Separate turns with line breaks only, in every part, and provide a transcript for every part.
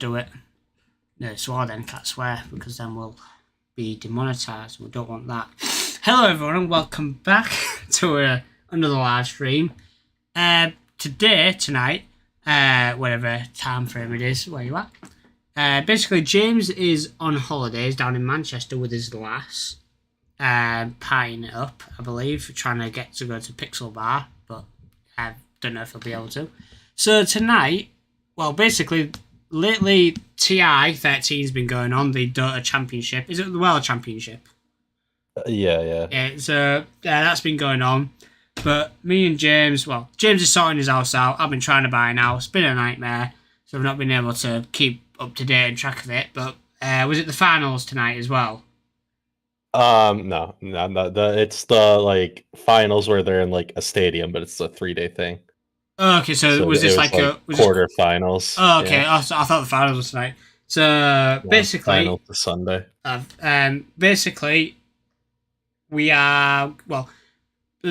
do it. No, swear then, can't swear, because then we'll be demonetized. We don't want that. Hello everyone and welcome back to another live stream. Tonight, whatever time frame it is, where you at. Basically, James is on holidays down in Manchester with his lass. Partying it up, I believe, trying to get to go to Pixel Bar, but I don't know if he'll be able to. So tonight, well, basically, lately TI13 has been going on, the Dota Championship. Is it the World Championship?
Yeah.
So that's been going on. But me and James, well, James is sorting his house out. I've been trying to buy an house. It's been a nightmare, so I've not been able to keep up to date and track of it. But was it the finals tonight as well?
No. It's the finals where they're in a stadium, but it's a 3-day thing.
Oh, okay, so was this like a
quarterfinals?
Oh, okay. Yeah. I thought the finals was tonight. So basically,
final to Sunday.
Basically, we are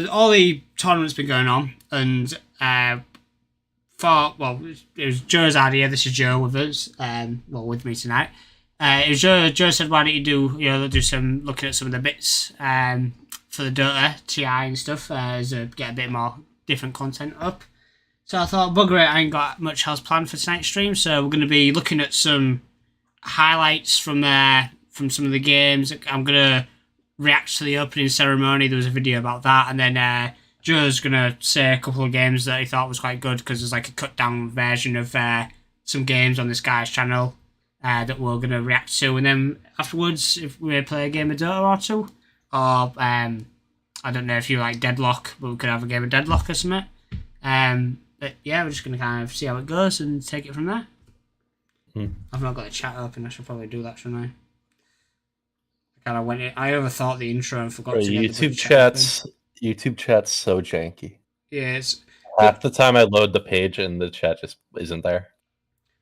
all the tournaments been going on, and it was Joe's idea. This is Joe with us, with me tonight. It was Joe. Joe said, "Why don't you do some looking at some of the bits for the Dota TI and stuff, get a bit more different content up." So I thought, bugger it, I ain't got much else planned for tonight's stream, so we're going to be looking at some highlights from some of the games. I'm going to react to the opening ceremony. There was a video about that, and then Joe's going to say a couple of games that he thought was quite good, because there's a cut-down version of some games on this guy's channel that we're going to react to, and then afterwards, if we play a game of Dota or two, or I don't know if you like Deadlock, but we could have a game of Deadlock or something. But yeah, we're just going to kind of see how it goes and take it from there. I've not got the chat open. I should probably do that, shouldn't I? I overthought the intro and forgot to get
YouTube chat's YouTube chat's so janky.
Yeah,
half the time I load the page and the chat just isn't there.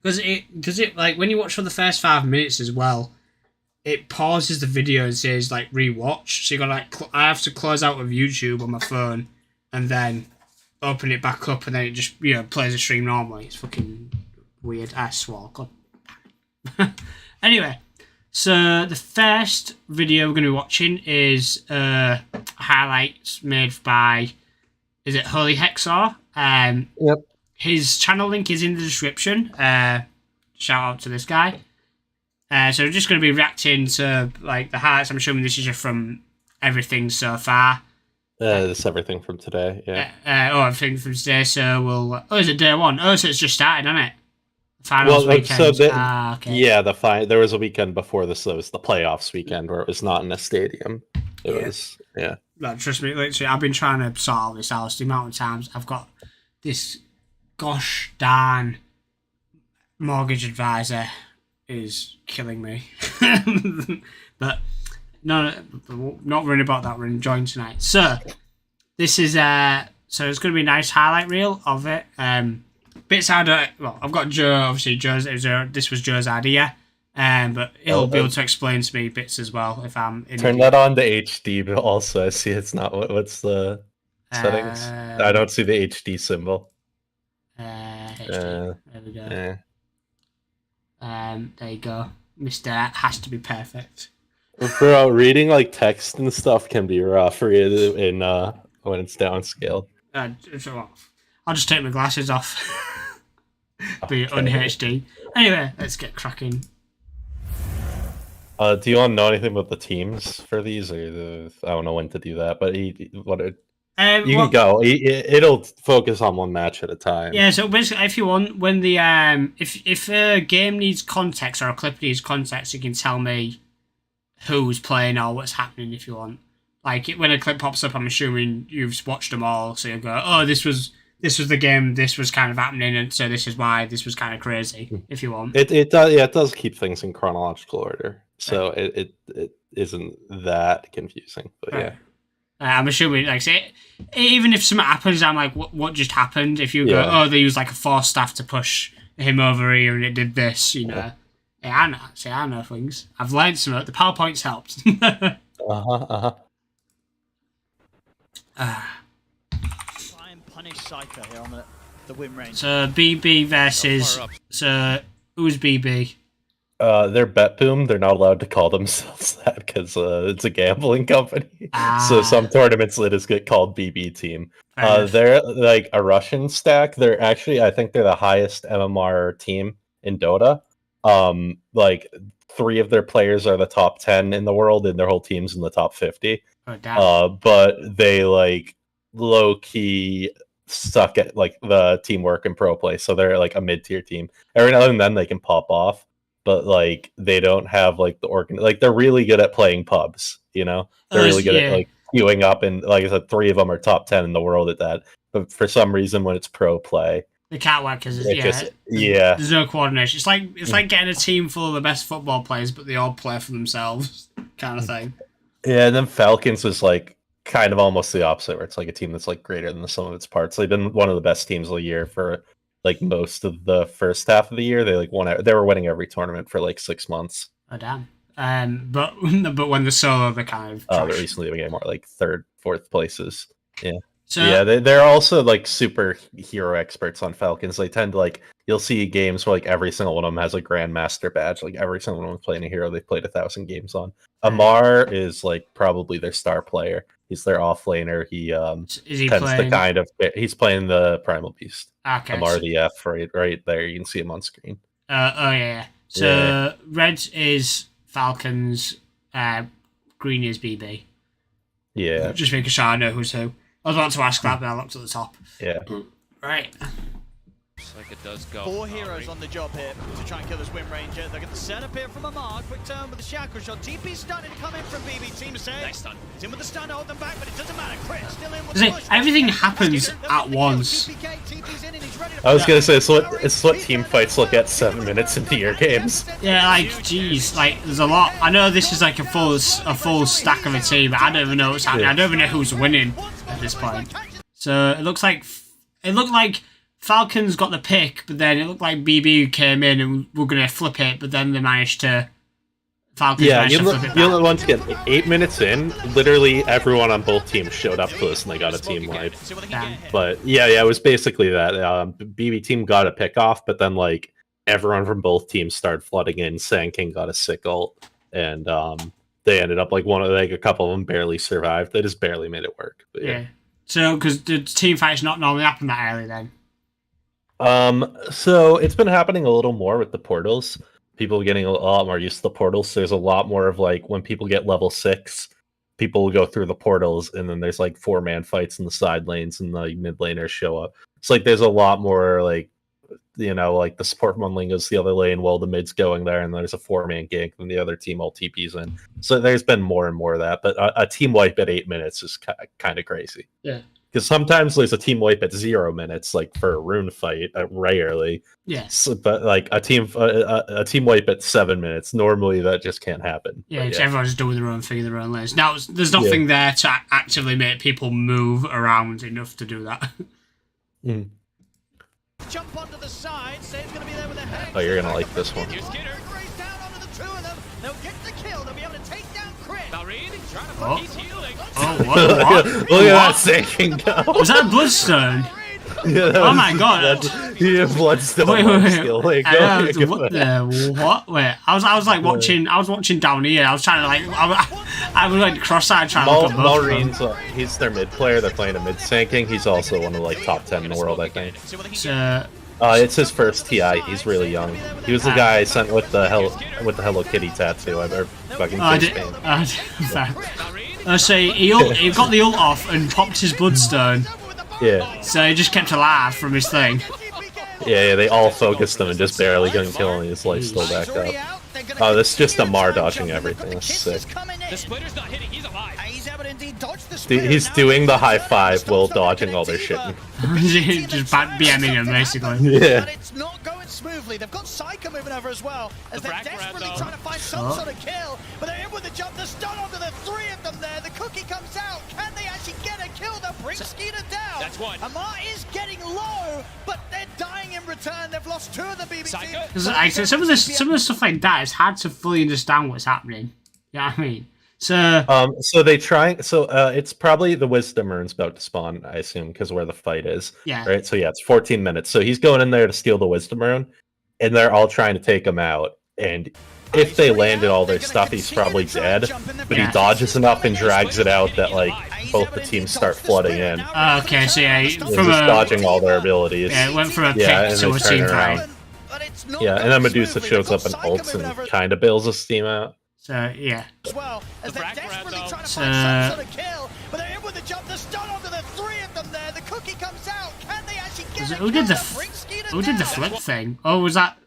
Does it when you watch for the first 5 minutes as well, it pauses the video and says rewatch. So you got I have to close out of YouTube on my phone and then open it back up, and then it just plays the stream normally. It's fucking weird. I swore. God. Anyway, so the first video we're going to be watching is highlights made by, is it Holy Hexor?
Yep.
His channel link is in the description. Shout out to this guy. So we're just going to be reacting to the highlights. I'm assuming this is just from everything so far.
It's everything from today, yeah.
Everything from today, so we'll... Oh, is it day one? Oh, so it's just started, hasn't it? Finals weekend. Okay.
Yeah, there was a weekend before this, so it was the playoffs weekend, where it was not in a stadium. It was, yeah.
No, trust me, literally, I've been trying to sort all this out. The amount of times I've got this gosh darn mortgage advisor is killing me. But... No, not worrying about that. We're enjoying tonight. So, this is so it's going to be a nice highlight reel of it. Bits I've got Joe. Obviously, this was Joe's idea, but he'll be able to explain to me bits as well if I'm in.
Turn that on to HD, but also I see it's not. What's the settings? I don't see the HD symbol.
HD. There we go. There you go. Mr. Has to be perfect.
Bro, reading text and stuff can be rough when it's downscaled.
I'll just take my glasses off. Be on HD. Anyway, let's get cracking.
Do you want to know anything about the teams for these, or I don't know when to do that, but can go. It'll focus on one match at a time.
Yeah, so basically, if you want, when the if a game needs context or a clip needs context, you can tell me who's playing or what's happening if you want. When a clip pops up, I'm assuming you've watched them all, so you go, oh, this was the game, this was kind of happening, and so this is why this was kind of crazy, if you want.
It does keep things in chronological order, so it isn't that confusing, but yeah.
I'm assuming, say, even if something happens, I'm like, what just happened? If you go, oh, they used a force staff to push him over here, and it did this,
Yeah.
Yeah, I know things. I've learned some. The PowerPoint's helped.
Try and punish Psycho here on the win range.
So BB versus Who's BB?
They're BetBoom. They're not allowed to call themselves that because it's a gambling company. So some tournaments it is get called BB team. They're like a Russian stack. They're actually, I think they're the highest MMR team in Dota. Like 3 of their players are the top 10 in the world, and their whole team's in the top 50.
Oh, damn.
But they like low key suck at like the teamwork and pro play. So they're like a mid tier team. Every now and then they can pop off. But like they don't have like the like they're really good at playing pubs, you know? They're really good at like queuing up, and like I said, 3 of them are top 10 in the world at that. But for some reason when it's pro play,
they can't work because
yeah.
There's no coordination. It's like getting a team full of the best football players, but they all play for themselves, kind of thing.
Yeah, and then Falcons was like kind of almost the opposite, where it's like a team that's like greater than the sum of its parts. They've been one of the best teams of the year for like most of the first half of the year. They like they were winning every tournament for like 6 months.
Oh damn. But when the solo, they're kind of
they're recently getting more like 3rd, 4th places. Yeah.
So
yeah, they're also like super hero experts on Falcons. They tend to like, you'll see games where like every single one of them has a Grandmaster badge. Like every single one of them playing a hero they've played 1,000 games on. Amar is like probably their star player. He's their offlaner. He tends to kind of, he's playing the Primal Beast.
Okay.
Amar the F right there. You can see him on screen.
Oh yeah. So red is Falcons, green is BB.
Yeah.
Just making sure I know who's who. I was about to ask that, but I looked at the top.
Yeah.
Right.
Looks like it does go.
4 heroes on the job here to try and kill this Wind Ranger. They get the setup here from Amar. Quick turn with the shackle shot. TP's starting to come in from BB. Team safe.
Nice stun.
He's in with the stun to hold them back, but it doesn't matter. Crit still in with the push.
Everything happens at once.
I was gonna say it's what team fights look at 7 minutes into your games.
Yeah, like geez, like there's a lot. I know this is like a full stack of a team, but I don't even know what's happening. I don't even know who's winning at this point. So it looked like Falcons got the pick, but then it looked like BB came in and were gonna flip it, but then they managed to. Falcons managed to flip it back.
Once again, 8 minutes in, literally everyone on both teams showed up to us and they got a team wipe. But yeah, it was basically that. BB team got a pick off, but then like everyone from both teams started flooding in. Sand King got a sick ult, and they ended up like a couple of them barely survived. They just barely made it work. But, yeah.
So because the team fights not normally happen that early then.
So it's been happening a little more with the portals. People getting a lot more used to the portals. So there's a lot more of like when people get level 6, people will go through the portals, and then there's like 4-man fights in the side lanes, and the mid laners show up. It's like there's a lot more like, you know, like the support one lane goes the other lane while the mid's going there, and there's a 4-man gank, and the other team all TPs in. So there's been more and more of that. But a team wipe at 8 minutes is kind of crazy.
Yeah.
Because sometimes there's a team wipe at 0 minutes, like for a rune fight, rarely.
Yes.
So, but like a team wipe at 7 minutes, normally that just can't happen.
Yeah, because everyone's doing their own thing in their own lanes. Now, there's nothing there to actively make people move around enough to do that.
Mm.
Jump onto the side. Save's going to be there with a hex.
Oh, you're going to like this one.
Down onto the 2 of them. They'll get the kill. They'll be able to take down Crit.
He's healing.
Oh, what?
Look at that sinking go.
Was that Bloodstone?
Yeah,
oh my god!
Yeah, Bloodstone.
Wait.
Skill. Like,
what the what? Wait, I was like watching. I was watching down here. I was trying to like. I was like cross-eyed trying to look at both.
Maureen's he's their mid player. They're playing a mid sinking. He's also one of the like top 10 in the world, I think.
So,
it's his first TI. He's really young. He was the guy I sent with the Hello Kitty tattoo. I fucking
so he got the ult off and popped his Bloodstone.
Yeah.
So he just kept alive from his thing.
Yeah, they all focused him and just barely couldn't kill him. His life still back up. Oh, this is just Amar dodging everything. That's sick.
The splitter's not hitting. He's alive.
He's doing the high five while dodging all their shit.
Just BMing him, basically.
Yeah.
But it's not going smoothly. They've got Psycho moving over as well, as they're desperately trying to find some sort of kill. But they're in with the jump. The stun onto the 3 of them there. The cookie comes out. Can they actually get a kill? They'll bring Skeeter down.
That's one.
Amar is getting low, but they're dying in return. They've lost 2 of the BBC.
Because some of the stuff like that, it's hard to fully understand what's happening. You know what I mean? So
they try. It's probably the Wisdom Rune's about to spawn, I assume, because where the fight is.
Yeah.
Right. So yeah, it's 14 minutes. So he's going in there to steal the Wisdom Rune, and they're all trying to take him out. And if they landed all their stuff, he's probably dead. But he dodges enough and drags it out that like both the teams start flooding in.
Okay, so yeah,
They're
from
just
a
dodging all their abilities.
yeah, it went from a pick
Yeah, and
to
they
a
turn
team
around.
fight.
Yeah, and then Medusa shows up and ults and kind of bails his team out.
So yeah.
As well, as
The
they're
frag
desperately
round,
trying to
so-
find some sort of kill, but they're in with the jump, the stun onto the three of them there. The cookie comes out. Can they actually get it?
Who did the flip thing? Oh, was that?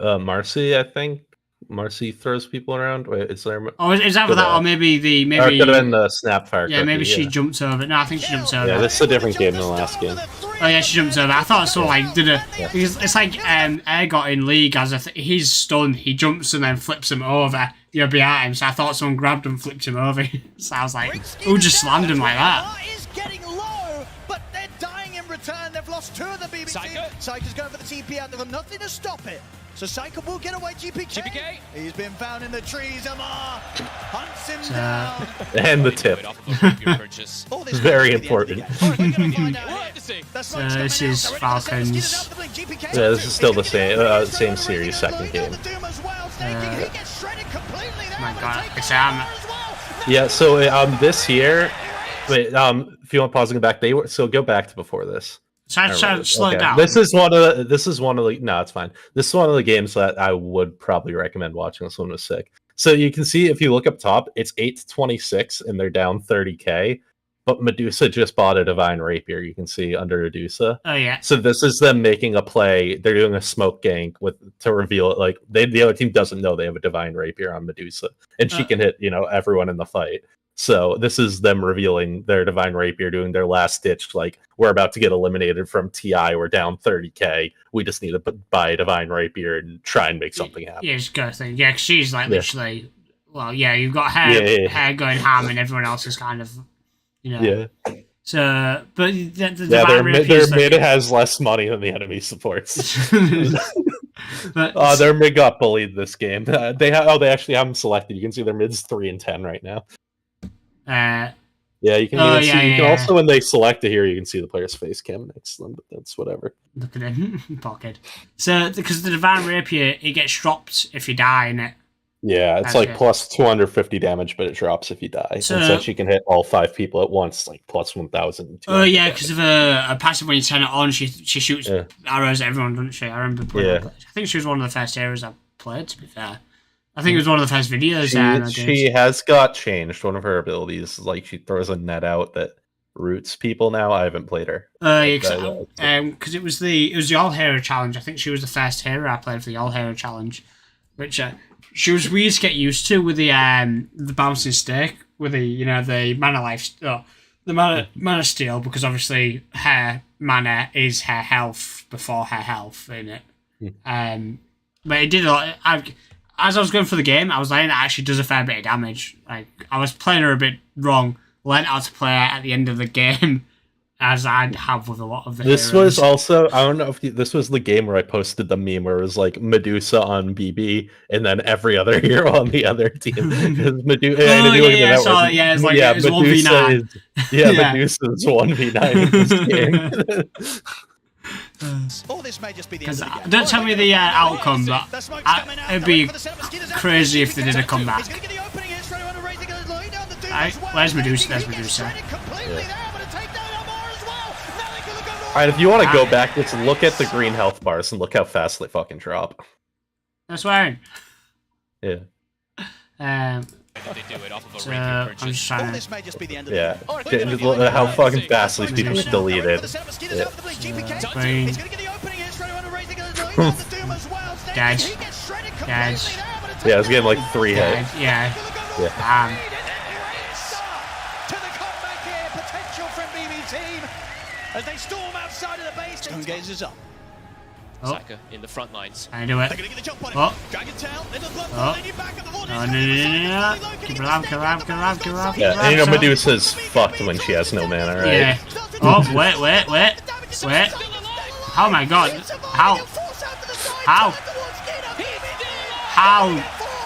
Marcy, I think. Marcy throws people around. Wait, is there?
Oh, is that for that, or maybe the
Or it could have been the Snapfire.
Yeah, maybe
cookie,
she jumped over. No, I think she jumped over.
Yeah, this is a different game than the last game.
Oh yeah, she jumped over. I thought I saw like did a. It's like Air got in League as he's stunned. He jumps and then flips him over. You're behind him, so I thought someone grabbed him, and flipped him over. So I was like, who just slammed him like that?
Is getting low, but they're dying in return. They've lost two of the BBC. Psycho's going for the TP out. They've got nothing to stop it. So Psycho will get away. GPK. He's been found in the trees. Amar hunts him down.
And the tip. It's very important.
This is Falcons.
Yeah, this is still the same series, second game.
My God, Sam.
Yeah, so this year, wait, if you want pausing back, so go back to before this.
So slow it down.
This is one of the no, it's fine. This is one of the games that I would probably recommend watching. This one was sick. So you can see if you look up top, it's 8-26 and they're down 30k. But Medusa just bought a Divine Rapier. You can see under Medusa.
Oh yeah.
So this is them making a play. They're doing a smoke gank to reveal it. Like the other team doesn't know they have a Divine Rapier on Medusa, and she can hit everyone in the fight. So this is them revealing their Divine Rapier, doing their last ditch. Like, we're about to get eliminated from TI. We're down 30k. We just need to buy a Divine Rapier and try and make something happen.
Yeah, just go thing. Yeah, 'cause she's like literally. Well, yeah, you've got hair going ham, and everyone else is kind of,
Yeah.
So, but the
their mid has less money than the enemy supports.
But,
their mid got bullied this game. They actually have them selected. You can see their mid's 3 and 10 right now. Yeah, you can see. You can also, when they select it here, you can see the player's face cam next to them. But that's whatever.
Look at him, pocket. So, because the Divine Rapier, it gets dropped if you die in it.
Yeah, it's like plus 250 damage, but it drops if you die. So, and since she can hit all 5 people at once, like plus 1,000.
Oh yeah, because of a passive, when you turn it on, she shoots arrows at everyone, doesn't she? I remember playing. I think she was one of the first heroes I played, to be fair. I think it was one of the first videos.
She has got changed. One of her abilities, like she throws a net out that roots people now. I haven't played her.
Because it was the All Hero Challenge. I think she was the first hero I played for the All Hero Challenge, which she was weird to get used to with the bouncing stick, with the the mana life, the mana steal, because obviously her mana is her health before her health in it. But it did a lot. As I was going for the game, I was learning that actually does a fair bit of damage. Like, I was playing her a bit wrong, learned how to play her at the end of the game, as I'd have with a lot of the heroes.
Was also, I don't know if this was the game where I posted the meme where it was like Medusa on BB and then every other hero on the other team. Medusa,
it's like it was 1v9.
Medusa is 1v9 in this game.
This may just be the end of the game.
Don't tell me the outcome, but it'd be crazy if they did a comeback. Where's Medusa? There's Medusa.
Alright, if you want to go back, let's look at the green health bars and look how fast they fucking drop.
That's right.
Yeah.
I'm just trying
to... how fucking fast these people deleted.
Dodge.
Yeah, I was getting like 3 hits.
Yeah.
To the comeback here, potential from BB team as they storm outside of the base. Stone gazes up.
Saka in the front lines.
I do it.
They're gonna get the jump on him.
No. Keep alive.
Yeah, and Medusa's fucked when she has no mana, right?
Yeah. Oh, wait. Oh my god. How?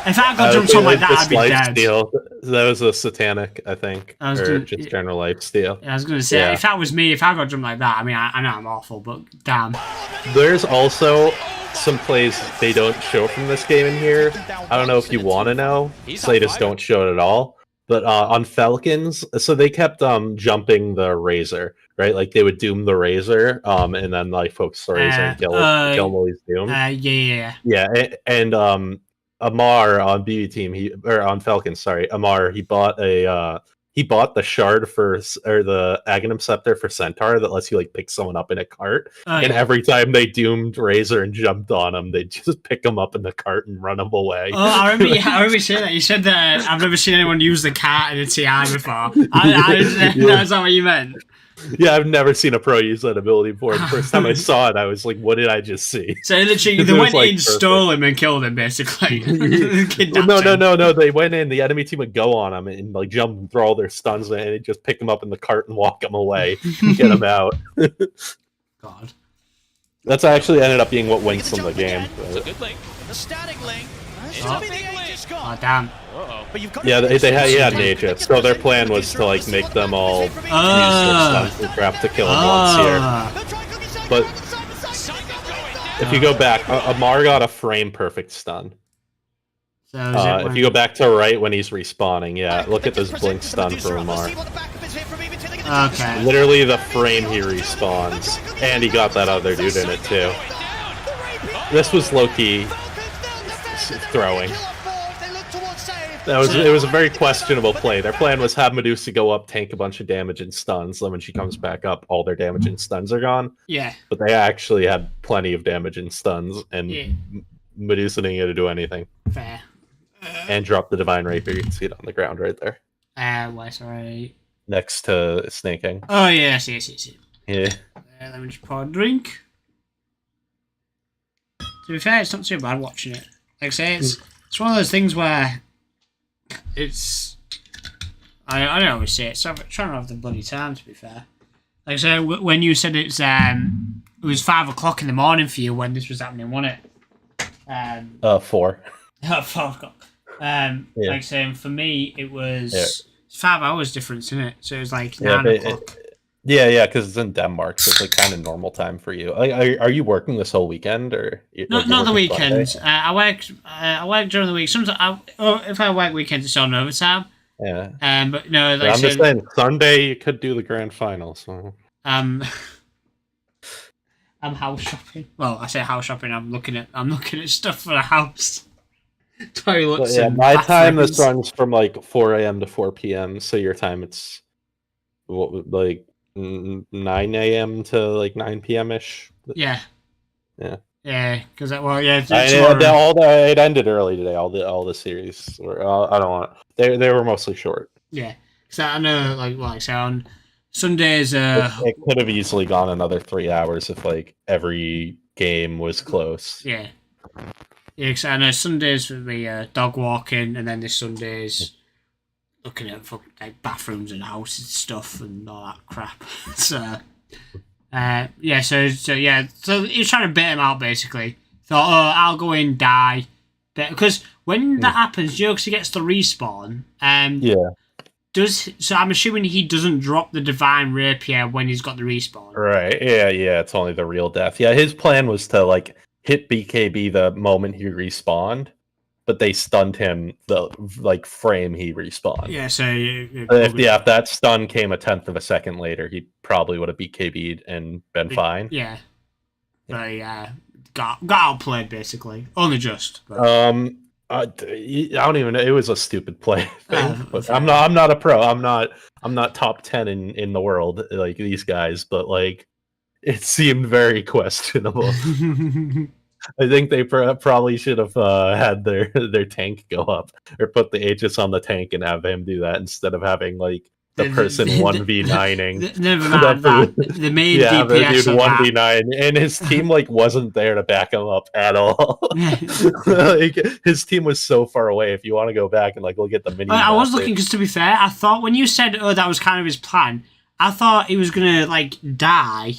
If I got jumped on like that, I'd be dead.
Steal. That was a satanic, I think. Or just general life steal.
I was going to say, if that was me, if I got jumped like that, I mean, I know I'm awful, but damn.
There's also some plays they don't show from this game in here. I don't know if you want to know, so they just don't show it at all. But on Falcons, so they kept jumping the Razor, right? Like they would doom the Razor, and then like focus the Razor and kill him while he's doomed. Yeah, and Amar on BB team, on Falcons, sorry, Amar, he bought the shard or the Aghanim Scepter for Centaur that lets you like pick someone up in a cart. And every time they doomed Razor and jumped on him, they just pick him up in the cart and run him away.
Oh, I remember saying that. You said that I've never seen anyone use the cart in a TI before. That's not what you meant.
Yeah, I've never seen a pro use that ability before. The first time I saw it, I was like, what did I just see?
So literally, they went in, stole him, and killed him, basically.
No. They went in, the enemy team would go on him and like jump and throw all their stuns in, and just pick him up in the cart and walk him away, get him out.
God.
That's actually ended up being what wins them the game.
It's a good link.
The static link.
Oh, damn.
Yeah, they had an Aegis, so their plan was to like make them all use their stuns and crap to kill him once here. But if you go back, Amar got a frame perfect stun.
So
if you go back to right when he's respawning, yeah, look at this blink stun for Amar.
Okay.
Literally the frame he respawns, and he got that other dude in it too. This was low-key throwing. It was a very questionable play. Their plan was have Medusa go up, tank a bunch of damage and stuns. Then when she comes back up, all their damage and stuns are gone.
Yeah.
But they actually had plenty of damage and stuns, and Medusa didn't get to do anything.
Fair.
And drop the Divine Rapier. You can see it on the ground right there.
Why, sorry.
Next to Snaking.
Oh, yes.
Yeah.
Let me just pour a drink. To be fair, it's not too bad watching it. Like I say, it's one of those things where it's... I don't always say it, so I'm trying to have the bloody time, to be fair. Like I say, when you said it was 5 o'clock in the morning for you when this was happening, wasn't it?
4.
4 o'clock. Like I say, for me, it was 5 hours difference, isn't it? So it was like 9 o'clock.
Yeah, because it's in Denmark, so it's like kind of normal time for you. Are you working this whole weekend, or
not the weekends? I work during the week. Sometimes, if I work weekends, it's on overtime.
Yeah.
But no, like
I'm just saying, Sunday you could do the grand final. So.
I'm house shopping. Well, I say house shopping. I'm looking at stuff for the house. Toilets.
Yeah, my time this runs from like 4 a.m. to 4 p.m. So your time it's like 9 a.m. to like 9 p.m. ish.
Yeah. Because
it ended early today. All the series were. I don't want. They were mostly short.
Yeah, because I know, like I say, on Sundays,
it could have easily gone another 3 hours if like every game was close.
Yeah. Yeah, because I know Sundays would be dog walking, and then this Sundays looking at like bathrooms and houses and stuff and all that crap. So he was trying to bait him out basically. Thought, I'll go in, die, because when that happens, because he gets the respawn. So I'm assuming he doesn't drop the Divine Rapier when he's got the respawn.
Right. Yeah. It's only the real death. Yeah. His plan was to like hit BKB the moment he respawned, but they stunned him the like frame he respawned.
Yeah, so
if that stun came a tenth of a second later, he probably would have BKB'd and been fine.
Yeah, but got outplayed basically, only just. But.
I don't even know. It was a stupid play thing, but I'm not a pro. I'm not top 10 in the world like these guys, but like it seemed very questionable. I think they probably should have had their tank go up, or put the Aegis on the tank and have him do that instead of having like the person 1v9ing.
Never mind that. The main DPS
the dude 1v9, and his team like wasn't there to back him up at all. Like his team was so far away. If you want to go back and like look at the mini,
I was looking because to be fair, I thought when you said that was kind of his plan, I thought he was gonna like die,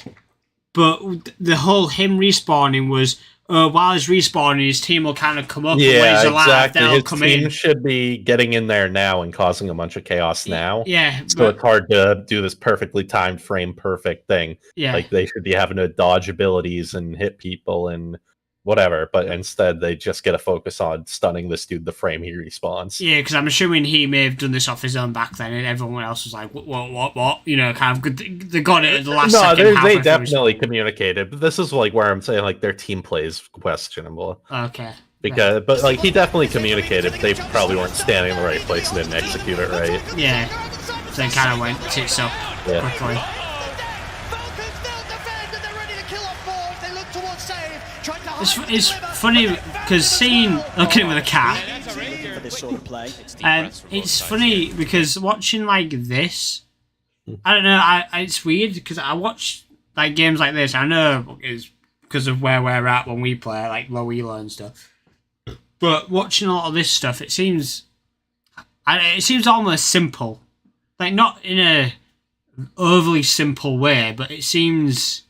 but the whole him respawning was. While he's respawning, his team will kind of come up.
Yeah,
when he's alive,
exactly.
They'll
his
come
team
in.
should be getting in there now and causing a bunch of chaos now.
Yeah,
so it's hard to do this perfectly timed frame perfect thing.
Yeah,
like they should be having to dodge abilities and hit people and whatever, but instead they just get a focus on stunning this dude the frame he respawns.
Yeah, because I'm assuming he may have done this off his own back then, and everyone else was like, what? You know, kind of good. They got it at the last second.
No, they definitely communicated, but this is like where I'm saying like their team play is questionable.
Okay.
Because, but like he definitely communicated, but they probably weren't standing in the right place and didn't execute it right.
Yeah, so they kind of went tits up quickly. It's funny because looking at the cat, and it's funny because watching like this, I don't know, it's weird because I watch like games like this. I know it's because of where we're at when we play, like low elo and stuff. But watching a lot of this stuff, it seems almost simple, like not in a overly simple way, but it seems.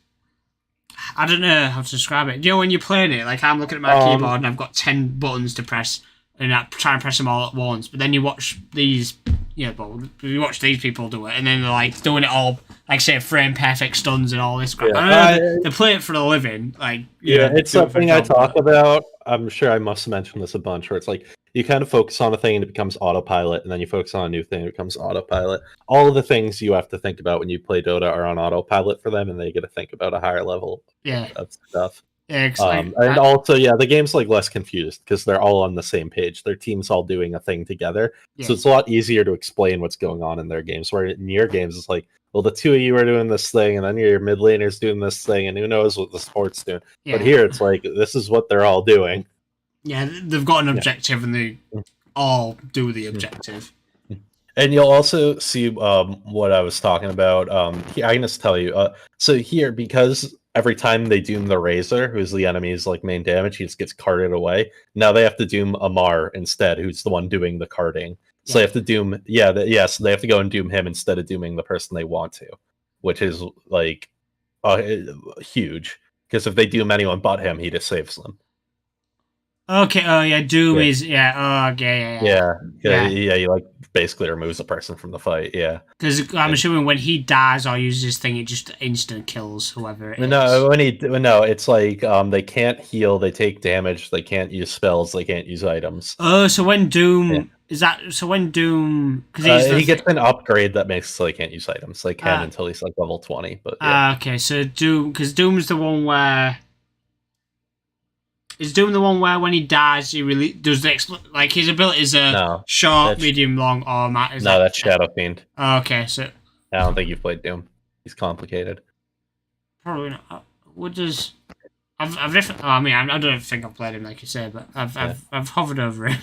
I don't know how to describe it. You know, when you're playing it, like I'm looking at my keyboard and I've got 10 buttons to press, and I try and press them all at once. But then you watch these, you watch these people do it, and then they're like doing it all, like say frame perfect stuns and all this crap.
Yeah.
I know they play it for a living, like
it's something I talk about. I'm sure I must have mentioned this a bunch, where it's like you kind of focus on a thing and it becomes autopilot, and then you focus on a new thing and it becomes autopilot. All of the things you have to think about when you play Dota are on autopilot for them, and they get to think about a higher level of stuff.
Yeah, exactly.
And also, the game's like less confused because they're all on the same page. Their team's all doing a thing together, so it's a lot easier to explain what's going on in their games. Where in your games, it's like, well, the two of you are doing this thing, and then your mid laner's doing this thing, and who knows what the support's doing. Yeah. But here, it's like this is what they're all doing. Yeah,
they've got an objective, and they all do the objective.
And you'll also see what I was talking about. I can just tell you. So here, because every time they doom the Razor, who's the enemy's like main damage, he just gets carted away. Now they have to doom Amar instead, who's the one doing the carting. So they have to doom, so they have to go and doom him instead of dooming the person they want to, which is like huge. Because if they doom anyone but him, he just saves them.
Okay. Oh yeah, Doom is
He like basically removes a person from the fight. Yeah.
Because I'm assuming when he dies or uses his thing, it just instant kills whoever it is.
No, it's like they can't heal, they take damage, they can't use spells, they can't use items.
Oh, so when Doom because
he gets an upgrade that makes it so they can't use items. They can until he's like level 20. But
okay, so Doom's the one where. Is Doom the one where when he dies, he really does the like his abilities are short, medium, long, or matters?
No, that's Shadow Fiend.
Okay, so
I don't think you've played Doom. He's complicated.
Probably not. What does I don't think I've played him like you say, but I've hovered over him.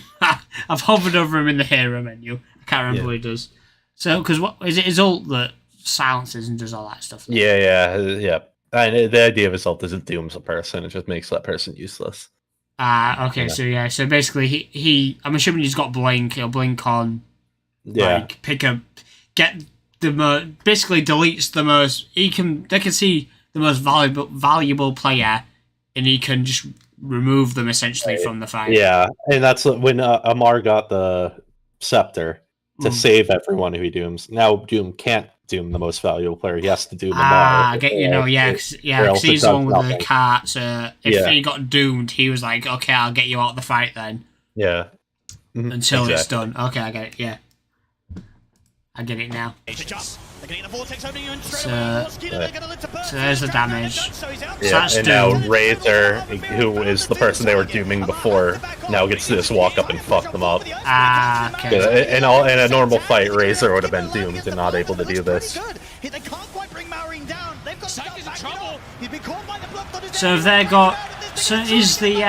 I've hovered over him in the hero menu. I can't remember what he does. So, because what is it? His ult that silences and does all that stuff.
Yeah. And the idea of his ult isn't dooms a person; it just makes that person useless.
Okay. So basically, he I'm assuming he's got blink. He'll blink on. Yeah. Like basically deletes the most. They can see the most valuable player, and he can just remove them essentially from the fight.
Yeah, and that's when Amar got the scepter to save everyone who he dooms. Now Doom can't doom the most valuable player. He has to doom Amar.
Because he's the one with the cart. So if he got doomed, he was like, okay, I'll get you out of the fight then.
Yeah.
Until it's done. Okay, I get it. Yeah. I get it now. So there's the damage.
And now Razor, who is the person they were dooming before, now gets to just walk up and fuck them up.
Okay.
In a normal fight, Razor would have been doomed and not able to do this.
So have they got? So is the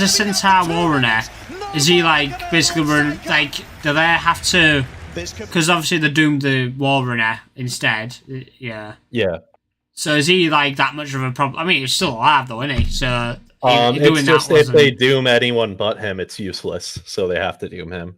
Centaur Warrunner? Is he like basically like? Do they have to? Because obviously they doomed the Warrunner instead. Yeah. So is he like that much of a problem? I mean, he's still alive though, isn't he? So
it's just if they doom anyone but him, it's useless. So they have to doom him.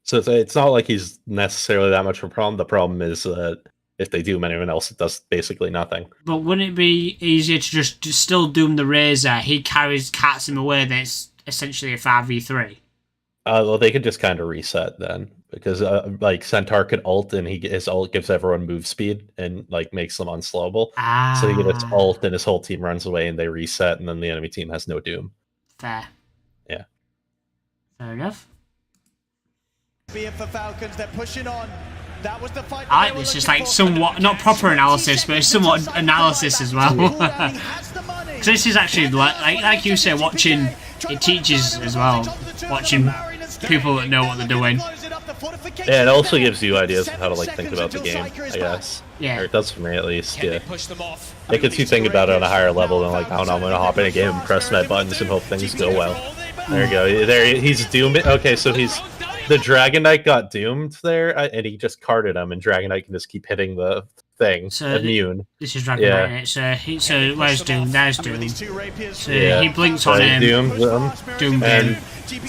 So it's not like he's necessarily that much of a problem. The problem is that if they doom anyone else, it does basically nothing.
But wouldn't it be easier to just still doom the Razor? He cats him away, then it's essentially a 5v3.
Well, they could just kind of reset then, because like Centaur could ult, and his ult gives everyone move speed and like makes them unslowable. So he gets ult, and his whole team runs away, and they reset, and then the enemy team has no doom.
Fair.
Yeah.
Fair enough.
Be it for Falcons, they're pushing on. That was the fight.
I like this. It's like somewhat not proper analysis, but it's somewhat analysis as well. Because this is actually like you say, watching. It teaches as well, watching people that know what they're doing.
Yeah, it also gives you ideas of how to like think about the game, I guess.
Yeah.
Or it does for me at least, yeah. It gets you think about it on a higher level than like, oh no, I'm gonna hop in a game and press my buttons and hope things go well. There you go. There, he's doomed. Okay, so the Dragon Knight got doomed there, and he just carded him, and Dragon Knight can just keep hitting the thing. So immune.
This is Dragon Knight. So where's Doom? There's Doom. So he blinks
so
on him.
Doom
and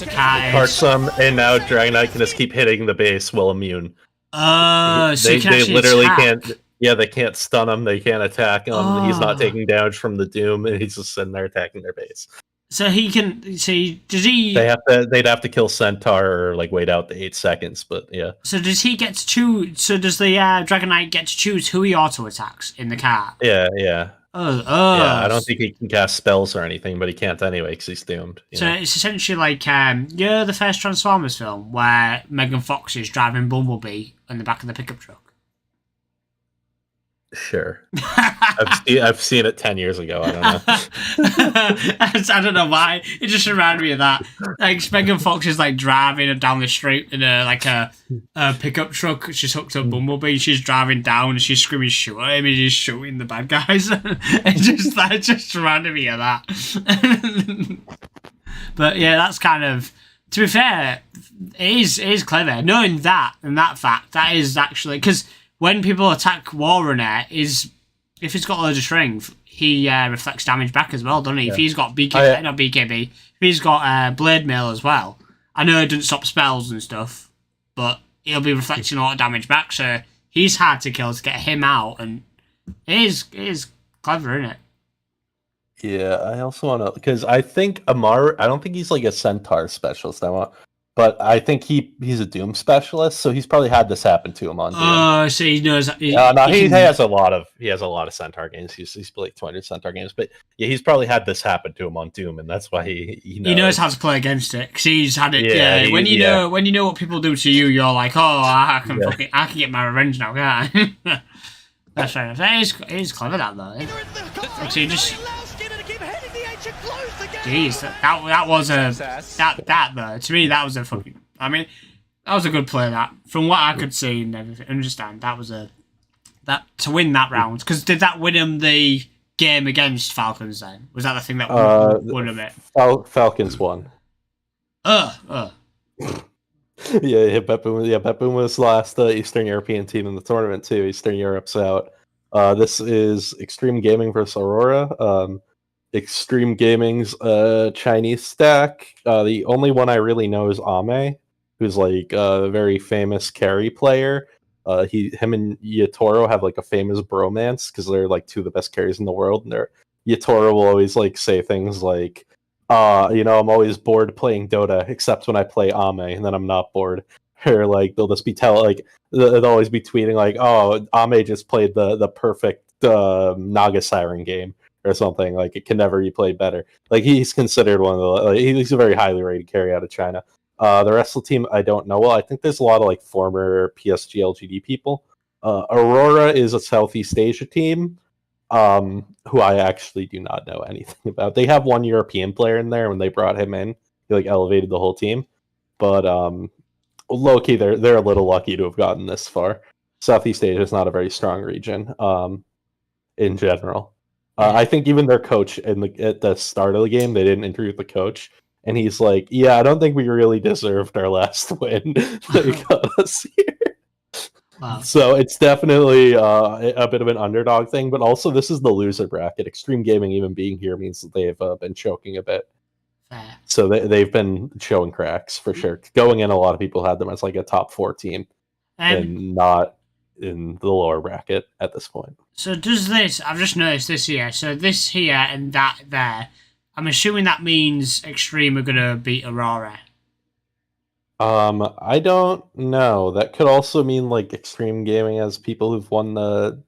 carts him, and now Dragon Knight can just keep hitting the base while immune.
So
they literally
attack.
can't. Yeah, they can't stun him. They can't attack him. He's not taking damage from the Doom, and he's just sitting there attacking their base.
So he can see. Does he?
They'd have to kill Centaur or like wait out the 8 seconds, but yeah.
So does he get to choose? So does the Dragon Knight get to choose who he auto attacks in the car?
Yeah.
Yeah,
I don't think he can cast spells or anything, but he can't anyway because he's doomed.
So it's essentially like the first Transformers film where Megan Fox is driving Bumblebee in the back of the pickup truck.
Sure. I've seen it 10 years ago. I don't know.
I don't know why. It just reminded me of that. Like Megan Fox is like driving down the street in a pickup truck. She's hooked up Bumblebee. She's driving down and she's screaming shoot at him and he's shooting the bad guys. It just reminded me of that. But yeah, that's kind of, to be fair, it is clever. Knowing that and that fact, that is actually, because when people attack Warrunner, if he's got loads of strength, he reflects damage back as well, doesn't he? Yeah. If he's got not BKB, if he's got Blade Mail as well, I know it doesn't stop spells and stuff, but he'll be reflecting a lot of damage back, so he's hard to kill to get him out, and it is clever, isn't it?
Yeah, I also want to, because I think Amar, I don't think he's like a Centaur specialist. But I think he's a Doom specialist, so he's probably had this happen to him on Doom.
Oh, so he knows.
He has a lot of Centaur games. He's played 200 Centaur games, but yeah, he's probably had this happen to him on Doom, and that's why he
knows how to play against it because he's had it. Yeah, when you know what people do to you, you're like, oh, I can get my revenge now, can't I? That's fair enough. It is clever that though. Like, so you just. Jeez, that was that though. To me, that was a fucking. I mean, that was a good play. That from what I could see and everything, understand that was to win that round. Because did that win him the game against Falcons? Then was that the thing that won him it?
Falcons won.
Yeah,
Bet-Boom was the last Eastern European team in the tournament too. Eastern Europe's out. This is Extreme Gaming versus Aurora. Extreme Gaming's Chinese stack. The only one I really know is Ame, who's like a very famous carry player. Him and Yatoro have like a famous bromance because they're like two of the best carries in the world. And Yatoro will always like say things like, I'm always bored playing Dota except when I play Ame, and then I'm not bored. Or like they'll just be they'll always be tweeting like, oh, Ame just played the perfect Naga Siren game. Or something, like it can never be played better. Like he's considered one of the he's a very highly rated carry out of China. The rest of the team I don't know well. I think there's a lot of like former PSG LGD people. Aurora is a Southeast Asia team who I actually do not know anything about. They have one European player in there. When they brought him in, he like elevated the whole team. But low-key, they're a little lucky to have gotten this far. Southeast Asia is not a very strong region in general. I think even their coach at the start of the game, they didn't interview the coach, and he's like, "Yeah, I don't think we really deserved our last win. They got us here."
Wow.
So it's definitely a bit of an underdog thing, but also this is the loser bracket. Extreme Gaming even being here means that they've been choking a bit.
Fair.
So they've been showing cracks for sure. Going in, a lot of people had them as like a top 4 team, and not in the lower bracket at this point.
So does this, I've just noticed this here, so this here and that there, I'm assuming that means Extreme are going to beat Aurora.
I don't know. That could also mean like Extreme Gaming has people who've won the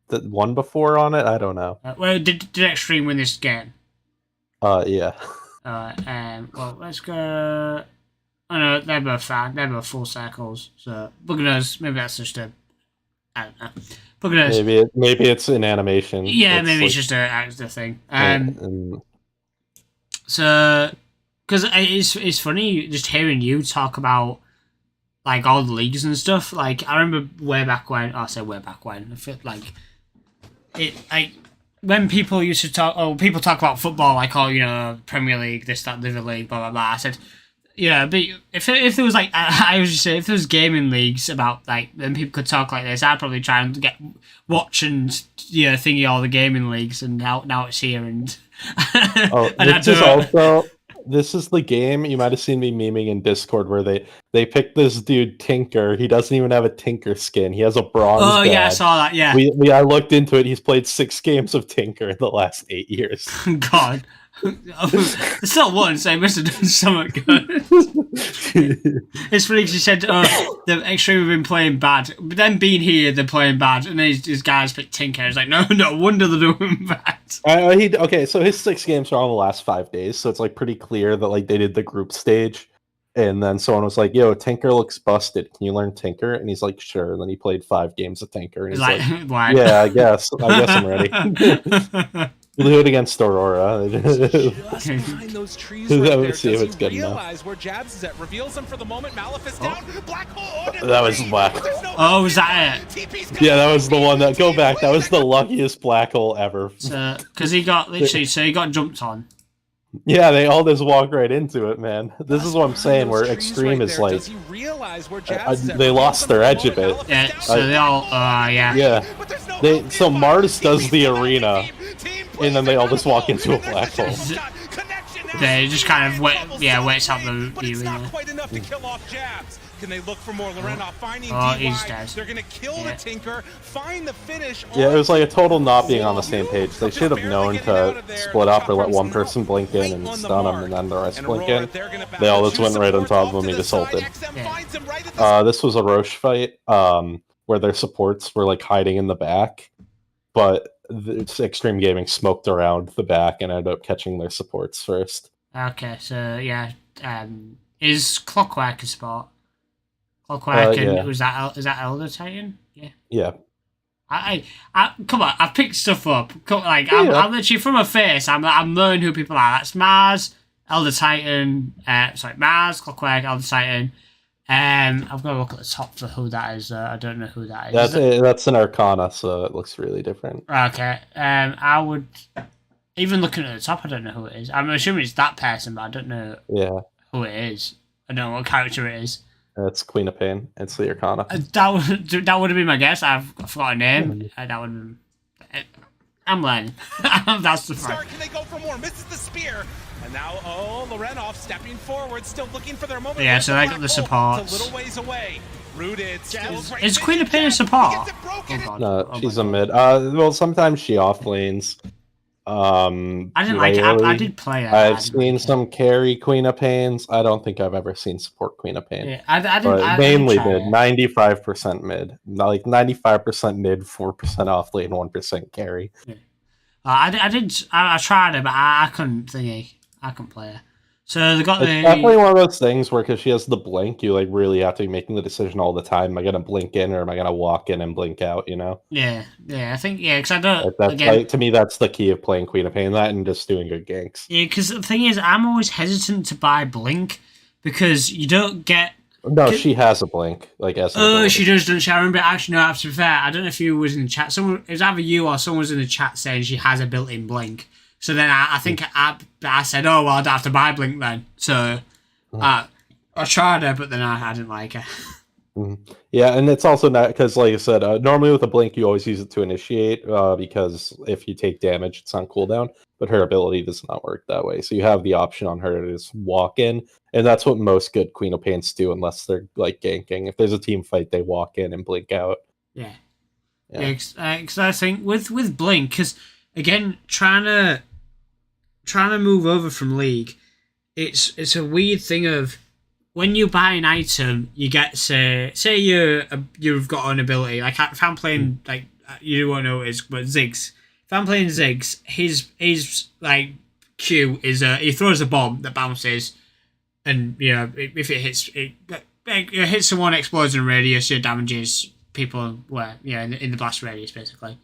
won before on it. I don't know.
Well, did Extreme win this game?
Yeah.
Well, let's go. Oh no, they're both fine. They're both full circles. So bugger knows. Maybe that's just a. I don't know. Bugger knows.
Maybe it's an animation.
Yeah, maybe it's just an actor thing. So, because it's funny just hearing you talk about like all the leagues and stuff. Like I remember way back when. I say way back when. I feel like it like. When people used to talk, people talk about football, like, Premier League, this, that, the other league, blah, blah, blah. I said, yeah, but if there was, like, I was just saying, if there was gaming leagues about, like, then people could talk like this, I'd probably try and watch and, thingy all the gaming leagues, and now it's here, and...
This is the game, you might have seen me memeing in Discord, where they picked this dude Tinker. He doesn't even have a Tinker skin. He has a bronze badge.
Yeah, I saw that, yeah.
I looked into it. He's played 6 games of Tinker in the last 8 years.
God. It's not one, so he must have done something good. It's funny because he said, the Extreme have been playing bad. But then being here, they're playing bad. And then his guys picked Tinker. It's like, no wonder they're doing bad.
Okay, so his 6 games are on the last 5 days. So it's like pretty clear that like they did the group stage. And then someone was like, yo, Tinker looks busted. Can you learn Tinker? And he's like, sure. And then he played 5 games of Tinker. And he's like
why?
Yeah, I guess I'm ready. We'll do it against Aurora.
Just behind those trees right there.
Let's see if it's good
enough. Where Jabs is at. Reveals him for the moment. Malefus down. Black hole.
That was black.
Oh, was that it?
Yeah, that was the one that... Go back. That was the luckiest black hole ever.
Because he got jumped on.
Yeah, they all just walk right into it, man. This is what I'm saying, where Extreme is like... they lost their edge a bit.
Yeah, so they all... yeah.
Yeah. So Mars does the arena, and then they all just walk into a black hole.
They just kind of waits out the arena.
Quite enough to kill off Jabs. Can they look for more? Lorenov finding
he's dead.
They're gonna kill the Tinker, find the finish.
Yeah, it was like a total not being on the same page. They should have known to split up or let one person blink in and stun him, and then the rest blink in. They all just went right on top of him and just ulted. This was a Roche fight, where their supports were like hiding in the back, but Extreme Gaming smoked around the back and ended up catching their supports first.
Okay, so yeah, is Clockwork a spot? Clockwork and is that Elder Titan? Yeah.
Yeah.
I come on, I've picked stuff up. I'm literally from a face. I'm learning who people are. That's Mars, Elder Titan. Mars, Clockwork, Elder Titan. I've got to look at the top for who that is. I don't know who that is.
That's an Arcana, so it looks really different.
Okay. I would, even looking at the top, I don't know who it is. I'm assuming it's that person, but I don't know who it is. I don't know what character it is.
It's Queen of Pain. It's the Arcana.
That would have been my guess. I forgot a name. That would have been... I'm learning. That's the fact.
Can they go for more? Misses the spear. And now, Lorenov stepping forward, still looking for their moment.
Yeah, so they got the supports.
It's a little ways away. Rooted.
Is Queen of Pain a support?
No, she's a mid. Well, sometimes she offlanes.
I didn't like it. I did play her.
I've seen some carry Queen of Pains. I don't think I've ever seen support Queen of Pain.
Yeah, I
mainly mid, 95% mid, like 95% mid, 4% offlane, 1% carry.
Yeah. I tried it, but I couldn't thingy. I couldn't play her. So they got
definitely one of those things where, because she has the blink, you like really have to be making the decision all the time. Am I gonna blink in or am I gonna walk in and blink out? You know?
Yeah. I think because I don't.
That's to me, that's the key of playing Queen of Pain. That and just doing good ganks.
Yeah, because the thing is, I'm always hesitant to buy blink because you don't get.
No, she has a blink. Like as.
She does, doesn't she? I remember actually. No, to be fair, I don't know if you was in the chat. It was either you or someone was in the chat saying she has a built-in blink. So then I think I said, oh, well, I'd have to buy Blink then. So I tried her, but then I didn't like her.
Yeah, and it's also not, because like I said, normally with a Blink, you always use it to initiate, because if you take damage, it's on cooldown, but her ability does not work that way. So you have the option on her to just walk in, and that's what most good Queen of Pains do, unless they're like ganking. If there's a team fight, they walk in and blink out.
Yeah. Because I think with Blink, because again, trying to move over from League, it's a weird thing of when you buy an item, you get say you've got an ability. Like if I'm playing like you won't know what it is, but Ziggs. If I'm playing Ziggs, his like Q is he throws a bomb that bounces, and if it hits it hits someone, explodes in radius, it damages people in the blast radius basically.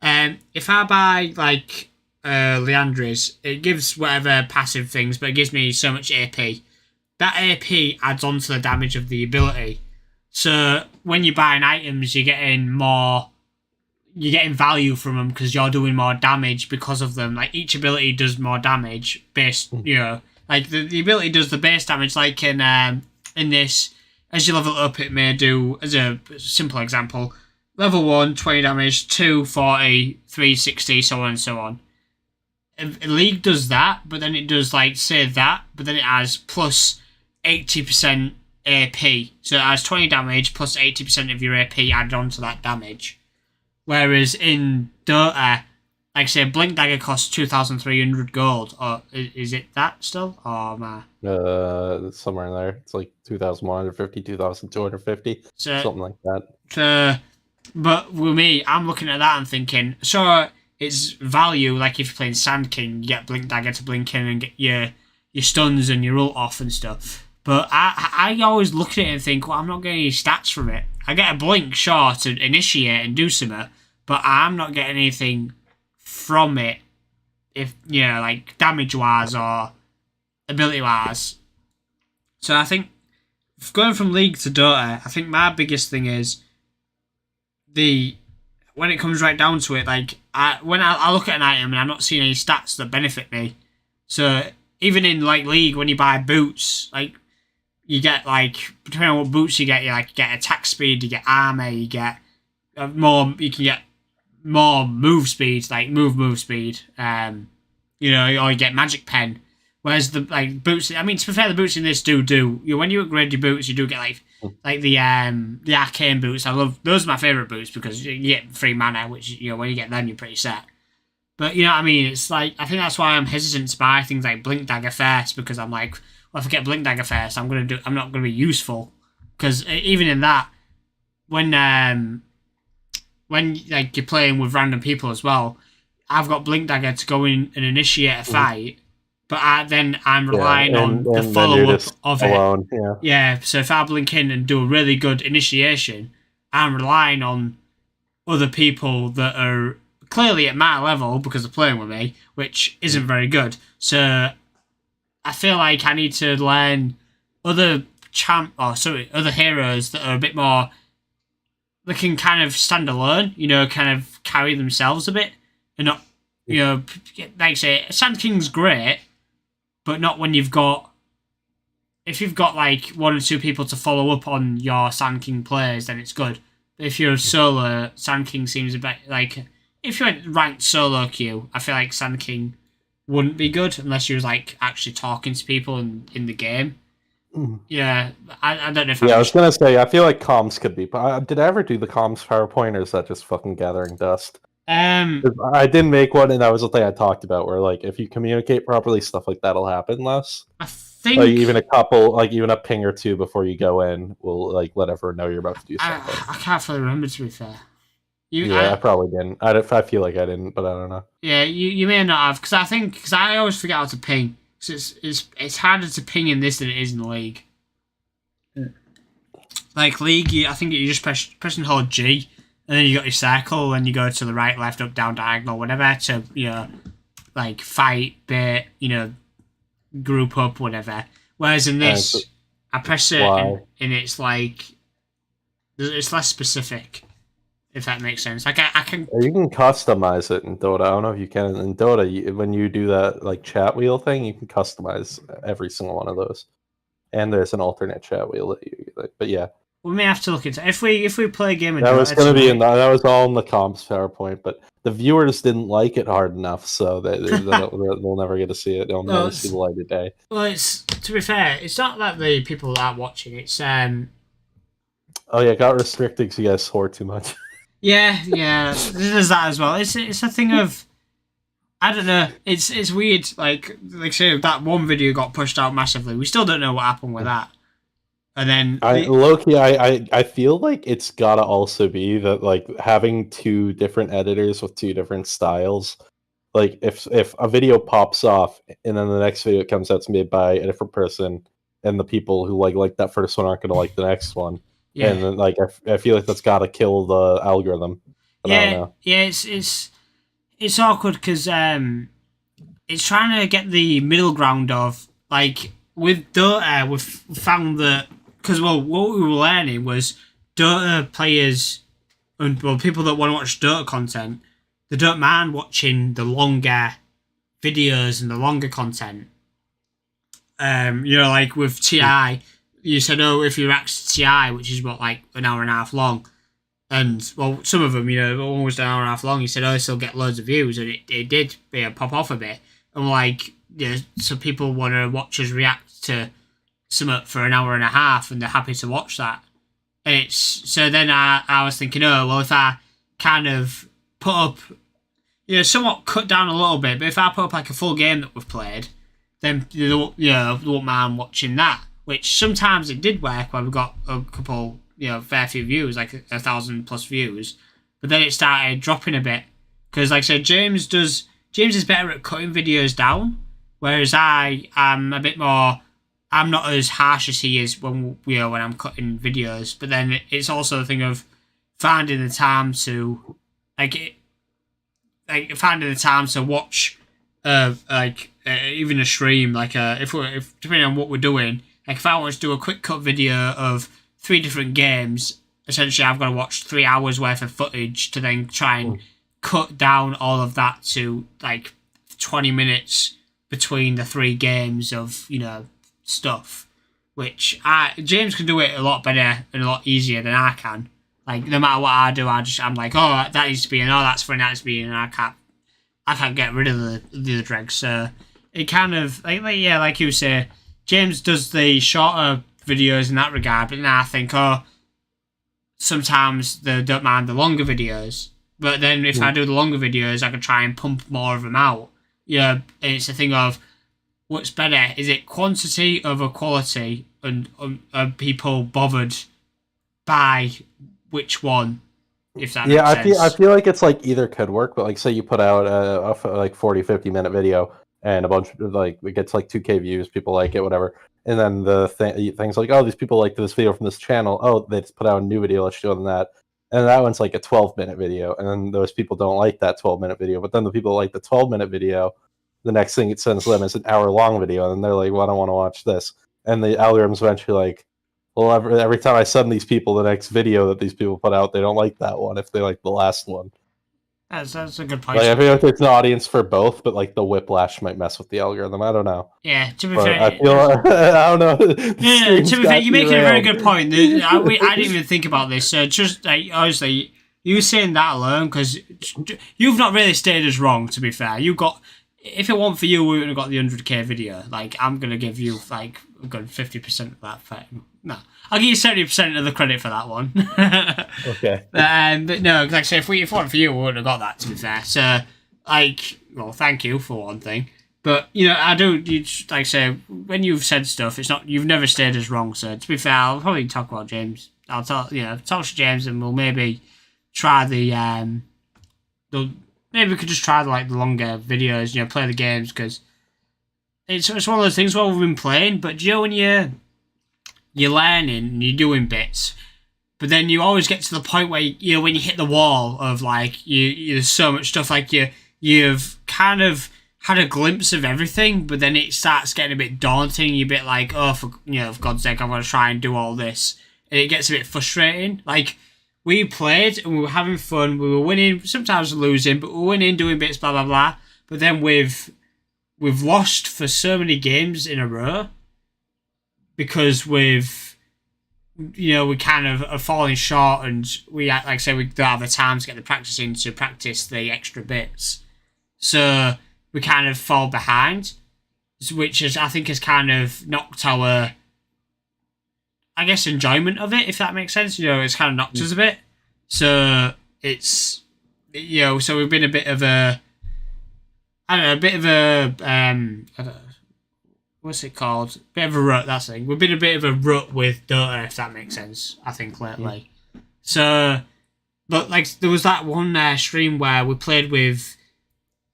If I buy like Leandra's, it gives whatever passive things, but it gives me so much AP. That AP adds on to the damage of the ability. So when you're buying items, you're getting value from them because you're doing more damage because of them. Like each ability does more damage based, like the ability does the base damage. Like in this, as you level up, it may do, as a simple example, level 1, 20 damage, 2, 40, 3, 60, so on and so on. League does that, but then it does like say that, but then it has plus 80% AP. So it has 20 damage plus 80% of your AP added on to that damage. Whereas in Dota, like say Blink Dagger costs 2,300 gold, or is it that still? Or
somewhere in there. It's like 2,150, 2,250, something like that.
But with me, I'm looking at that and thinking, sure, it's value. Like if you're playing Sand King, you get Blink Dagger to blink in and get your stuns and your ult off and stuff. But I always look at it and think, well, I'm not getting any stats from it. I get a blink, sure, to initiate and do something, but I'm not getting anything from it, if like damage-wise or ability-wise. So I think, going from League to Dota, I think my biggest thing is when it comes right down to it, like when I look at an item and I'm not seeing any stats that benefit me. So even in like League, when you buy boots, like you get like, depending on what boots you get get attack speed, you get armor, you get more. You can get more move speed, like move speed. Or you get magic pen. Whereas the like boots, I mean, to be fair, the boots in this do when you upgrade your boots, you do get like the arcane boots. I love those. Are my favorite boots because you get free mana, which when you get them, you're pretty set. But you know what I mean? It's like, I think that's why I'm hesitant to buy things like Blink Dagger first, because I'm like, well, if I get Blink Dagger first, I'm not gonna be useful. Because even in that, when like you're playing with random people as well, I've got Blink Dagger to go in and initiate a fight, but I'm relying on the follow up of
alone.
it. Yeah. So if I blink in and do a really good initiation, I'm relying on other people that are clearly at my level because they're playing with me, which isn't very good. So I feel like I need to learn other heroes that are a bit more, they can kind of stand alone, kind of carry themselves a bit, and not, like say, Sand King's great, but not when if you've got like one or two people to follow up on your Sand King plays, then it's good. But if you're a solo, Sand King seems a bit like, if you went ranked solo queue, I feel like Sand King wouldn't be good unless you was like actually talking to people in the game. Yeah, I don't know if
I was gonna say, I feel like comms could be, but did I ever do the comms PowerPoint, or is that just fucking gathering dust? I didn't make one, and that was the thing I talked about, where like if you communicate properly, stuff like that'll happen less.
I think
like even a ping or two before you go in will like let everyone know you're about to do something.
I can't fully remember, to be fair.
I probably didn't. I feel like I didn't, but I don't know.
Yeah, you may not have, because I always forget how to ping. Because it's harder to ping in this than it is in League. Like League, I think you just press and hold G, and then you got your circle, and you go to the right, left, up, down, diagonal, whatever, to like fight, bait, group up, whatever. Whereas in this, I press it, and it's like it's less specific. If that makes sense. Like I can.
You can customize it in Dota. I don't know if you can in Dota. When you do that like chat wheel thing, you can customize every single one of those. And there's an alternate chat wheel that you. But yeah,
we may have to look into it. If we play a game.
That was going to be that was all in the comms PowerPoint, but the viewers didn't like it hard enough, so they'll never get to see it. They'll never see the light of day. Well,
it's, to be fair, it's not that the people aren't watching. It's
Oh yeah, it got restricted because you guys swore too much.
Yeah, there's that as well. It's a thing of, I don't know. It's weird. Like say that one video got pushed out massively. We still don't know what happened with that. And then
low-key, I feel like it's gotta also be that like having two different editors with two different styles. Like if a video pops off and then the next video comes out to made by a different person, and the people who like that first one aren't gonna like the next one,
yeah,
and then like I feel like that's gotta kill the algorithm. But I don't know.
Yeah, it's awkward because it's trying to get the middle ground of like with Dota. We've found that because what we were learning was Dota players and people that want to watch Dota content, they don't mind watching the longer videos and the longer content. Like with TI, you said, oh, if you react to TI, which is what like an hour and a half long, and well, some of them, almost an hour and a half long, you said, oh, still get loads of views, and it did pop off a bit, and like, so people want to watch us react to something for an hour and a half, and they're happy to watch that. And it's so then I was thinking, oh well, if I kind of put up, somewhat cut down a little bit, but if I put up like a full game that we've played, then they won't mind watching that. Which sometimes it did work where we got a couple, fair few views, like 1,000+ views, but then it started dropping a bit because, like I said, James is better at cutting videos down, whereas I'm a bit more. I'm not as harsh as he is when I'm cutting videos, but then it's also a thing of finding the time to finding the time to watch even a stream, if depending on what we're doing, like if I want to do a quick cut video of 3 different games, essentially I've got to watch 3 hours worth of footage to then try and cut down all of that to like 20 minutes between the 3 games of stuff, which James can do it a lot better and a lot easier than I can. Like no matter what I do, I'm like, oh, that needs to be in, oh, that's for that needs to be in, and I can't get rid of the dregs. So it kind of like you say, James does the shorter videos in that regard, but then I think, oh, sometimes they don't mind the longer videos. But then if I do the longer videos, I can try and pump more of them out. And it's a thing of what's better. Is it quantity over quality, and are people bothered by which one? If that makes sense.
I feel like it's like either could work, but like say you put out a 40-50 minute video and a bunch of it gets like 2K views, people like it, whatever. And then the things like, oh, these people like this video from this channel. Oh, they just put out a new video. Let's show them that. And that one's like a 12-minute video. And then those people don't like that 12-minute video. But then the people like the 12-minute video, the next thing it sends them is an hour-long video. And then they're like, well, I don't want to watch this. And the algorithm's eventually like, well, every time I send these people the next video that these people put out, they don't like that one if they like the last one.
That's a good point.
I feel like there's an audience for both, but like the whiplash might mess with the algorithm. I don't know.
Yeah, to be fair,
I feel I don't know.
Yeah, to be fair, you're making a very good point. I didn't even think about this. So just honestly, you saying that alone, because you've not really stated us wrong. To be fair, you got. If it weren't for you, we would have got the 100k video. Like I'm gonna give you a good 50% of that. No, I'll give you 70% of the credit for that one.
Okay.
But no, like I say, if it weren't for you, we wouldn't have got that. To be fair, so thank you for one thing. But I do. Like I say, when you've said stuff, it's not you've never stayed as wrong. So to be fair, I'll probably talk about James. I'll talk to James, and we'll maybe try maybe we could just try the longer videos. Play the games because it's one of those things where we've been playing. But when you're learning and you're doing bits, but then you always get to the point where when you hit the wall of there's so much stuff you've kind of had a glimpse of everything, but then it starts getting a bit daunting. You're a bit like, oh, for God's sake, I'm going to try and do all this, and it gets a bit frustrating. Like we played and we were having fun, we were winning, sometimes losing, but we were winning, doing bits, blah blah blah. But then we've lost for so many games in a row because we kind of are falling short, and we, like I say, we don't have the time to get the practice in to practice the extra bits. So we kind of fall behind, which I think has kind of knocked our, I guess, enjoyment of it, if that makes sense. It's kind of knocked us a bit. So it's, so we've been a bit of a, I don't know, what's it called? Bit of a rut, that's the thing. We've been a bit of a rut with Dota, if that makes sense, I think, lately. So, but like, there was that one stream where we played with,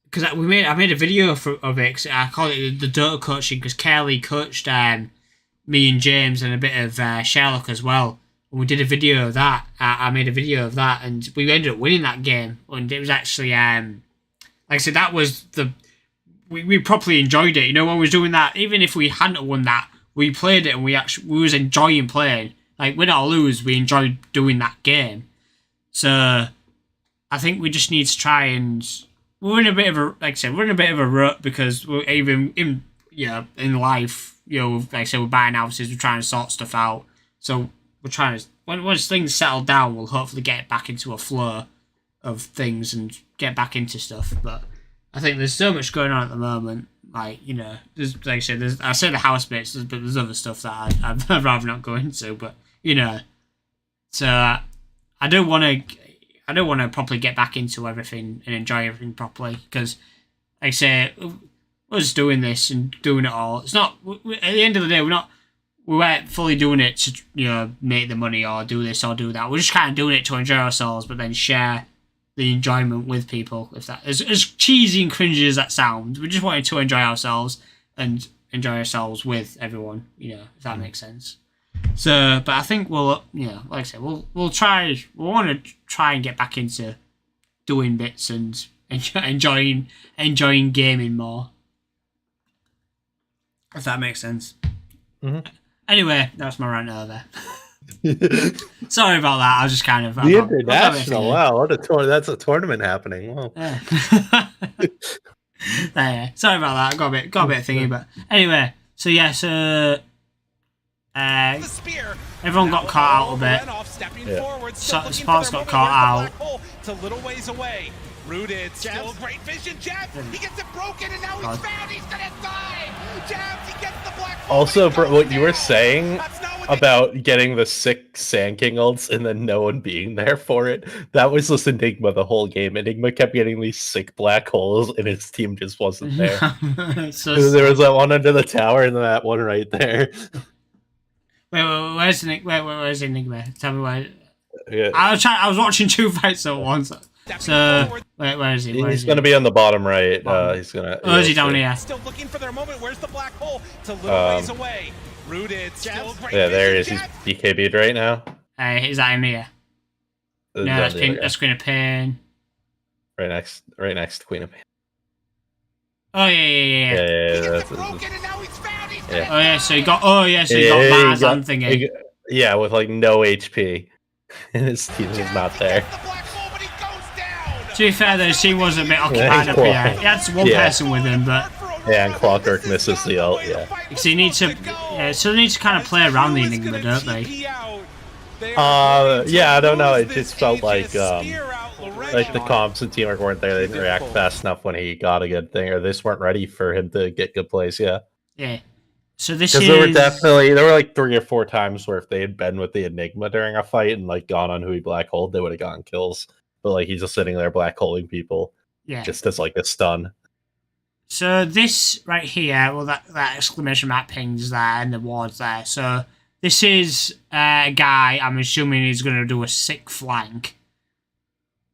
because I made a video of it, cause I called it the Dota coaching, because Kelly coached me and James and a bit of Sherlock as well. And we did a video of that. I made a video of that, and we ended up winning that game. And it was actually, like I said, that was we properly enjoyed it. You know, when we was doing that, even if we hadn't won that, we played it and we was enjoying playing. Like, win or lose, we enjoyed doing that game. So I think we just need to try and we're in a bit of a, like I said, we're in a bit of a rut because we're even in life, you know, like I said, we're buying houses, we're trying to sort stuff out. So we're trying to, once things settle down, we'll hopefully get back into a flow of things and get back into stuff. But I think there's so much going on at the moment. Like, you know, there's, like I said, I say the house bits, but there's other stuff that I'd rather not go into. But, you know, so I don't want to properly get back into everything and enjoy everything properly, because, like I say, us doing this and doing it all, it's not, at the end of the day, we weren't fully doing it to, you know, make the money or do this or do that. We're just kind of doing it to enjoy ourselves, but then share the enjoyment with people. If that, as cheesy and cringy as that sounds, we just wanted to enjoy ourselves and enjoy ourselves with everyone, you know, if that makes sense. So, but I think we'll, you know, like I said, we'll want to try and get back into doing bits and enjoying gaming more, if that makes sense. Mm-hmm. Anyway, that's my rant over. Sorry about that. I was just kind of
the international. Wow, that's a tournament happening. Wow.
Yeah. Sorry about that. Got a bit of thingy, but anyway. So yeah, everyone got caught out a bit.
Yeah.
Sports got caught out.
It's a little ways away. Rooted, still great vision. Jabs, he gets it broken, and now he's found. He's gonna die. Jabs, he gets the black.
Also, bro, what you were saying about getting the sick Sand King ults and then no one being there for it, that was just Enigma the whole game. Enigma kept getting these sick black holes, and his team just wasn't there. So there was that one under the tower, and then that one right there.
Wait, where's Enigma? Tell me where.
Yeah.
I was watching two fights at once. So where is he?
He's gonna be on the bottom right. He's gonna.
Oh, is he down here?
Still looking for their moment. Where's the black hole? It's a little ways away. Rooted, still great.
Yeah, there he is. He's BKB'd right now.
Is that him here? No, that's Queen of Pain.
Right next to Queen of Pain.
Oh yeah.
Yeah.
Oh yeah, so he got Mars on thingy.
Yeah, with like no HP, and his team is not there.
To be fair, though, his team was a bit occupied up here. He had one person with him, but
yeah, and Clockwork misses the ult. Yeah.
Because they need to kind of play around the Enigma, don't they?
Yeah, I don't know. It just felt like the comps and teamwork weren't there. They didn't react fast enough when he got a good thing, or they just weren't ready for him to get good plays. Yeah.
Yeah. So this is...
there were like 3 or 4 times where if they had been with the Enigma during a fight and like gone on who he black holed, they would have gotten kills. But like he's just sitting there black holing people, just as like a stun.
So this right here, well, that exclamation mark pings there and the wards there. So this is a guy. I'm assuming he's going to do a sick flank.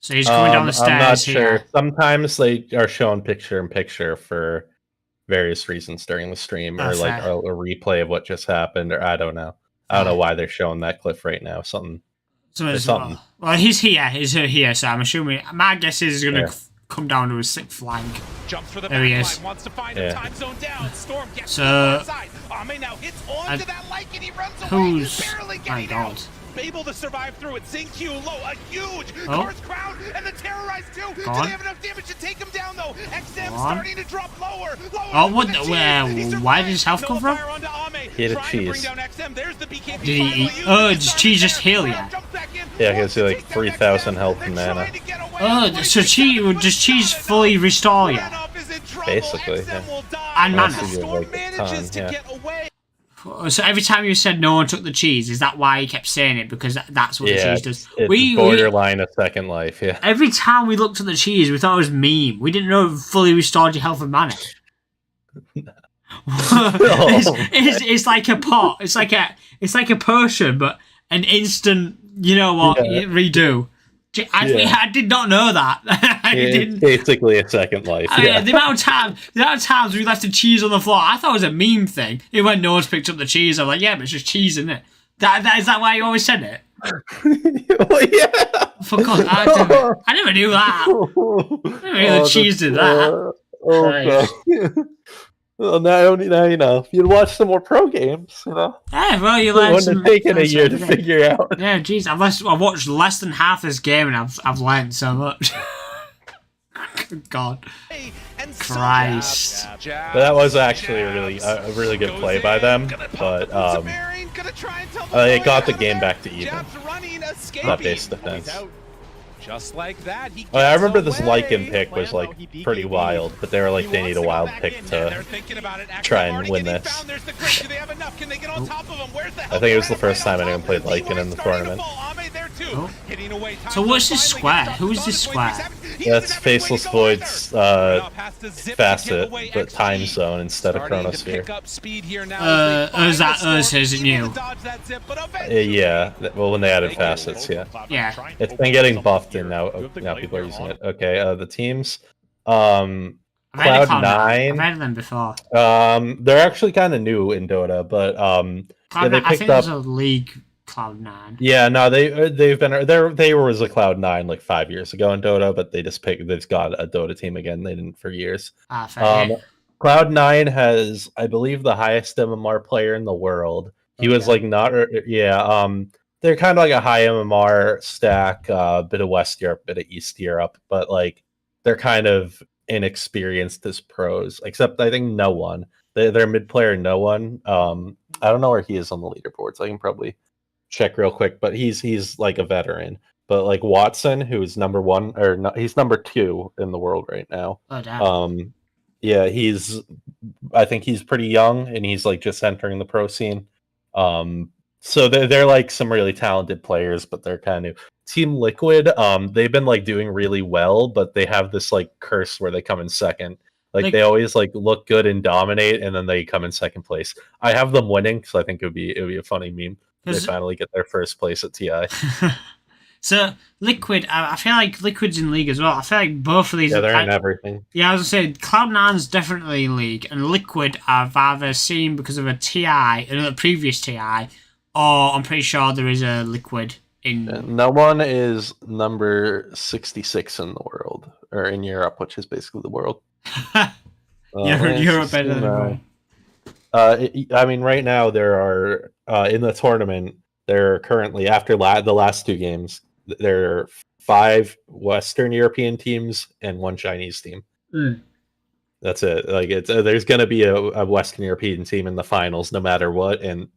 So he's coming down the stairs. I'm not sure.
Sometimes they are shown picture-in-picture for various reasons during the stream, or like a replay of what just happened, or I don't know. I don't know why they're showing that clip right now. Something.
Well, he's here. He's here, so I'm assuming. My guess is he's going to come down to a sick flank.
Jumps for the
there he is.
Wants to find a time zone down. Storm gets
so,
now hits onto that like and he runs away.
Who's... My God.
Able to survive through it. Xingqiu low, a huge Course Crown, and the Terrorize too. Do they have enough damage to take him down though? XM starting to drop lower.
Oh, what the? Why did his health come from?
He had a cheese.
Did he eat? Oh, does cheese just heal you?
Yeah, I can see like 3,000 health and mana.
Oh, so does cheese fully restore you?
Basically, yeah.
And mana. So every time you said no one took the cheese, is that why you kept saying it? Because that's what the cheese does.
It's borderline a second life, yeah.
Every time we looked at the cheese, we thought it was meme. We didn't know it fully restored your health and mana. It's like a pot. It's like a potion, but an instant. You know what? Redo. I did not know that.
It's basically a second life.
The amount of times we left the cheese on the floor, I thought it was a meme thing. It when no one's picked up the cheese, I'm like, yeah, but it's just cheese, isn't it? Is that why you always said it?
Yeah.
For God, I never knew that. I never knew the cheese did that.
Well, now you know. You'd watch some more pro games, you know.
Yeah, well, you learn some.
It wouldn't have taken a year to figure out.
Yeah, jeez, I've watched less than half this game and I've learned so much. God, Christ.
But that was actually a really good play by them. But it got the game back to even. Not base defense.
Just like that,
I remember this Lycan pick was like pretty wild, but they were like, they need a wild pick to try and win this. I think it was the first time anyone played Lycan in the tournament.
Oh. So what's this square? Who is this square?
That's Faceless Void's facet, but time zone instead of Chronosphere.
Is that us, isn't you?
Yeah, well, when they added facets, yeah.
Yeah.
It's been getting buffed and now people are using it. Okay, the teams. Cloud9.
I've heard of them before.
They're actually kind of new in Dota, but they picked
I think
up
there's a league Cloud9.
Yeah, no, they've been they were as a Cloud9 like 5 years ago in Dota, but they've got a Dota team again. They didn't for years.
Fair.
Cloud9 has, I believe, the highest MMR player in the world. He was like they're kind of like a high MMR stack, bit of West Europe, bit of East Europe, but like they're kind of inexperienced as pros, except I think no one. Their mid player, no one. I don't know where he is on the leaderboard, so I can probably check real quick, but he's like a veteran. But like Watson, who's number 1 or no, he's number 2 in the world right now.
Oh, damn.
Yeah, I think he's pretty young and he's like just entering the pro scene. So they're like some really talented players, but they're kind of Team Liquid. They've been like doing really well, but they have this like curse where they come in second. Like they always like look good and dominate, and then they come in second place. I have them winning because I think it would be a funny meme. They finally get their first place at TI.
So Liquid, I feel like Liquid's in league as well. I feel like both of these.
Yeah, they're in everything.
Yeah, I was gonna say Cloud9's definitely in league, and Liquid I've either seen because of a TI, another previous TI, or I'm pretty sure there is a Liquid in.
No one is number 66 in the world, or in Europe, which is basically the world.
Europe better than the world.
I mean, right now there are in the tournament. There are currently, after the last 2 games, there are 5 Western European teams and 1 Chinese team. That's it. Like there's going to be a Western European team in the finals, no matter what, and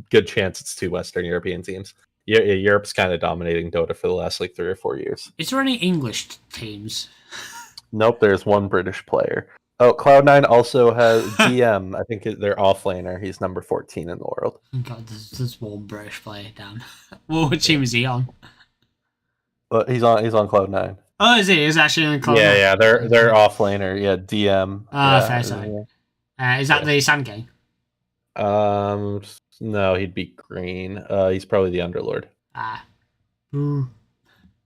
good chance it's 2 Western European teams. Europe's kind of dominating Dota for the last like 3 or 4 years.
Is there any English teams?
Nope, there's 1 British player. Oh, Cloud9 also has DM. I think they're offlaner. He's number 14 in the world.
God, there's 1 British player down. What team is he on?
He's on Cloud9.
Oh, is he? He's actually on Cloud9.
Yeah, they're offlaner. Yeah, DM.
Fair side. Is that the Sand King?
No, he'd be green. He's probably the Underlord.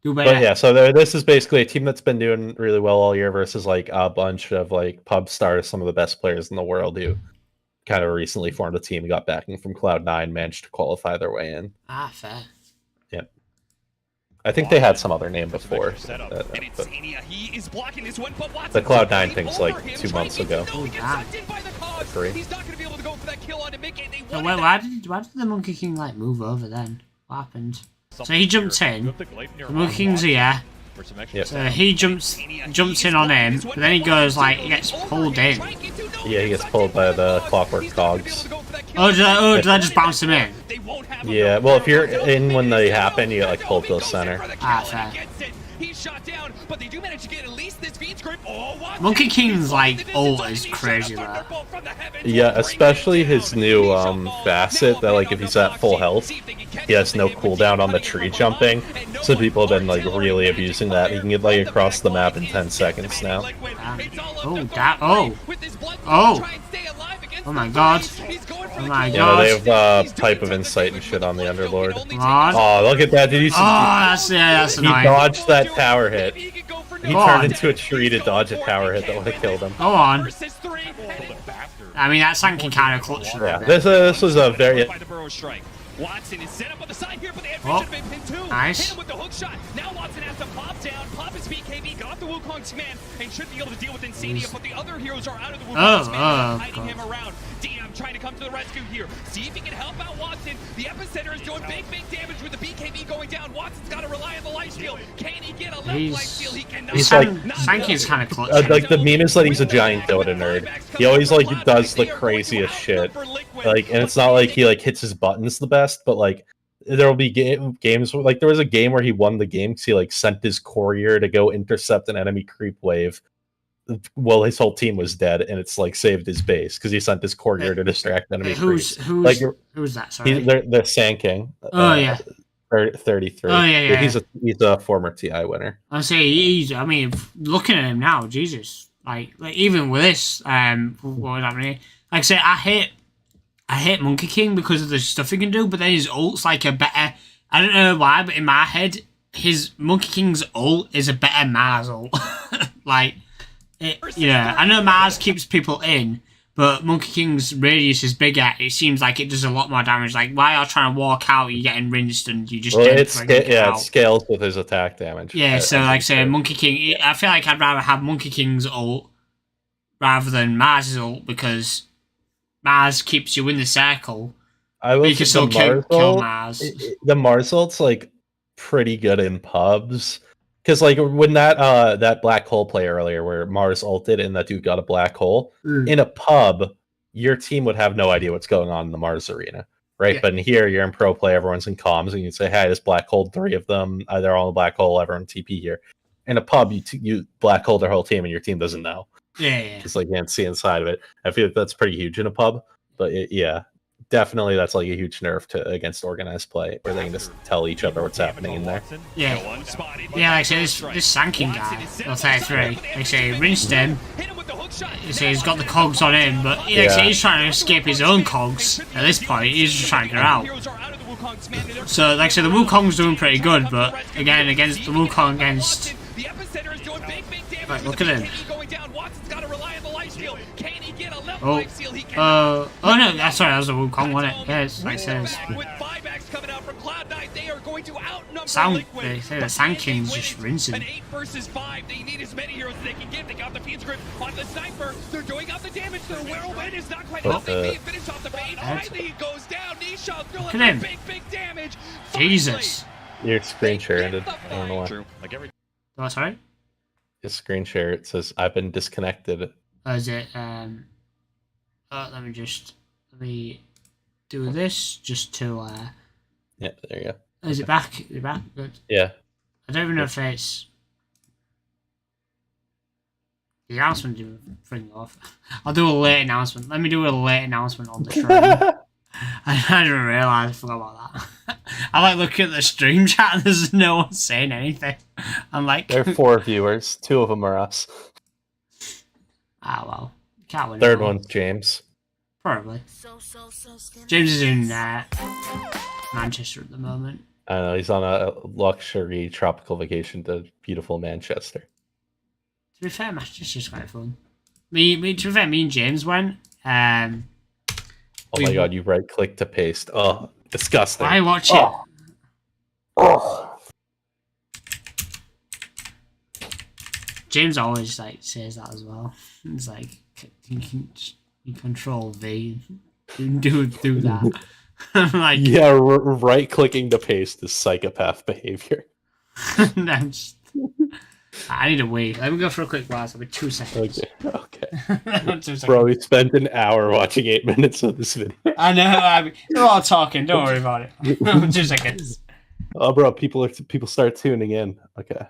But
yeah, so this is basically a team that's been doing really well all year versus like a bunch of like pub stars, some of the best players in the world who kind of recently formed a team, got backing from Cloud9, managed to qualify their way in.
Fair.
Yep. I think they had some other name before. The Cloud9 thing's like 2 months ago. Three.
So why did the Monkey King like move over then? What happened? So he jumped in. The Monkey King's here.
Yep.
So he jumps in on him, but then he goes like he gets pulled in.
Yeah, he gets pulled by the clockwork cogs.
Did I just bounce him in?
Yeah, well, if you're in when they happen, you get like pulled to the center.
Fair. Monkey King's like ult is crazy though.
Yeah, especially his new facet that like if he's at full health, he has no cooldown on the tree jumping. So people have been like really abusing that. He can get like across the map in 10 seconds now.
Oh my god. Oh my
Yeah,
god.
they have Pipe of Insight and shit on the Underlord.
Come on.
Oh, look at that. Did you see?
That's
He
annoying.
dodged that tower hit. He
Go
turned
on.
into a tree to dodge a tower hit that would have killed him.
Go on. I mean, that Sanky kind of clutched.
Yeah, this was a very...
Watson is set up on the side here, but the
Oh,
have been pinned too.
nice.
Hit him with the hook shot. Now Watson has to pop down. Pop his BKB, got the Wukong's command, and should be able to deal with Insania, but the other heroes are out of the Wukong's command, hiding him around. DM trying to come to the rescue here. See if he can help out Watson. The epicenter is doing big damage with the BKB going down. Watson's got to rely on the life steal. Can he get a left life steal? He cannot.
He's like...
Sanky's kind of clutch.
like, the meme is that he's a giant Dota nerd. He always, like, does the craziest shit. Like, and it's not like he, like, hits his buttons the best, but, like, there will be games like there was a game where he won the game because he like sent his courier to go intercept an enemy creep wave while his whole team was dead, and it's like saved his base because he sent his courier to distract enemy creeps.
Who's that? Sorry,
the Sand King.
Oh yeah,
33.
Oh yeah.
He's a former TI winner.
I say I mean, looking at him now, Jesus, like even with this, what was happening? Like I say, I hate Monkey King because of the stuff he can do, but then his ult's like a better... I don't know why, but in my head, his Monkey King's ult is a better Mars ult. I know Mars keeps people in, but Monkey King's radius is bigger. It seems like it does a lot more damage. Like, while you're trying to walk out, you're getting rinsed and you just
it scales with his attack damage.
Yeah, so like say Monkey King... I feel like I'd rather have Monkey King's ult rather than Mars's ult because... Mars keeps you in the circle. You can still kill Mars.
The Mars ult's like pretty good in pubs. Because like when that black hole play earlier where Mars ulted and that dude got a black hole, in a pub, your team would have no idea what's going on in the Mars arena. Right? Yeah. But in here, you're in pro play, everyone's in comms, and you say, hey, this black hole, 3 of them, they're all in the black hole, everyone TP here. In a pub, you black hole their whole team and your team doesn't know.
Yeah.
Just like you can't see inside of it. I feel like that's pretty huge in a pub, but definitely that's like a huge nerf against organized play, where they can just tell each other what's happening in there.
Yeah, like I say, this Sanking guy, or 33, like I say, rinsed him. You say he's got the cogs on him, but like say, he's trying to escape his own cogs at this point. He's just trying to get out. So, like I say, the Wukong's doing pretty good, but again, against the Wukong against. Right, look at him. Oh no, sorry, that was a Wukong, wasn't it? Yes, like I said. They say the Sand King's just rinsing.
An 8 versus 5, they need as many heroes as they can get. They got the Fiend's Grip on the Sniper. They're doing out the damage. Their whirlwind is not quite enough. They finish off the bait. Riley goes down. Nisha delivering big damage.
Jesus.
Your screen share ended. I don't know why.
True. Like every...
Oh, sorry?
His screen share, it says, I've been disconnected.
Or is it, let me do this just to,
Yeah, there you go.
Oh, is it back? Is it back? Good.
Yeah.
I don't even know if it's... The announcement didn't bring off. I'll do a late announcement. Let me do a late announcement on the stream. I didn't realise I forgot about that. I like looking at the stream chat and there's no one saying anything. I'm like...
There are 4 viewers. 2 of them are us.
Ah, well. Can't win.
Third one's James.
Probably. James is in Manchester at the moment.
I don't know, he's on a luxury tropical vacation to beautiful Manchester.
To be fair, Manchester's quite fun. To be fair, me and James went. Oh
my god, you right click to paste. Oh, disgusting.
Why watch it?
Oh.
James always like says that as well. It's like you control V. You do that. I'm like,
yeah, right clicking to paste is psychopath behavior.
I need a wee. Let me go for a quick pause. I'll be 2 seconds.
Okay.
2 seconds.
Bro, we spent an hour watching 8 minutes of this video.
I know. We're all talking. Don't worry about it. 2 seconds.
Oh, bro, people start tuning in. Okay.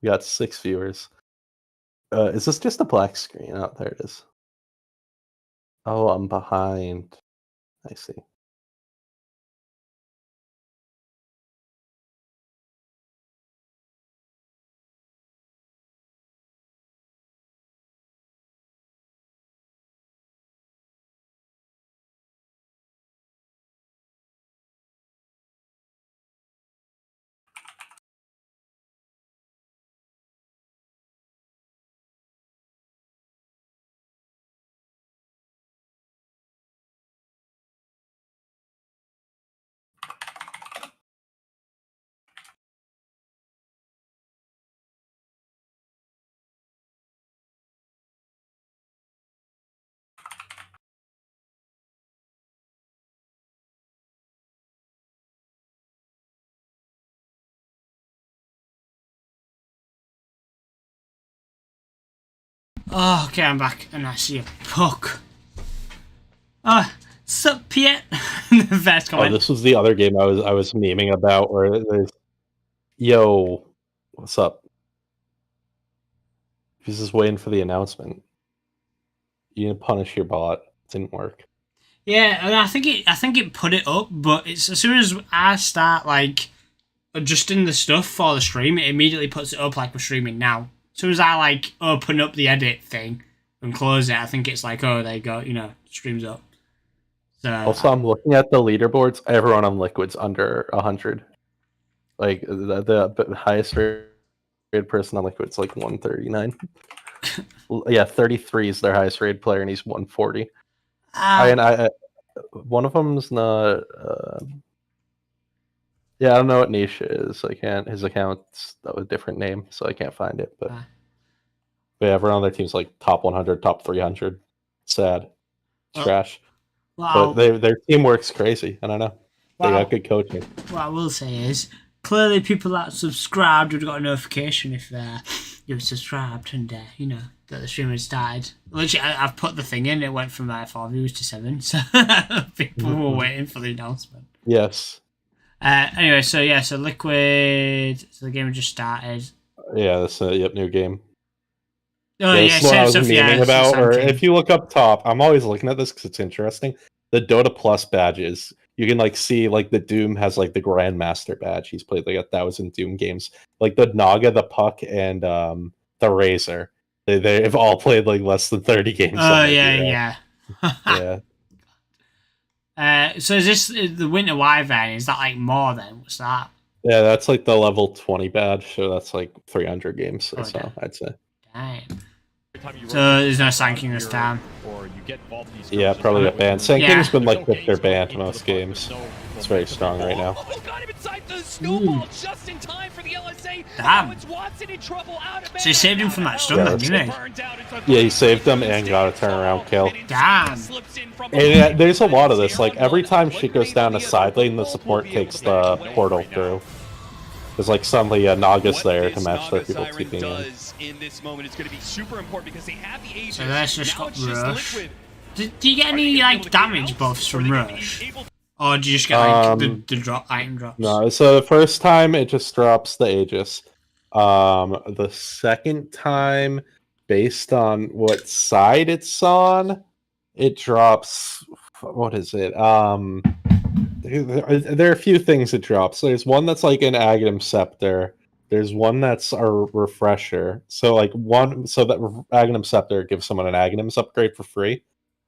We got 6 viewers. Is this just a black screen? Oh, there it is. Oh, I'm behind. I see.
Oh, okay, I'm back, and I see a puck. Oh, sup, Piet? The first comment.
Oh, this was the other game I was memeing about, where there's, yo, what's up? He's just waiting for the announcement. You didn't punish your bot. It didn't work.
Yeah, and I think it put it up, but it's as soon as I start like adjusting the stuff for the stream, it immediately puts it up like we're streaming now. As soon as I like open up the edit thing and close it, I think it's like, oh, there you go, stream's up. So
Also, I'm looking at the leaderboards. Everyone on Liquid's under 100. Like the highest rated person on Liquid's like 139. Yeah, 33 is their highest rated player, and he's 140. I one of them's not. Yeah, I don't know what niche is. I can't. His account's a different name, so I can't find it. But yeah, everyone on their team's like top 100, top 300. Sad. Trash.
Wow.
But their team works crazy. I don't know. They got good coaching.
What I will say is, clearly people that subscribed would have got a notification if you were subscribed and that the stream had started. Literally, I've put the thing in. It went from 4 views to 7, so people were waiting for the announcement.
Yes.
Anyway, so Liquid. So the game just started.
Yeah, that's a new game.
Oh yeah,
what I was
stuff.
memeing about. Or if you look up top, I'm always looking at this because it's interesting. The Dota Plus badges, you can like see like the Doom has like the Grandmaster badge. He's played like 1,000 Doom games. Like the Naga, the Puck, and the Razor. They've all played like less than 30 games.
Oh yeah. So is this the Winter Wyvern? Is that like more then? What's that?
Yeah, that's like the level 20 badge. So that's like 300 games. So I'd say.
Damn. So there's no Sanking this time.
Yeah, probably got banned. Sanking's been like picked or banned most games. It's very strong right now.
Got him inside the snowball just in time for the LSA.
Damn.
In trouble out of
So you saved him from that stun, then, didn't he?
Yeah, he saved him and got a turnaround kill.
Damn.
And there's a lot of this. Like every time shit goes down a side lane, the support takes the portal through. There's like suddenly Naga's there to match their people keeping in.
This moment is going to be super important because they have the agents.
So that's just got Rush. Do you get any like damage buffs from Rush? Or do you just get like the item drops?
No, so the first time it just drops the Aegis. The second time, based on what side it's on, it drops. What is it? There are a few things it drops. There's one that's like an Aghanim Scepter. There's one that's a refresher. So like that Aghanim Scepter gives someone an Aghanim's upgrade for free.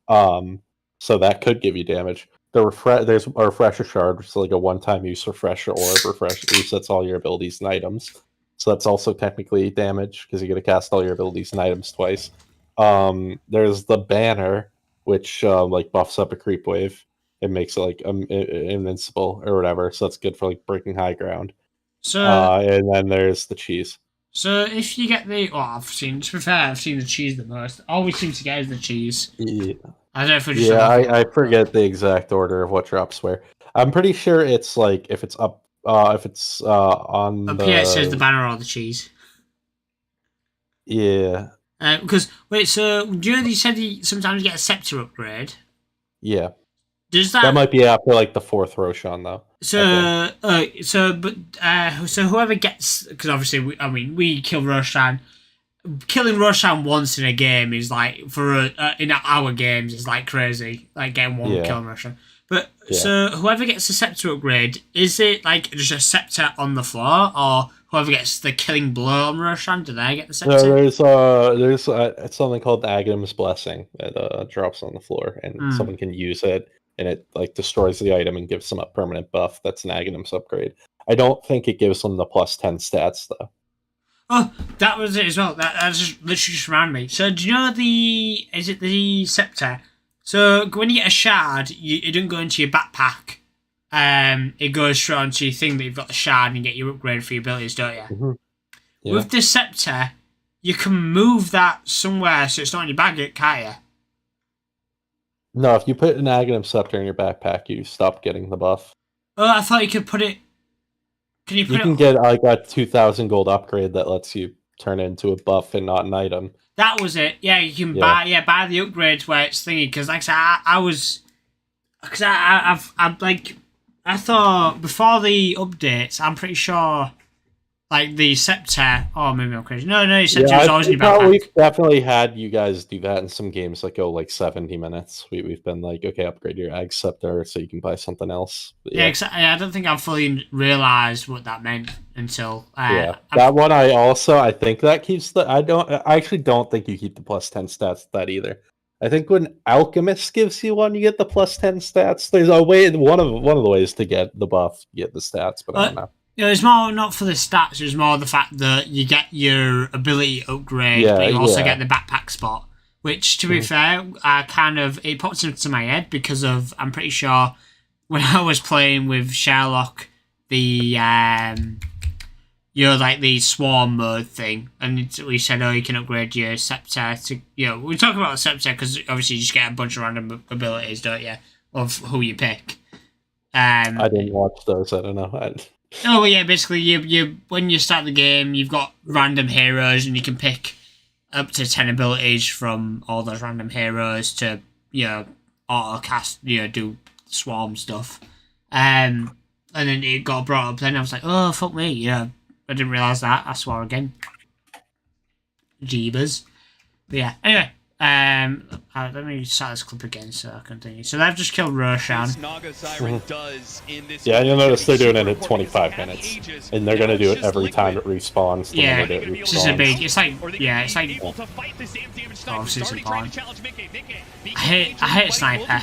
So that could give you damage. There's a refresher shard, which is like a one-time use refresher orb. Resets all your abilities and items. So that's also technically damage because you get to cast all your abilities and items twice. There's the banner, which like buffs up a creep wave. It makes it like invincible or whatever. So that's good for like breaking high ground.
So
and then there's the cheese.
So if you get the I've seen the cheese the most. All we seem to get is the cheese.
Yeah.
I don't know if we just
I forget the exact order of what drops where. I'm pretty sure it's like if it's up on
up
the
here it says the banner or the cheese.
Yeah.
Because wait, so do you said you sometimes get a scepter upgrade?
Yeah.
Does
that might be after like the 4th Roshan though.
So so whoever gets, because obviously we kill Roshan. Killing Roshan once in a game is like in our games is like crazy, like getting one kill on Roshan. But so whoever gets the scepter upgrade, is it like just a scepter on the floor, or whoever gets the killing blow on Roshan, do they get the scepter?
No, there's something called the Aghanim's Blessing that drops on the floor, and someone can use it, and it like destroys the item and gives them a permanent buff. That's an Aghanim's upgrade. I don't think it gives them the plus 10 stats though.
Oh, that was it as well. That just literally just reminded me. So do you know is it the scepter? So when you get a shard, it doesn't go into your backpack. It goes straight onto your thing that you've got the shard and you get your upgrade for your abilities, don't you?
Mm-hmm. Yeah.
With the scepter, you can move that somewhere so it's not in your bag, can't you?
No, if you put an Aghanim Scepter in your backpack, you stop getting the buff.
Oh, I thought you could put it...
You can get like a 2,000 gold upgrade that lets you turn it into a buff and not an item.
That was it. Yeah, you can buy the upgrades where it's thingy. Because like I was, because I thought before the updates, I'm pretty sure. Like the scepter. Oh, maybe I'm crazy. No, the scepter was always in your backpack.
We've definitely had you guys do that in some games that go like 70 minutes. We've been like, okay, upgrade your ag scepter so you can buy something else. But
yeah, exactly. I don't think I fully realized what that meant until.
That one I think that keeps the. I actually don't think you keep the +10 stats with that either. I think when Alchemist gives you one, you get the +10 stats. There's a way. One of the ways to get the buff, you get the stats, but I don't know.
It's more not for the stats, it's more the fact that you get your ability upgrade, but you also get the backpack spot. Which, to be fair, it pops into my head because of, I'm pretty sure, when I was playing with Sherlock, the swarm mode thing, and we said, you can upgrade your scepter to, we talk about the scepter because obviously you just get a bunch of random abilities, don't you, of who you pick.
I didn't watch those, I don't know.
Oh yeah, basically you when you start the game, you've got random heroes and you can pick up to 10 abilities from all those random heroes to auto cast, do swarm stuff. And then it got brought up. Then I was like, oh fuck me, I didn't realise that. I swore again. Jeebus. But yeah, anyway. Let me start this clip again so I continue. So they've just killed Roshan.
Yeah, you'll notice they're doing it at 25 minutes, and they're gonna do it every time it respawns.
Yeah, it's just a big. It's like. Oh, this is important. I hate sniper.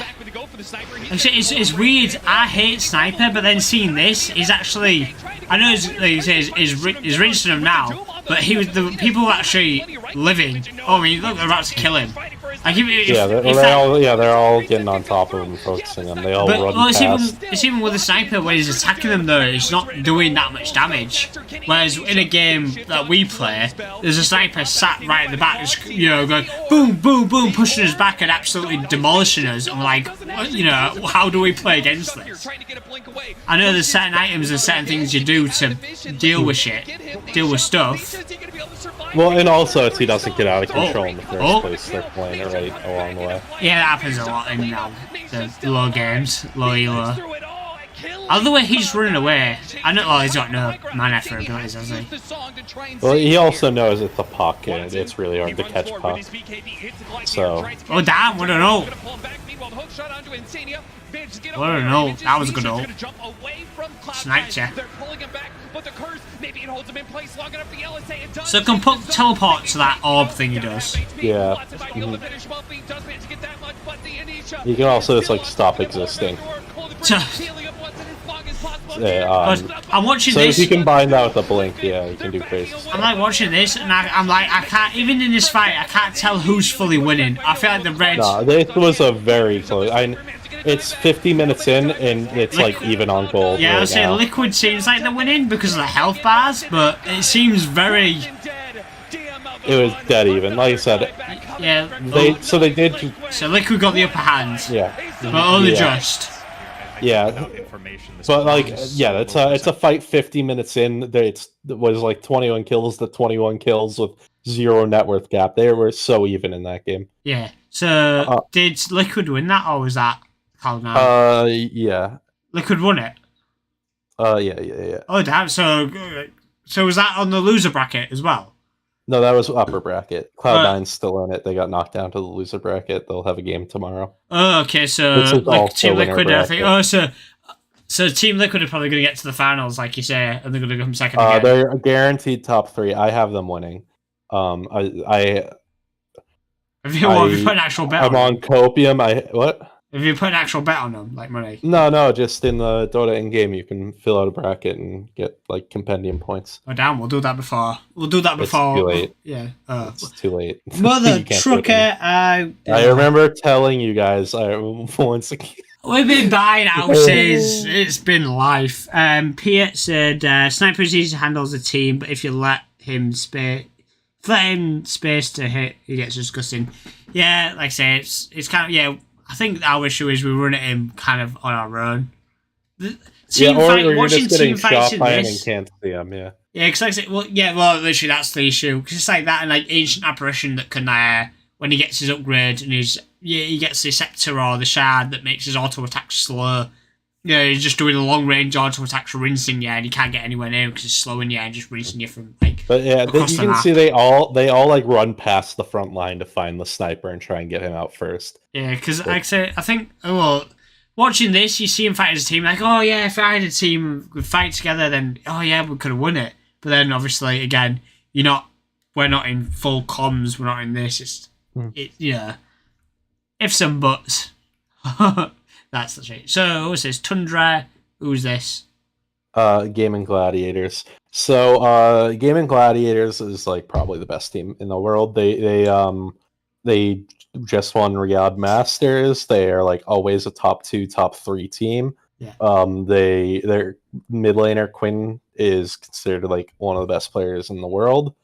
It's weird. I hate sniper, but then seeing this is actually. I know he's rinsing him now, but the people actually living. Oh, I mean, look, they're about to kill him.
They're all getting on top of him and focusing them. They all run past.
It's even with the sniper when he's attacking them though, he's not doing that much damage. Whereas in a game that we play, there's a sniper sat right at the back, just, going boom, boom, boom, pushing us back and absolutely demolishing us. I'm like, how do we play against this? I know there's certain items and certain things you do to deal with stuff.
Well, and also he doesn't get out of control in the first place. They're playing it right along the way.
Yeah, that happens a lot in the low games, low elo. Other way, he's running away. I know. He's got no mana for abilities, has he?
Well, he also knows it's a puck, and it's really hard to catch puck. So.
Oh damn! What a ult! What a ult! That was a good ult. Sniped ya. So it can teleport to that orb thing he does.
Yeah. You can also just stop existing.
I'm watching
this.
So
if you combine that with a blink, you can do crazy stuff.
I'm watching this, and I can't, even in this fight, I can't tell who's fully winning. I feel like the Reds.
No, this was a very close. It's 50 minutes in, and it's even on gold.
Yeah,
right
I would say
now.
Liquid seems like they're winning because of the health bars, but it seems very.
It was dead even. Like I said.
Yeah.
So they did.
So Liquid got the upper hand.
Yeah.
But only just.
Yeah. But it's a fight 50 minutes in. It was 21 kills to 21 kills with 0 net worth gap. They were so even in that game.
Yeah. So did Liquid win that, or was that Cloud9?
Yeah.
Liquid won it.
Yeah.
Oh damn! So was that on the loser bracket as well?
No, that was upper bracket. Cloud9's still in it. They got knocked down to the loser bracket. They'll have a game tomorrow.
Oh, okay. So Team Liquid, I think. Oh, so Team Liquid are probably going to get to the finals, like you say, and they're going to come second again.
They're guaranteed top 3. I have them winning.
Have you put an actual bet?
I'm on Copium. What?
Have you put an actual bet on them, like money?
No, just in the Dota in-game, you can fill out a bracket and get compendium points.
Oh damn, we'll do that before. It's
too late.
Yeah.
It's too late.
Mother trucker, I
remember telling you guys once again.
We've been buying houses. It's been life. Piet said, Sniper is easy to handle as a team, but if you let him space to hit, he gets disgusting. Yeah, like I say, it's kind of, I think our issue is we run at him kind of on our own. team
or
fight,
you're
watching
just getting
team fights
shot
in
by and
this.
can't see them. Yeah.
Yeah, because like I said, well, literally that's the issue. Because it's like that and like Ancient Apparition that can, when he gets his upgrade and he gets the Scepter or the Shard that makes his auto attack slow. Yeah, he's just doing a long range auto attacks, rinsing you, and he can't get anywhere near because he's slowing you and just rinsing you from like.
But yeah,
across
you
the
can
map.
see they all like run past the front line to find the sniper and try and get him out first.
Yeah, because like I say, I think watching this, you see him fight as a team. Like, oh yeah, if I had a team would fight together, then oh yeah, we could have won it. But then obviously, again, we're not in full comms. We're not in this. Ifs and buts. That's the shit. So who's this? Tundra. Who's this?
Gaming Gladiators. So Gaming Gladiators is like probably the best team in the world. They just won Riyadh Masters. They are like always a top 2, top 3 team.
Yeah.
Their mid laner Quinn is considered like one of the best players in the world.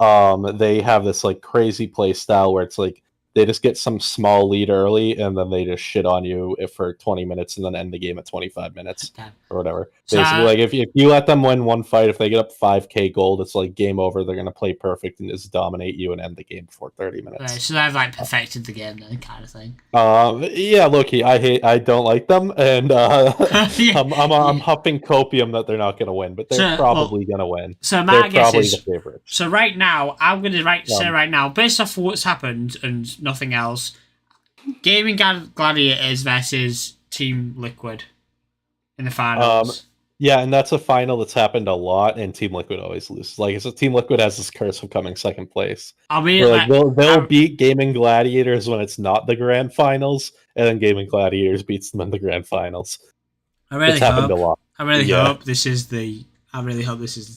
They have this like crazy play style where it's like they just get some small lead early and then they just shit on you for 20 minutes and then end the game at 25 minutes or whatever.
So,
basically, like if you let them win one fight, if they get up 5k gold, it's like game over. They're gonna play perfect and just dominate you and end the game before 30 minutes.
Right, so they've like perfected the game then, kind of thing.
Yeah, low-key, I don't like them, and I'm huffing copium that they're not gonna win, but they're probably gonna win.
So
they're probably the favorites.
So right now, I'm gonna say right now, based off of what's happened and nothing else, Gaming Gladiators versus Team Liquid in the finals.
Yeah, and that's a final that's happened a lot, and Team Liquid always loses. Like, Team Liquid has this curse of coming second place.
I mean,
like, they'll beat Gaming Gladiators when it's not the grand finals, and then Gaming Gladiators beats them in the grand finals.
It's
happened a lot.
I really hope this is the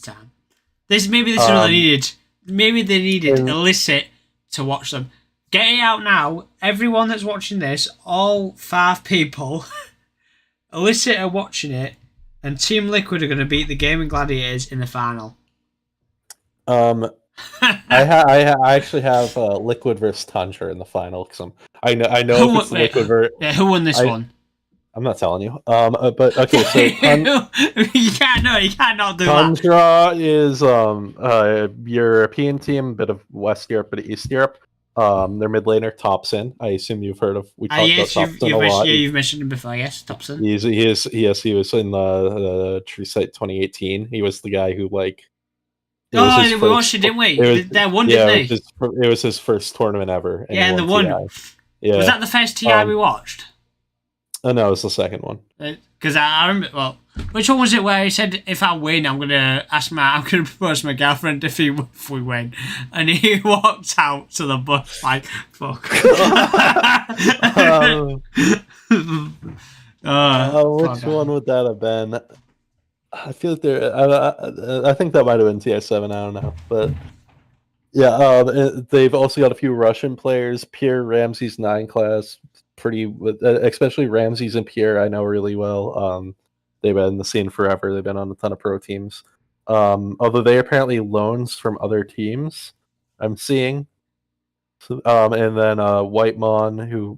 time. Maybe this is what they needed. Maybe they needed Illicit to watch them. Get it out now. Everyone that's watching this, all 5 people, Illicit are watching it, and Team Liquid are going to beat the Gaming Gladiators in the final.
I actually have Liquid versus Tundra in the final because I know if it's Liquid.
Who won this one?
I'm not telling you. But okay, so
you can't not do that.
Tundra is a European team, a bit of West Europe, bit of East Europe. Their mid laner Thompson. I assume you've heard of. We talked about Thompson a lot.
Yeah, you've mentioned him before. Yes, Thompson.
He was in the True Sight 2018. He was the guy who like.
We watched it, didn't we? They won, didn't they?
It was his first tournament ever.
And they won. Yeah. Was that the first TI we watched?
Oh no, it was the second one.
Because I remember. Well, which one was it where he said, "If I win, I'm gonna propose to my girlfriend if we win," and he walked out to the bus like, "Fuck."
Which one would that have been? I feel like I think that might have been TI7. I don't know, but yeah, they've also got a few Russian players. Pierre Ramsey's 9 class. Especially Ramses and Pierre, I know really well. They've been in the scene forever. They've been on a ton of pro teams. Although they apparently loans from other teams, I'm seeing. So, and then Whitemon, who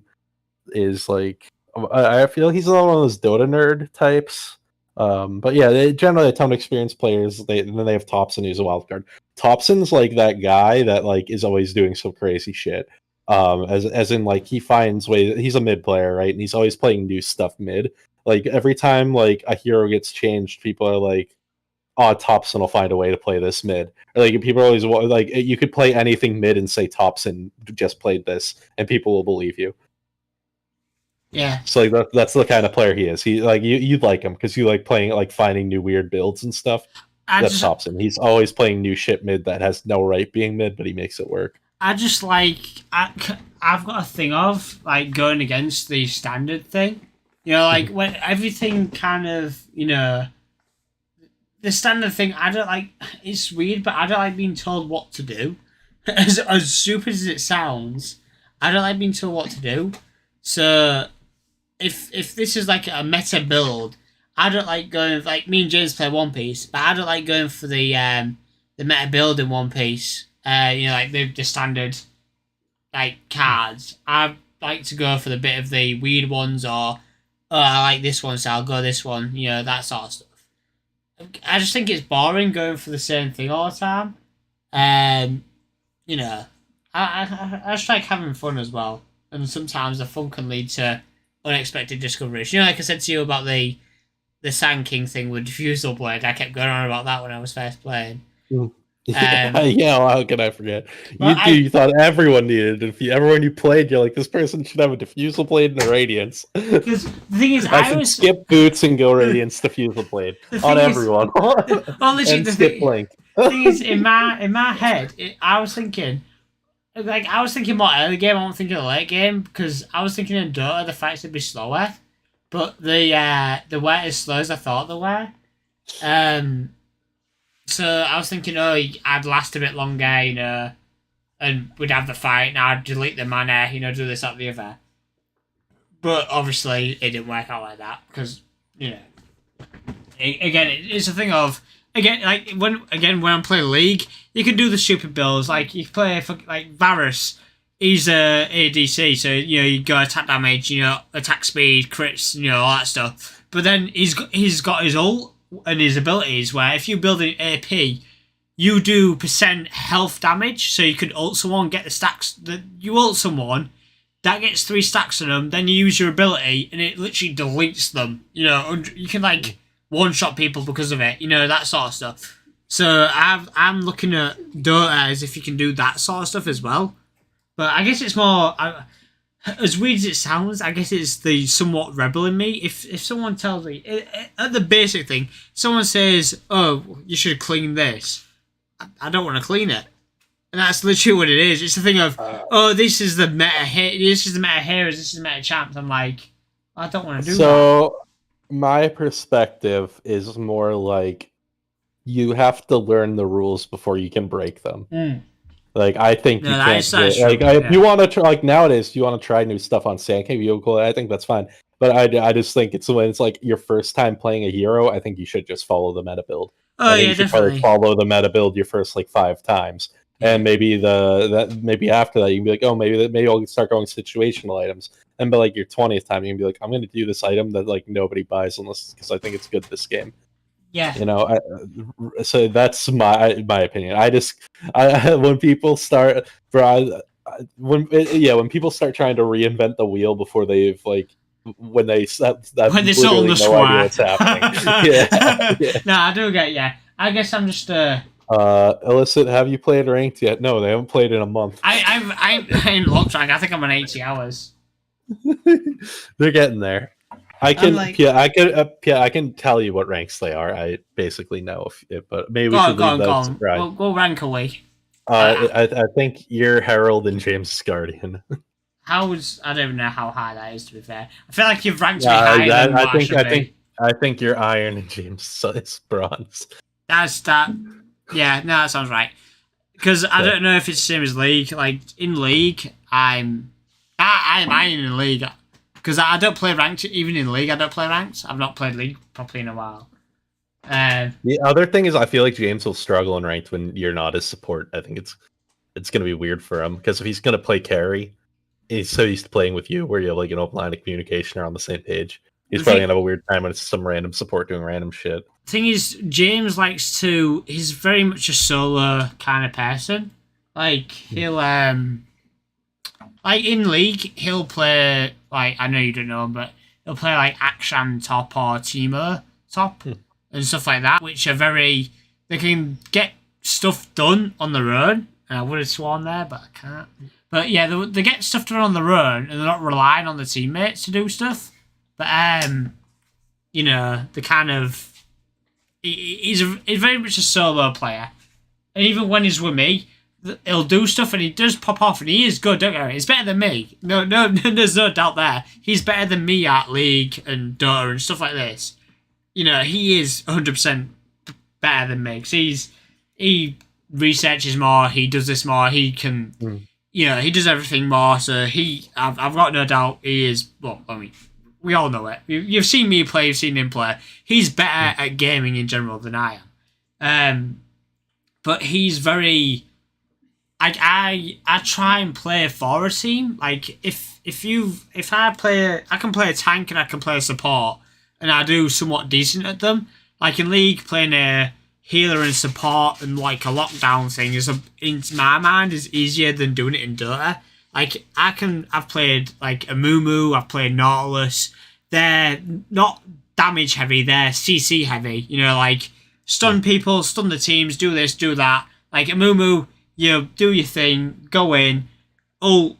is like, I feel like he's one of those Dota nerd types. But yeah, they generally a ton of experienced players. And then they have Thompson, who's a wild card. Thompson's like that guy that like is always doing some crazy shit. As in like he finds ways. He's a mid player, right? And he's always playing new stuff mid. Like every time like a hero gets changed, people are like, "Oh, Thompson will find a way to play this mid." Or, like people are always like, you could play anything mid and say Thompson just played this, and people will believe you.
Yeah.
So like that's the kind of player he is. He like you'd like him because you like playing like finding new weird builds and stuff. That's Thompson. He's always playing new shit mid that has no right being mid, but he makes it work.
I just like I've got a thing of like going against the standard thing, like when everything kind of the standard thing. I don't like. It's weird, but I don't like being told what to do. As stupid as it sounds, I don't like being told what to do. So if this is like a meta build, I don't like going like me and James play One Piece, but I don't like going for the meta build in One Piece. Like the standard like cards. I like to go for the bit of the weird ones or oh, I like this one, so I'll go this one. You know, that sort of stuff. I just think it's boring going for the same thing all the time. You know, I just like having fun as well, and sometimes the fun can lead to unexpected discoveries. You know, like I said to you about the Sand King thing with Diffusal Blade. I kept going on about that when I was first playing.
Yeah, well, how can I forget? You thought everyone needed it. Everyone you played, you're like, this person should have a Diffusal Blade and a Radiance.
Because the thing is,
I should skip Boots and go Radiance Diffusal Blade on everyone.
Well, literally,
and skip Blink.
The thing is, in my head, I was thinking more early game. I wasn't thinking of late game because I was thinking in Dota the fights would be slower, but they weren't as slow as I thought they were. So I was thinking, oh, I'd last a bit longer, you know, and we'd have the fight, and I'd delete the mana, you know, do this, that, the other. But obviously, it didn't work out like that, because, you know, it's a thing of, when I'm playing League, you can do the stupid builds, like, you play, like, Varus, he's a ADC, so, you know, you go attack damage, you know, attack speed, crits, you know, all that stuff. But then he's got his ult, and his abilities where if you build an AP, you do % health damage, so you could ult someone, get the stacks that you ult someone, that gets 3 stacks on them, then you use your ability and it literally deletes them. You know, you can like one-shot people because of it, you know, that sort of stuff. So I'm looking at Dota as if you can do that sort of stuff as well. But I guess it's more... as weird as it sounds, I guess it's the somewhat rebel in me. If someone tells me, at the basic thing, someone says, oh, you should clean this, I don't want to clean it. And that's literally what it is. It's the thing of, oh, this is the meta this is the meta heroes, this is the meta champs. I'm like, I don't want to do that.
So, my perspective is more like, you have to learn the rules before you can break them. Like, I think you can't if you want to try, like, nowadays, you want to try new stuff on Sand Cave, I think that's fine. But I just think it's when it's like your first time playing a hero, I think you should just follow the meta build.
Oh, yeah,
you should probably follow the meta build your first, like, 5 times. And maybe maybe after that, you can be like, oh, maybe I'll start going situational items. And by, like, your 20th time, you can be like, I'm going to do this item that, like, nobody buys unless because I think it's good this game.
Yeah,
you know, so that's my opinion. When people start, when people start trying to reinvent the wheel before they've when they set that
when they're on the square,
what's happening. Yeah.
No, I do get I guess I'm just
Illicit, have you played ranked yet? No, they haven't played in a month.
I ain't locked track. I think I'm on 80 hours.
They're getting there. I can tell you what ranks they are. I basically know, but maybe we should leave that surprise.
Go rank away.
I think you're Herald and James Guardian.
I don't even know how high that is. To be fair, I feel like you've ranked me higher than
I think you're Iron and James is Bronze.
That's that. Yeah, no, that sounds right. Because I don't know if it's the same as League. Like in League, I'm Iron in League. Because I don't play ranked, even in League, I don't play ranked. I've not played League properly in a while.
The other thing is I feel like James will struggle in ranked when you're not his support. I think it's going to be weird for him. Because if he's going to play carry, he's so used to playing with you where you have like an open line of communication or on the same page. He's probably going to have a weird time when it's some random support doing random shit.
The thing is, James he's very much a solo kind of person. Like, he'll, like in League, he'll play, like, I know you don't know him, but he'll play like Akshan top or Teemo top and stuff like that, which are they can get stuff done on their own. And I would have sworn there, but I can't. But yeah, they get stuff done on their own and they're not relying on the teammates to do stuff. But, you know, the kind of... He's very much a solo player. And even when he's with me, he'll do stuff and he does pop off and he is good, don't get me. He's better than me. No, there's no doubt there. He's better than me at League and Dota and stuff like this. You know, he is 100% better than me. Because he researches more, he does this more, he can... You know, he does everything more, so I've got no doubt he is... Well, I mean... We all know it. You've seen me play, you've seen him play. He's better at gaming in general than I am. But he's very... I try and play for a team. Like, if I can play a tank and I can play a support, and I do somewhat decent at them. Like in League, playing a healer and support and like a lockdown thing in my mind is easier than doing it in Dota. Like I've played like a Mumu, I've played Nautilus. They're not damage heavy, they're CC heavy. You know, like stun people, stun the teams, do this, do that. Like a Mumu, you do your thing, go in, ult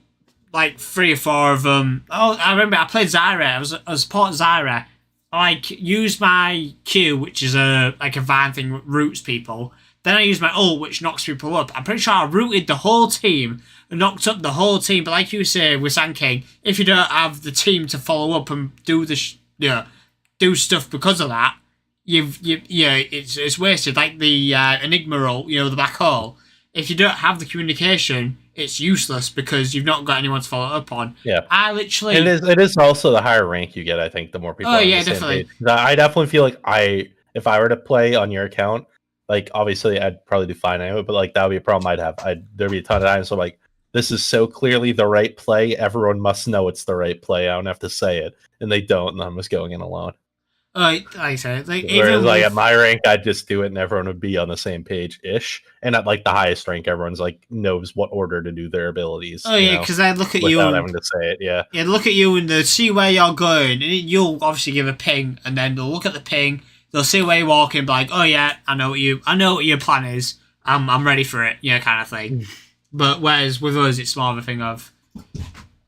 like 3 or 4 of them. Oh, I remember I played Zyra. I was support Zyra. I like use my Q, which is a Vine thing that roots people. Then I use my ult, which knocks people up. I'm pretty sure I rooted the whole team and knocked up the whole team. But like you say with Sand King, if you don't have the team to follow up and do do stuff because of that, it's wasted. Like the Enigma ult, the black hole. If you don't have the communication, it's useless because you've not got anyone to follow up on.
Yeah,
it
is also the higher rank you get. I think the more people.
Oh yeah, definitely.
I definitely feel like if I were to play on your account, like obviously I'd probably do fine anyway, but like that would be a problem I'd have. There'd be a ton of times so I'm like, this is so clearly the right play. Everyone must know it's the right play. I don't have to say it, and they don't, and I'm just going in alone.
Like I said,
whereas like at my rank, I'd just do it, and everyone would be on the same page ish. And at like the highest rank, everyone's like knows what order to do their abilities.
Oh yeah, because I look at you
without having to say it. Yeah,
look at you and they'll see where you're going, and you'll obviously give a ping, and then they'll look at the ping, they'll see where you're walking, be like, oh yeah, I know what your plan is. I'm ready for it, kind of thing. But whereas with us, it's more of a thing of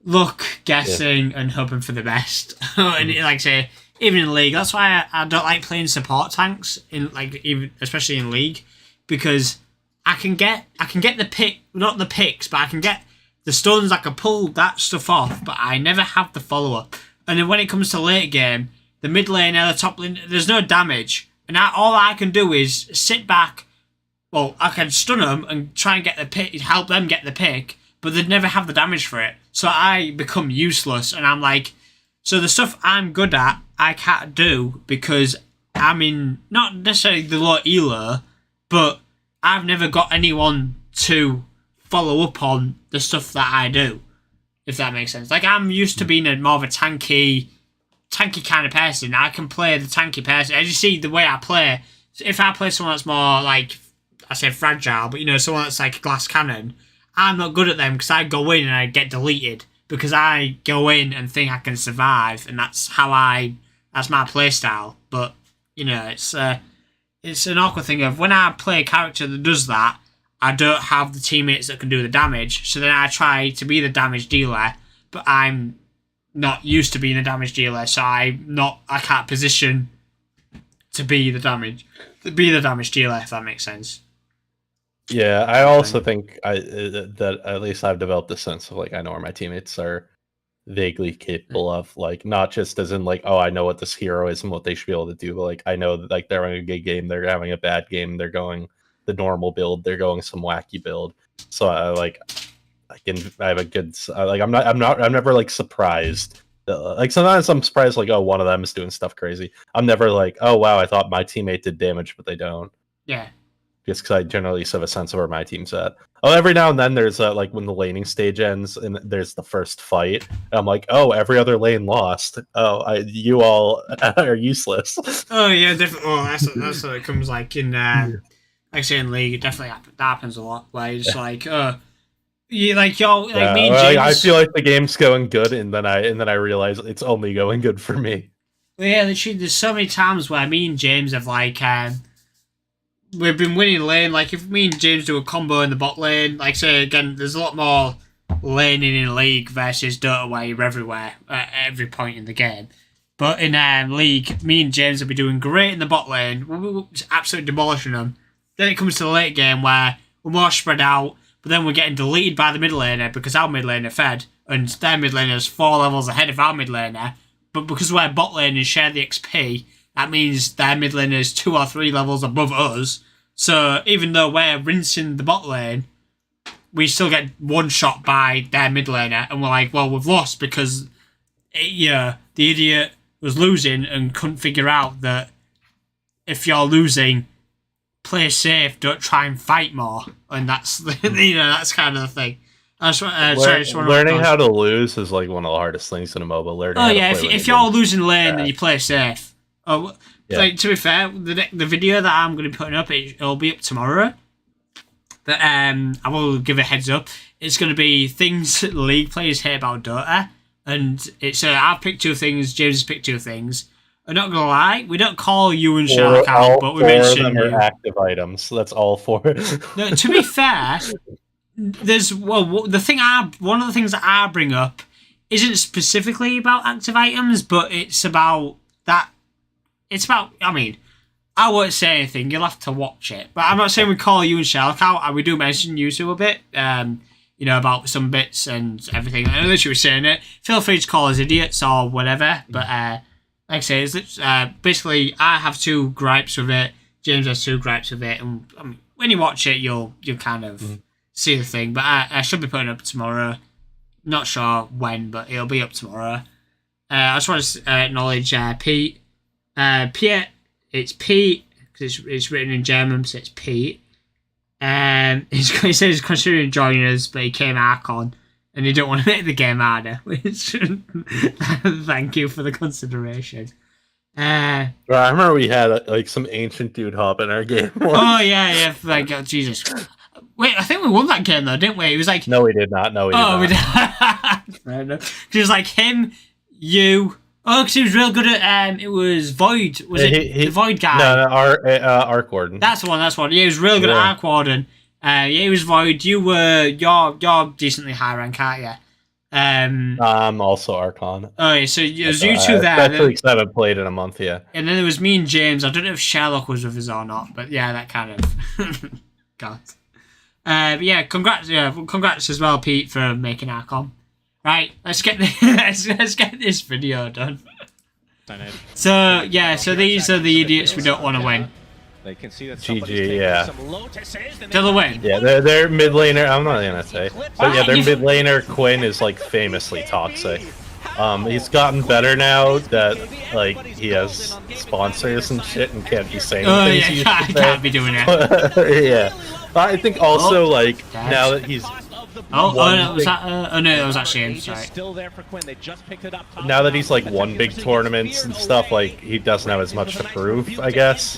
luck, guessing, and hoping for the best. And like I say. Even in League, that's why I don't like playing support tanks especially in League, because I can get the pick, not the picks, but I can get the stuns. I can pull that stuff off, but I never have the follow up. And then when it comes to late game, the mid lane and the top lane, there's no damage, and all I can do is sit back. Well, I can stun them and try and get the pick, help them get the pick, but they'd never have the damage for it. So I become useless, and I'm like. So the stuff I'm good at, I can't do because I'm in, not necessarily the low elo, but I've never got anyone to follow up on the stuff that I do, if that makes sense. Like, I'm used to being more of a tanky kind of person. I can play the tanky person. As you see, the way I play, if I play someone that's more, like, I say fragile, but, someone that's like a glass cannon, I'm not good at them because I go in and I get deleted. Because I go in and think I can survive, and that's my play style. But it's an awkward thing of when I play a character that does that, I don't have the teammates that can do the damage. So then I try to be the damage dealer, but I'm not used to being a damage dealer, so I can't position to be the damage dealer, if that makes sense.
Yeah, I also think that at least I've developed a sense of like I know where my teammates are vaguely capable of, like not just as in like, oh, I know what this hero is and what they should be able to do, but like I know that like they're having a good game, they're having a bad game, they're going the normal build, they're going some wacky build. So I have a good I'm never like surprised. Like sometimes I'm surprised like, oh, one of them is doing stuff crazy. I'm never like, oh wow, I thought my teammate did damage, but they don't.
Yeah.
Just because I generally have a sense of where my team's at. Oh, every now and then there's like when the laning stage ends and there's the first fight, and I'm like, oh, every other lane lost. Oh, you all are useless.
Oh yeah, definitely. Oh, that's what it comes like in like I say in League. It definitely happens a lot. Where it's like, me and James.
I feel like the game's going good, and then I realize it's only going good for me.
Yeah, there's so many times where me and James have like. We've been winning lane. Like, if me and James do a combo in the bot lane, like, say, again, there's a lot more laning in League versus Dota where you're everywhere at every point in the game. But in League, me and James will be doing great in the bot lane. We're absolutely demolishing them. Then it comes to the late game where we're more spread out, but then we're getting deleted by the mid laner because our mid laner fed, and their mid laner is 4 levels ahead of our mid laner. But because we're bot lane and share the XP, that means their mid lane is 2 or 3 levels above us. So even though we're rinsing the bot lane, we still get one shot by their mid laner, and we're like, well, we've lost because the idiot was losing and couldn't figure out that if you're losing, play safe, don't try and fight more. And that's that's kind of the thing.
Learning how to lose is like one of the hardest things in a MOBA. Learning.
Oh
how to
yeah,
play
if you're losing lane, then you play safe. Oh,
yeah.
Like to be fair, the video that I'm going to be putting up, it'll be up tomorrow. But I will give a heads up. It's going to be things League players hate about Dota, and it's I've picked 2 things. James has picked 2 things. I'm not gonna lie, we don't call you and Sherlock out, but we mention you.
Active items. So that's all 4.
No, to be fair, there's one of the things that I bring up isn't specifically about active items, but it's about that. It's about. I mean, I won't say anything. You'll have to watch it. But I'm not saying we call you and Sherlock out, and we do mention you 2 a bit. You know, about some bits and everything. I know that you were saying it. Feel free to call us idiots or whatever. But like I say, it's basically I have 2 gripes with it. James has 2 gripes with it, and I mean, when you watch it, you'll kind of see the thing. But I should be putting it up tomorrow. Not sure when, but it'll be up tomorrow. I just want to acknowledge Pete. Pete, it's Pete because it's written in German, so it's Pete. He says he's considering joining us, but he came Archon, and he don't want to make the game harder. Which thank you for the consideration.
I remember we had like some ancient dude hop in our game once.
Oh yeah, like Jesus. Wait, I think we won that game though, didn't we? It was like
no, we did not. No, we did not.
We did. Fair enough. It was like him, you. Oh, because he was real good at it was Void. Was it the Void guy?
No, Arc Warden.
That's the one. Yeah, he was real good at Arc Warden. Yeah, he was Void. You're decently high rank, aren't you?
I'm also Archon.
Oh, yeah, so it was you 2 there.
Especially because I haven't played in a month yet.
And then there was me and James. I don't know if Sherlock was with us or not, but yeah, that kind of. God. But yeah, congrats as well, Pete, for making Archon. Right, let's get this video done. So yeah, so these are the idiots we don't want to win.
They can see that
GG, yeah.
They'll win.
Yeah, their mid laner. I'm not gonna say, but yeah, their mid laner Quinn is like famously toxic. He's gotten better now that like he has sponsors and shit and can't be saying things.
Oh yeah, can't be doing it.
Yeah, I think also like now that he's.
No, that was actually him. Sorry.
Now that he's like won big tournaments and stuff, like he doesn't have as much to prove, I guess.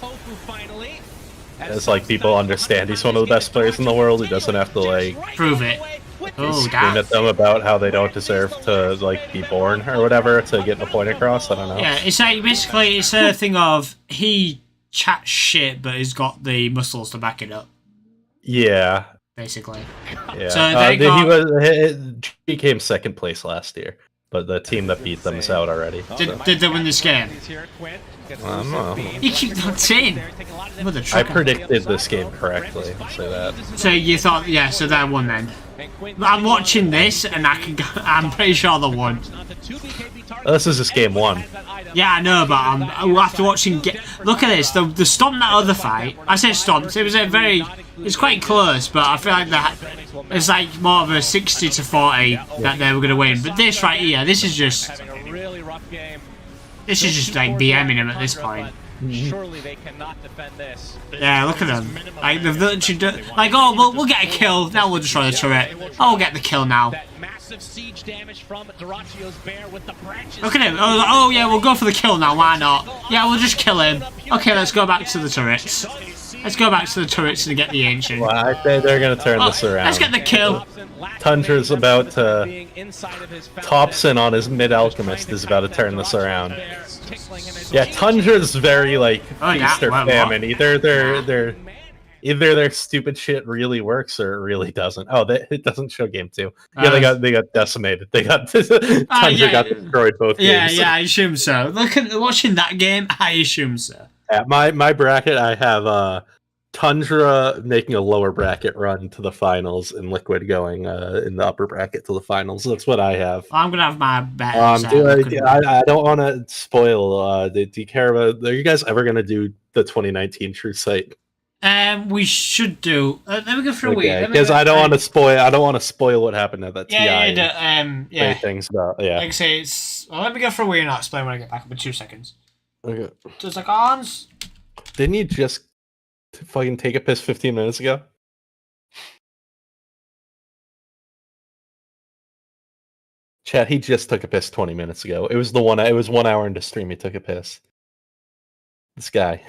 It's like people understand he's one of the best players in the world. He doesn't have to like
prove it.
Scream at them about how they don't deserve to like be born or whatever to get the point across. I don't know.
Yeah, it's like basically it's a thing of he chats shit, but he's got the muscles to back it up.
Yeah.
Basically.
Yeah.
So
he came 2nd place last year, but the team that beat them is out already.
Did they win this game?
I don't know.
You keep not saying.
I predicted this game correctly. I'll say that.
So you thought, yeah, so they won then. I'm watching this, and I'm pretty sure they won.
This is just game 1.
Yeah, I know, but after watching, look at this. The stomped that other fight. I say stomped. It was it's quite close, but I feel like that it's like more of a 60-40 that they were going to win. But this right here, this is just like BMing him at this point.
Surely they cannot defend this.
Yeah, look at them. Like they've literally done, like, oh, we'll get a kill. Now we'll destroy the turret. Oh, we'll get the kill now. Look at him. Oh yeah, we'll go for the kill now. Why not? Yeah, we'll just kill him. Okay, let's go back to the turrets. Let's go back to the turrets and get the ancient.
Well, I think they're gonna turn this around.
Let's get the kill.
Tundra's about to. Thompson on his mid alchemist is about to turn this around. Yeah, Tundra's very like feast or famine. Either their stupid shit really works or it really doesn't. Oh, it doesn't show game 2. Yeah, they got decimated. They got Tundra got destroyed both games.
Yeah, I assume so. Watching that game, I assume so.
At my bracket, I have Tundra making a lower bracket run to the finals and Liquid going in the upper bracket to the finals. That's what I have.
I'm gonna have my bet.
I don't want to spoil. Do you care about? Are you guys ever gonna do the 2019 True Sight?
We should do. Let me go for a week.
Because I don't want to spoil. I don't want to spoil what happened at that TI.
Yeah.
Things about
Like I say, it's. Well, let me go for a week and I'll explain when I get back in 2 seconds.
Okay.
Just like arms.
Didn't you just fucking take a piss 15 minutes ago? Chat, he just took a piss 20 minutes ago. It was 1 hour into stream he took a piss. This guy.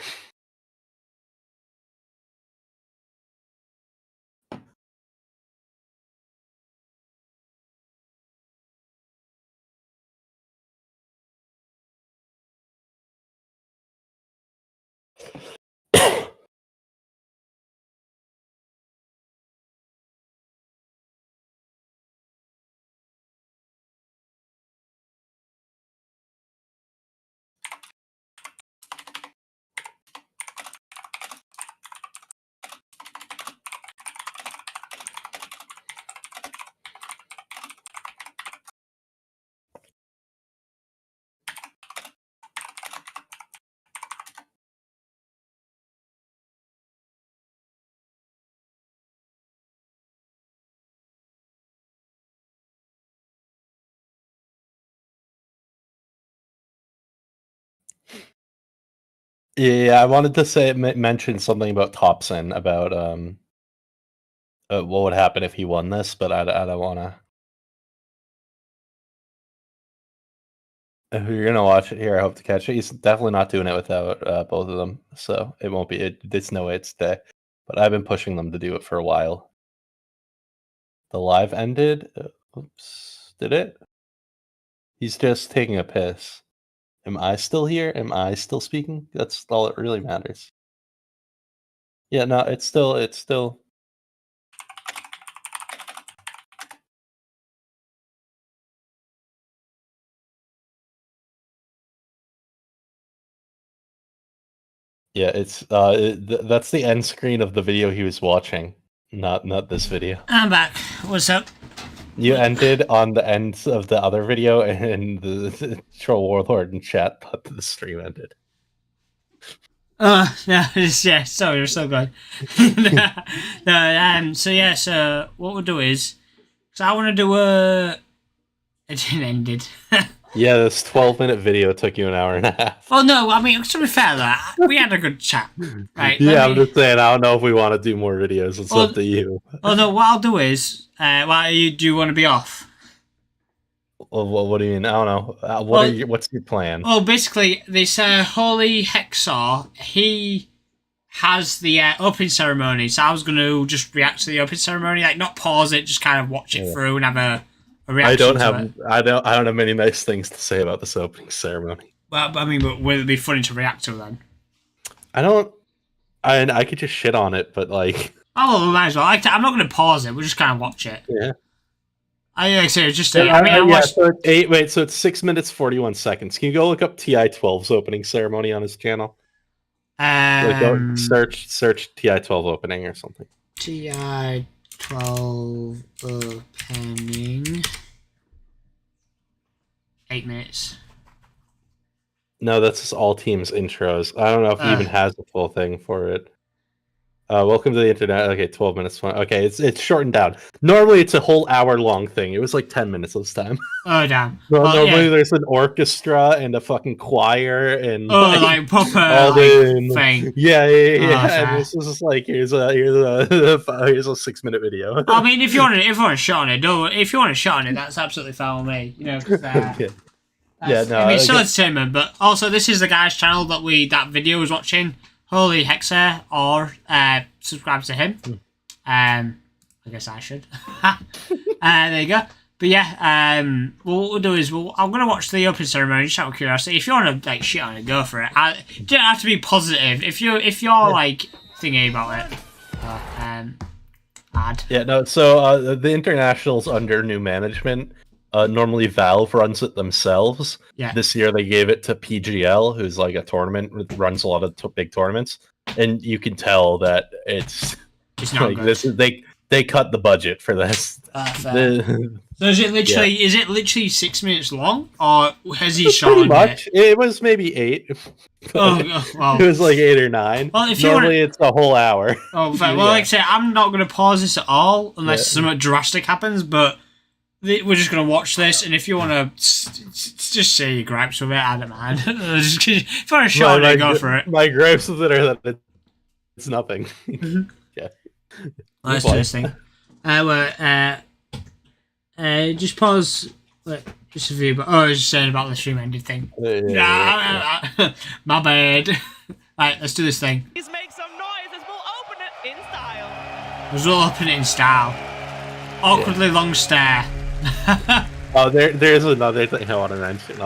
Yeah, I wanted to say mention something about Thompson about what would happen if he won this, but I don't want to. If you're gonna watch it here, I hope to catch it. He's definitely not doing it without both of them, so it won't be. There's no way it's today, but I've been pushing them to do it for a while. The live ended. Oops, did it? He's just taking a piss. Am I still here? Am I still speaking? That's all that really matters. Yeah, no, it's still. Yeah, it's that's the end screen of the video he was watching, not this video.
I'm back. What's up?
You ended on the end of the other video, and the troll warlord in chat thought the stream ended.
No, yeah, sorry, you're so good. So yeah, so what we'll do is, so I want to do it didn't ended.
Yeah, this 12-minute video took you an hour and a half.
Oh no, I mean, to be fair, that we had a good chat, right?
Yeah, I'm just saying, I don't know if we want to do more videos. It's up to you.
Oh no, what I'll do is, do you want to be off?
Well, what do you mean? I don't know. What's your plan?
Well, basically, this Holy Hexor, he has the opening ceremony, so I was going to just react to the opening ceremony, like not pause it, just kind of watch it through and have a reaction.
I don't have many nice things to say about this opening ceremony.
Well, I mean, but would it be funny to react to then?
I could just shit on it, but like.
Oh, well, might as well. I'm not going to pause it. We'll just kind of watch it.
Yeah.
I say just.
So it's 6 minutes 41 seconds. Can you go look up TI12's opening ceremony on his channel? Go search TI12 opening or something.
TI12 opening. 8 minutes.
No, that's just all teams intros. I don't know if he even has the full thing for it. Welcome to the internet. Okay, 12 minutes. Okay, it's shortened down. Normally, it's a whole hour-long thing. It was like 10 minutes this time.
Oh, damn.
Normally, there's an orchestra and a fucking choir and
like proper
all
thing.
Yeah. And this is just like here's a 6-minute video.
I mean, if you want to shot on it, if you want to shot on it, that's absolutely fine with me. You know. I mean, still entertainment, but also this is the guy's channel that video was watching. Holy Hexer, or subscribe to him. I guess I should. There you go. But yeah, what we'll do is I'm gonna watch the opening ceremony just out of curiosity. If you want to like shit on it, go for it. You don't have to be positive. If you're like thinking about it, add.
Yeah, no. So the international's under new management. Normally Valve runs it themselves.
Yeah.
This year they gave it to PGL, who's like a tournament, runs a lot of big tournaments, and you can tell that it's
not
like good. They cut the budget for this.
So is it literally 6 minutes long, or has he shot
pretty much? It was maybe 8.
Well.
It was like 8 or 9. Well, if normally it's a whole hour.
Oh, well, like I say, I'm not going to pause this at all unless something drastic happens, but. We're just going to watch this, and if you want to just say your gripes with it, I don't mind. If you want to show it, go for it.
My gripes with it are that it's nothing. Yeah.
Well, that's interesting. Just pause Just a view, but I was just saying about the stream ended thing.
Yeah.
My bad. Right, let's do this thing.
Please make some noise as we'll open it in style.
We'll open it in style. Awkwardly long stare.
Oh, there's another thing I want to mention.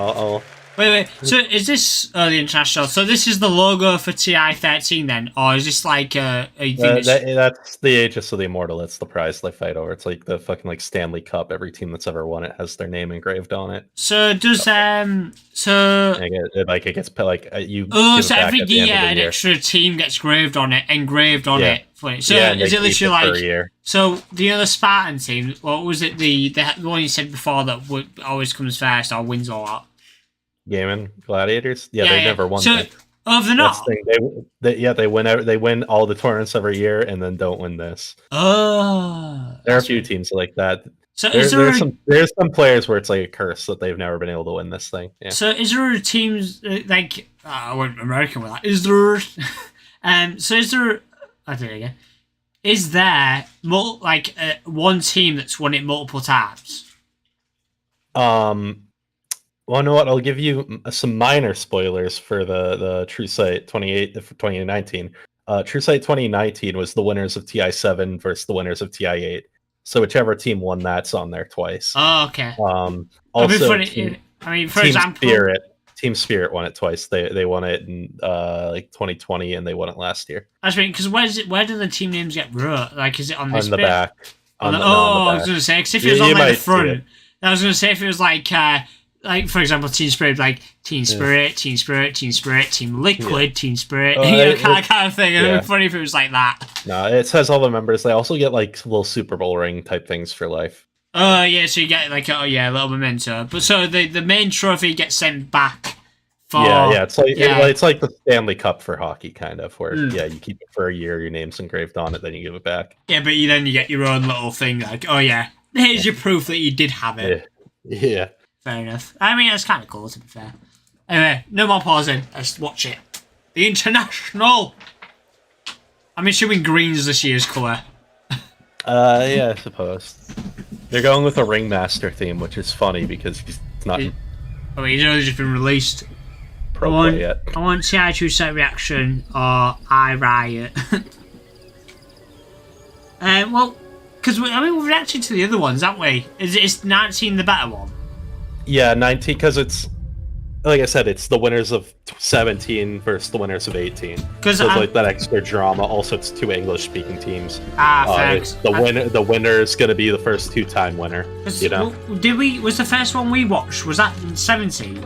Wait. So is this the international? So this is the logo for TI13 then, or is this like a thing
that's the Aegis of the Immortal. It's the prize they fight over. It's like the fucking like Stanley Cup. Every team that's ever won it has their name engraved on it.
So does
it gets like you.
Oh, so every year an extra team gets engraved on it. So
yeah,
is it literally like?
A year.
So the other Spartan team, what was it? The one you said before that always comes first or wins all that.
Gaming Gladiators. Yeah, they never won.
So they're not.
They win all the tournaments every year and then don't win this.
Oh,
there are a few teams like that.
So
there's some players where it's like a curse that they've never been able to win this thing. Yeah.
So is there teams like I went American with that? Is there? So is there? I don't know again. Is there one team that's won it multiple times?
Well, you know what? I'll give you some minor spoilers for the True Sight 2019. True Sight 2019 was the winners of TI7 versus the winners of TI8. So whichever team won that's on there twice.
Oh, okay.
Also,
for example,
Team Spirit won it twice. They won it in 2020 and they won it last year.
I mean, because where do the team names get wrote? Like, is it on this
on the
bit?
back?
On the back. I was gonna say because if it was on the front, I was gonna say if it was like for example, Team Spirit, like Team Spirit, Team Spirit, Team Spirit, Team Liquid, Team Spirit, kind of thing. It'd be funny if it was like that.
No, it says all the members. They also get like little Super Bowl ring type things for life.
Oh yeah, so you get like a little memento. But so the main trophy gets sent back.
It's like the Stanley Cup for hockey, kind of, where you keep it for a year, your name's engraved on it, then you give it back.
Yeah, but then you get your own little thing, like, here's your proof that you did have it.
Yeah.
Fair enough. I mean, it's kind of cool, to be fair. Anyway, no more pausing. Let's watch it. The International! I'm assuming green's this year's colour.
Yeah, I suppose. They're going with a Ringmaster theme, which is funny because it's not...
he's only just been released.
Pro play yet.
I want TI2 set reaction or I Riot. Well, because we've reacted to the other ones, haven't we? Is 19 the better one?
Yeah, 19, because it's, like I said, it's the winners of 17 versus the winners of 18. So it's like that extra drama. Also, it's two English-speaking teams.
Thanks.
The winner is going to be the first two-time winner. You know?
Was the first one we watched, was that 17?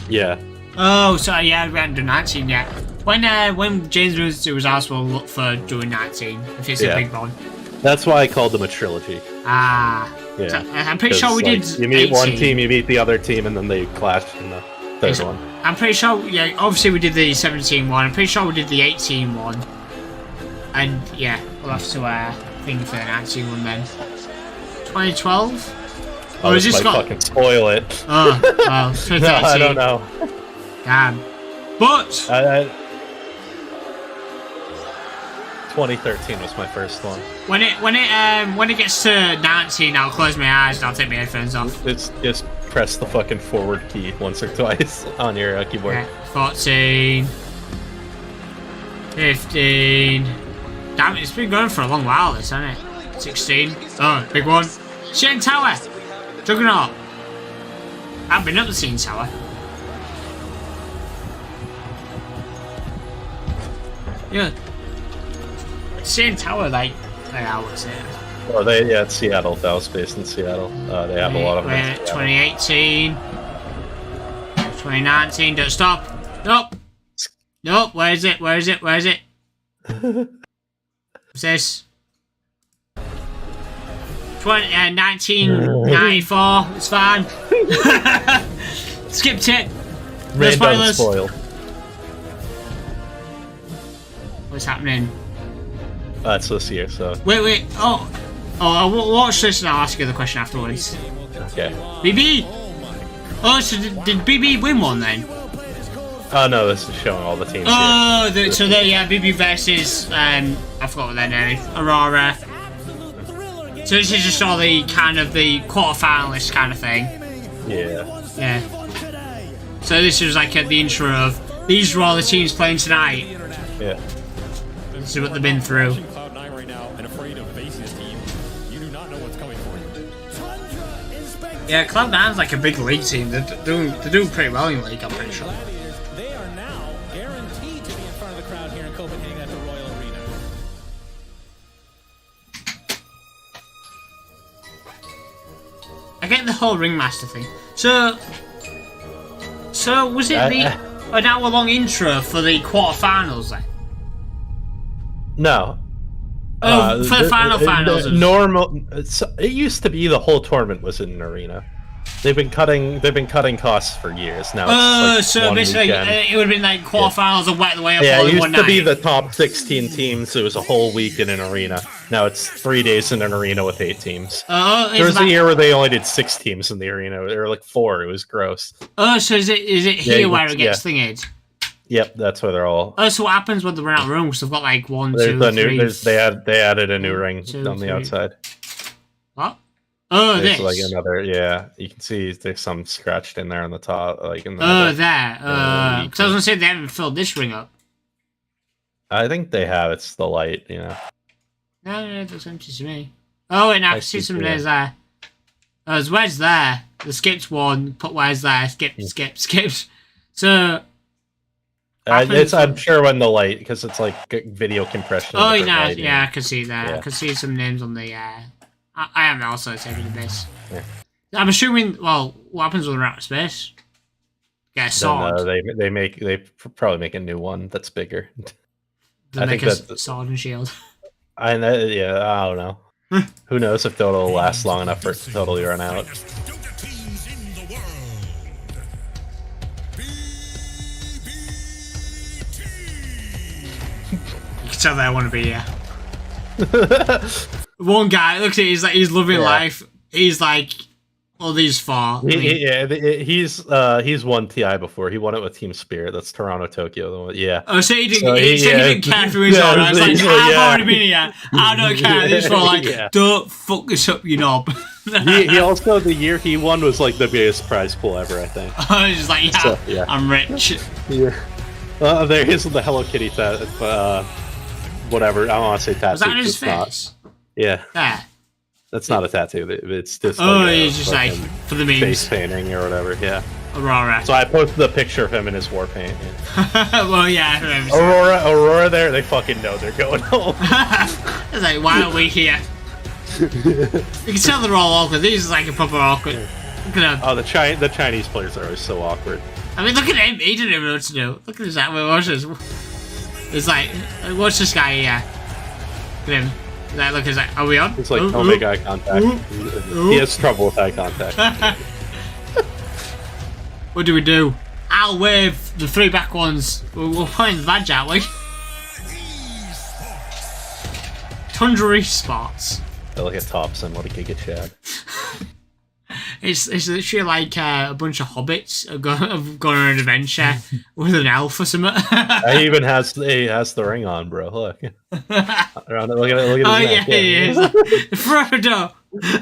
Yeah.
Oh, so yeah, we haven't done 19 yet. When James was asked, we'll look for doing 19 if it's a big one.
That's why I called them a trilogy.
Yeah. So, I'm pretty sure we did.
You meet
18.
one team, you meet the other team, and then they clash in the third one.
I'm pretty sure. Yeah, obviously we did the 17 one. I'm pretty sure we did the 18 one. And yeah, we'll have to think for the 19 one then. 2012.
Or is this fucking spoil it?
Oh, well, 2013.
No, I don't know.
Damn. But
2013 was my first one.
When it gets to 19, I'll close my eyes and I'll take my headphones off.
It's just press the fucking forward key once or twice on your keyboard.
Yeah. 14, 15. Damn it, it's been going for a long while, this, hasn't it? 16. Oh, big one. CN Tower. Juggernaut. I've been up the CN Tower. Yeah. CN Tower, like I would say.
Oh, it's Seattle. That was based in Seattle. They have a lot of them.
2018, 2019. Don't stop. Nope. Where is it? What's this? 1994. It's fine. Skipped it. No spoilers.
Spoil.
What's happening?
It's this year, so.
Wait. Oh, I'll watch this and I'll ask you the question afterwards.
Okay.
BB! Oh, so did BB win one then?
Oh no, this is showing all the teams.
Oh, BB versus I forgot what their name is. Aurora. So this is just all the kind of the quarterfinalists kind of thing.
Yeah.
Yeah. So this was like the intro of these are all the teams playing tonight.
Yeah.
This is what they've been through.
Cloud9 right now and afraid of facing this team. You do not know what's coming for you.
Yeah, Cloud9's like a big league team. They're doing pretty well in league, I'm pretty sure.
They are now guaranteed to be in front of the crowd here in Copenhagen at the Royal Arena.
I get the whole ringmaster thing. So was it an hour-long intro for the quarterfinals then?
No.
Oh, for the finals.
Normal. It used to be the whole tournament was in an arena. They've been cutting costs for years now. It's like
so
one
basically
weekend.
it would have been like quarterfinals and wet the way up
Yeah,
all
it
in one
used to be
night.
the top 16 teams. It was a whole week in an arena. Now it's 3 days in an arena with 8 teams. There was a year where they only did 6 teams in the arena. There were like 4. It was gross.
Oh, so is it here where it gets thinged?
Yep, that's where they're all.
Oh, so what happens when they run out of room? Because they've got like 1, 2, 3.
They added a new ring on the outside.
What? Oh,
there's
this.
like another, yeah. You can see there's some scratched in there on the top, like in the.
Oh, there. Because I was gonna say they haven't filled this ring up.
I think they have. It's the light, you know.
No, it looks empty to me. Oh, wait, now I can see some names there. There's Wes there. The skipped one. Put Wes there. Skipped. So.
I'm sure when the light, because it's like video compression.
Oh, yeah, I can see that. Yeah. I can see some names on the. I am also saving this.
Yeah.
I'm assuming. Well, what happens when they're out of space? Get a sword.
They probably make a new one that's bigger.
They make a sword and shield.
I don't know. Who knows if Dota will last long enough for it to totally run out.
You can tell they want to be here. One guy, look at it, he's loving life. He's like, well, these 4.
He's won TI before. He won it with Team Spirit. That's Toronto, Tokyo. Yeah.
Oh, so he didn't care for his own. I was like, I've already been here. I don't care. This one, like, don't fuck this up, you knob.
he also, the year he won was like the biggest prize pool ever, I think.
I was just like, I'm rich.
Yeah. There is the Hello Kitty whatever. I don't want to say tattoo.
Was that on his face?
Yeah.
Yeah.
That's not a tattoo. It's just.
Oh, he's just like for the memes.
Face painting or whatever. Yeah.
Aurora.
So I posted a picture of him in his war paint. Yeah.
Well, yeah.
Aurora. There. They fucking know they're going home.
It's like, why are we here? You can tell they're all awkward. These are like a proper awkward. Look at him.
Oh, the Chinese players are always so awkward.
I mean, look at him. He didn't even know what to do. Look at this. Watch this. It's like, watch this guy here. Look at him. Like, look, it's like, are we on?
It's like, don't make eye contact. He has trouble with eye contact.
What do we do? I'll wave the 3 back ones. We're playing the badge, aren't we? Tundra Esports.
They look at Thompson. What a Giga Chad.
It's literally like a bunch of hobbits have gone on an adventure with an elf or something.
He even has the ring on, bro. Look. Look at his neck.
Yeah. Frodo,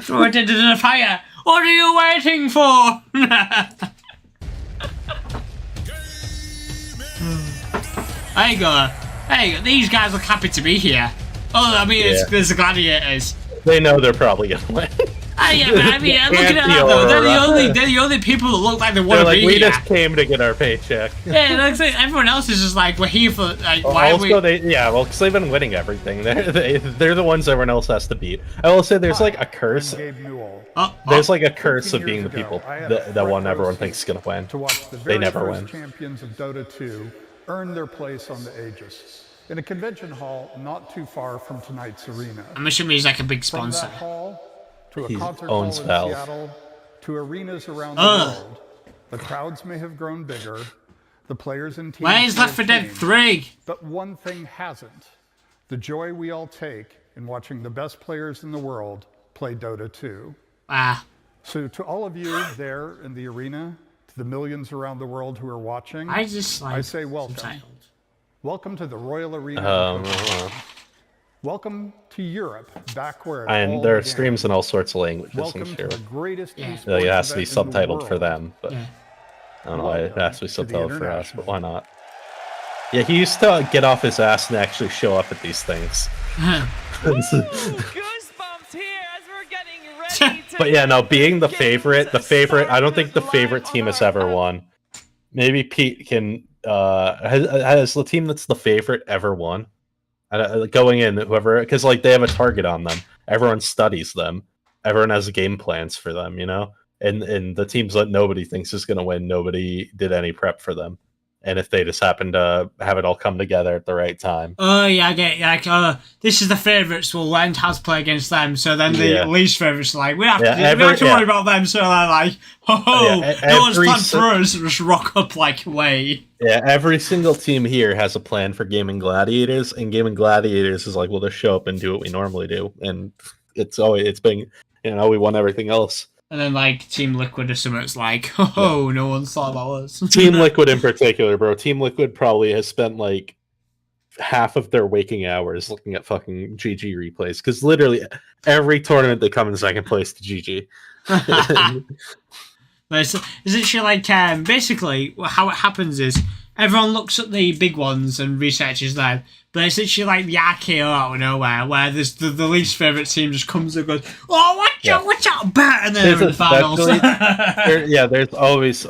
throw it into the fire. What are you waiting for? There you go. These guys look happy to be here. Oh, I mean, there's the gladiators.
They know they're probably gonna win.
Yeah, but I mean, look at that though. They're the only people that look like they want to be
we
here.
just came to get our paycheck.
Yeah, like, everyone else is just like, we're here for like. Why are we?
Because they've been winning everything. They're the ones everyone else has to beat. I will say there's like a curse. There's like a curse of being the people that one everyone thinks is gonna win. They never win.
Champions of Dota 2 earn their place on the Aegis in a convention hall not too far from tonight's arena.
I'm assuming he's like a big sponsor.
From that hall to a
He
concert hall in
owns Valve.
Seattle to arenas around the world, the crowds may have grown bigger, the players and teams.
Why is Left 4 Dead 3?
But one thing hasn't: the joy we all take in watching the best players in the world play Dota 2. So to all of you there in the arena, to the millions around the world who are watching, I say welcome. Welcome to the Royal Arena. Welcome to Europe, back where it
And
all
there are
began.
streams in all sorts of languages,
Welcome
I'm
to
sure.
the greatest esports
Like, it has to be
event in the
subtitled for
world.
them, but I don't know why it has to be
Welcome to the
subtitled for us,
International.
but why not? Yeah, he used to get off his ass and actually show up at these things.
Goosebumps here as we're getting ready to
But yeah, no, being the favorite, I don't think the favorite team has ever won. Maybe Pete can, has the team that's the favorite ever won? Going in, whoever, because like they have a target on them. Everyone studies them. Everyone has game plans for them, you know? And the teams that nobody thinks is going to win, nobody did any prep for them. And if they just happen to have it all come together at the right time.
Oh, yeah, I get it. Like, this is the favourites, we'll learn how to play against them. So then the least favourites are like, we have to worry about them. So they're like, no one's planned for us. Just rock up like, way.
Yeah, every single team here has a plan for Gaming Gladiators. And Gaming Gladiators is like, we'll just show up and do what we normally do. And it's been, you know, we won everything else.
And then, like, Team Liquid or something, it's like, no one's thought about us.
Team Liquid in particular, bro. Team Liquid probably has spent, like, half of their waking hours looking at fucking GG replays. Because literally every tournament they come in second place to GG.
Isn't she like, basically, how it happens is everyone looks at the big ones and researches them. But it's literally like the RKO out of nowhere, where there's the least favourite team just comes and goes, oh, watch out, bet, and then they're in the finals.
There's always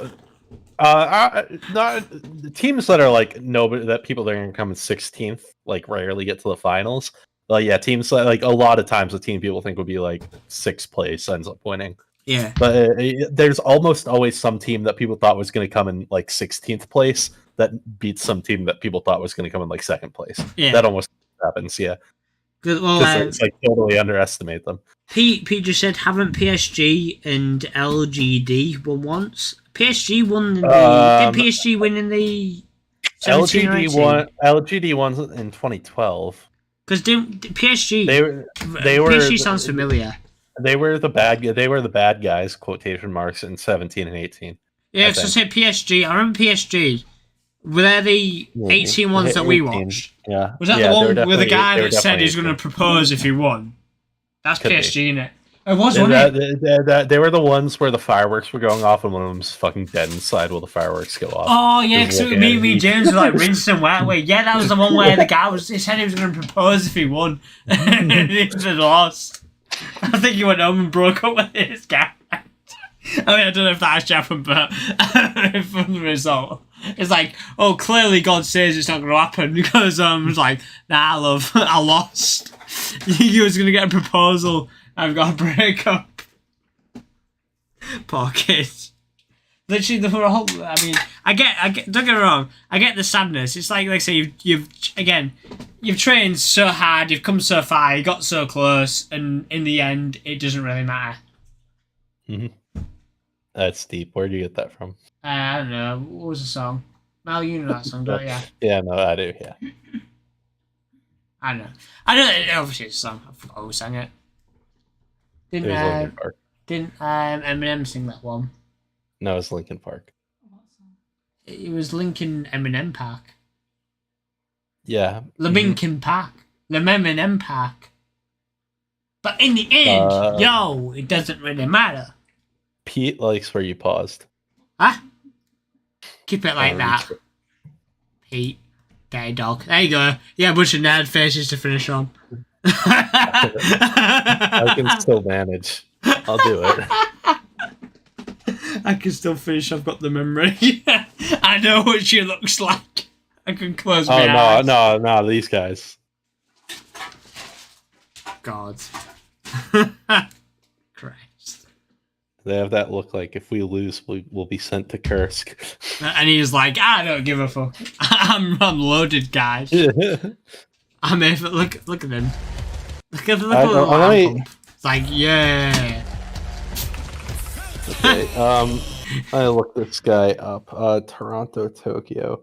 the teams that are like nobody, that people that are going to come in 16th, like rarely get to the finals. But yeah, teams like a lot of times the team people think would be like 6th place ends up winning.
Yeah,
but there's almost always some team that people thought was going to come in like 16th place that beats some team that people thought was going to come in like 2nd place.
Yeah,
that almost happens. Yeah,
well,
it's like totally underestimate them.
Pete just said, haven't PSG and LGD won once? PSG won in the. Did PSG win in the?
LGD won in 2012.
Because PSG
they were
PSG sounds familiar.
They were the bad guys, quotation marks, in 17 and 18.
Yeah, because I said PSG. I remember PSG. Were they the 18 ones that we watched?
Yeah.
Was that the one with the guy that said he's going to propose if he won? That's PSG, innit? It was, wasn't it?
They were the ones where the fireworks were going off and one of them's fucking dead inside while the fireworks go off.
Oh, yeah, because me and James were like rinsing wet away. Yeah, that was the one where the guy he said he was going to propose if he won. And he just lost. I think he went home and broke up with his guy. I mean, I don't know if that actually happened, but from the result, it's like, oh, clearly God says it's not going to happen because it's like, nah, love, I lost. He was going to get a proposal. I've got a breakup. Poor kid. Literally, the whole. I mean, I get. Don't get me wrong. I get the sadness. It's like I say, you've trained so hard, you've come so far, you got so close, and in the end, it doesn't really matter.
Mm-hmm. That's deep. Where do you get that from?
I don't know. What was the song? Mal, you know that song, don't you?
Yeah, no, I do. Yeah.
I know. Obviously, it's a song. I forgot who sang it. Didn't Eminem sing that one?
No, it was Linkin Park.
It was Linkin Eminem Park.
Yeah.
The Linkin Park. The Eminem Park. But in the end, it doesn't really matter.
Pete likes where you paused.
Huh? Keep it like that. Pete. Gay dog. There you go. Yeah, a bunch of nerd faces to finish on.
I can still manage. I'll do it.
I can still finish. I've got the memory. I know what she looks like. I can close my eyes.
No, these guys.
God. Christ.
They have that look like if we lose, we'll be sent to Kursk.
And he's like, I don't give a fuck. I'm loaded, guys. I'm here for, look at them. Look at the little arm pump. It's like, yeah.
Okay, I looked this guy up. Toronto, Tokyo.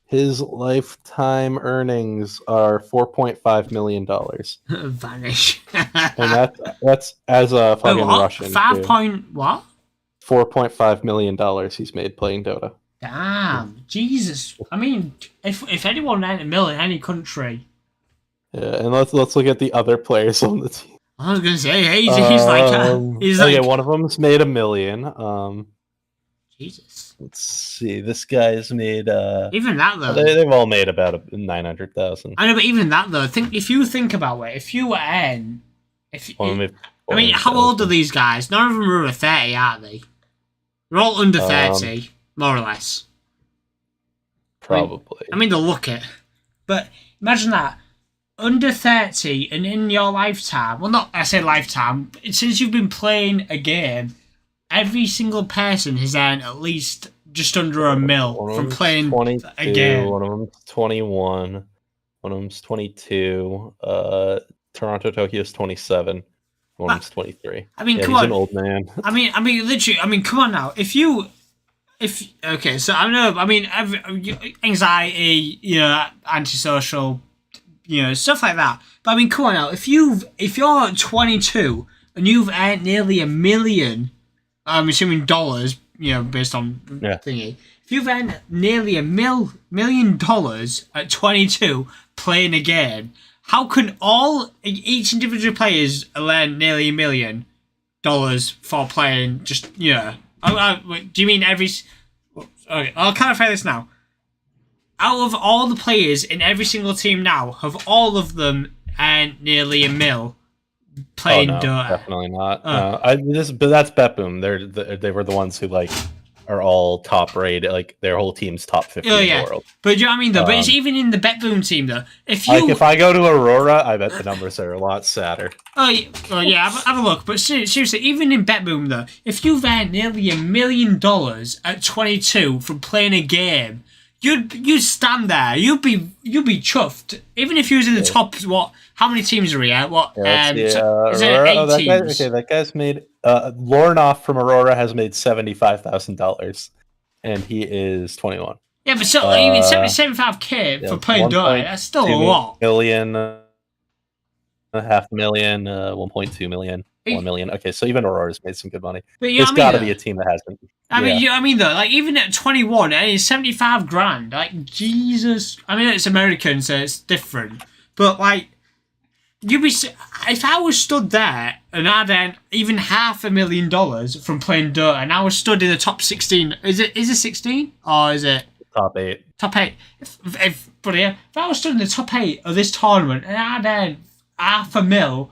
His lifetime earnings are $4.5 million.
Vanish.
And that's as a fucking Russian.
5 point what?
$4.5 million he's made playing Dota.
Damn, Jesus. I mean, if anyone earned $1 million in any country,
Yeah, and let's look at the other players on the team.
I was gonna say he's like
one of them's made $1 million.
Jesus.
Let's see. This guy's made
even that though.
They've all made about 900,000.
I know, but even that though. If you think about it, if you earn, I mean, how old are these guys? None of them are over 30, aren't they? They're all under 30, more or less.
Probably.
I mean, they'll look it. But imagine that. Under 30, and in your lifetime, well, not, I say lifetime, since you've been playing a game, every single person has earned at least just under $1 million from playing a game.
One of them's 21. One of them's 22. Toronto, Tokyo's 27. One of them's 23.
I mean, come
he's
on.
an old man.
I mean, literally, come on now. Okay, so I know, anxiety, antisocial, stuff like that. But I mean, come on now. If you're 22 and you've earned nearly $1 million, I'm assuming dollars, based on thingy. If you've earned nearly $1 million at 22 playing a game, how can each individual players earn nearly $1 million for playing do you mean every... Okay, I'll clarify this now. Out of all the players in every single team now, have all of them earned nearly $1 million playing Dota?
Definitely not. But that's BetBoom. They were the ones who are all top rated. Like their whole team's top 50 in the world.
But do you know what I mean though? But it's even in the BetBoom team though. If
I go to Aurora, I bet the numbers are a lot sadder.
Have a look. But seriously, even in BetBoom though, if you've earned nearly $1 million at 22 from playing a game, you'd stand there. You'd be chuffed. Even if you was in the top, how many teams are we at? Is it 8 teams?
That guy's made... Lornoff from Aurora has made $75,000, and he is 21.
Yeah, but still, even 75k for playing Dota, that's still a lot.
Million, $500,000, 1.2 million, 1 million. Okay, so even Aurora's made some good money.
But
there's got to be a team that hasn't.
I mean though, even at 21, it's 75 grand. Jesus. I mean, it's American, so it's different. But you'd be... If I was stood there and I'd earned even $500,000 from playing Dota, and I was stood in the top 16, is it 16 or is it
top 8?
Top 8. If I was stood in the top 8 of this tournament and I'd earned $500,000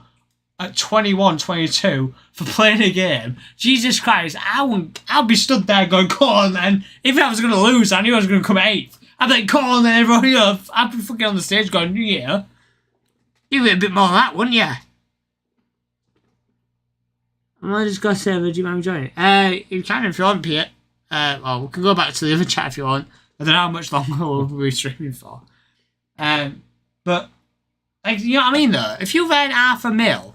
at 21, 22 for playing a game, Jesus Christ, I'll be stood there going, "Come on, then." If I was going to lose, I knew I was going to come 8th. I'd be like, "Come on, then, everyone." I'd be fucking on the stage going, "Yeah." You'd be a bit more than that, wouldn't you? I just got to say, do you mind joining? You can if you want, Pete. Well, we can go back to the other chat if you want. I don't know how much longer we'll be streaming for. But, you know what I mean, though? If you've earned $500,000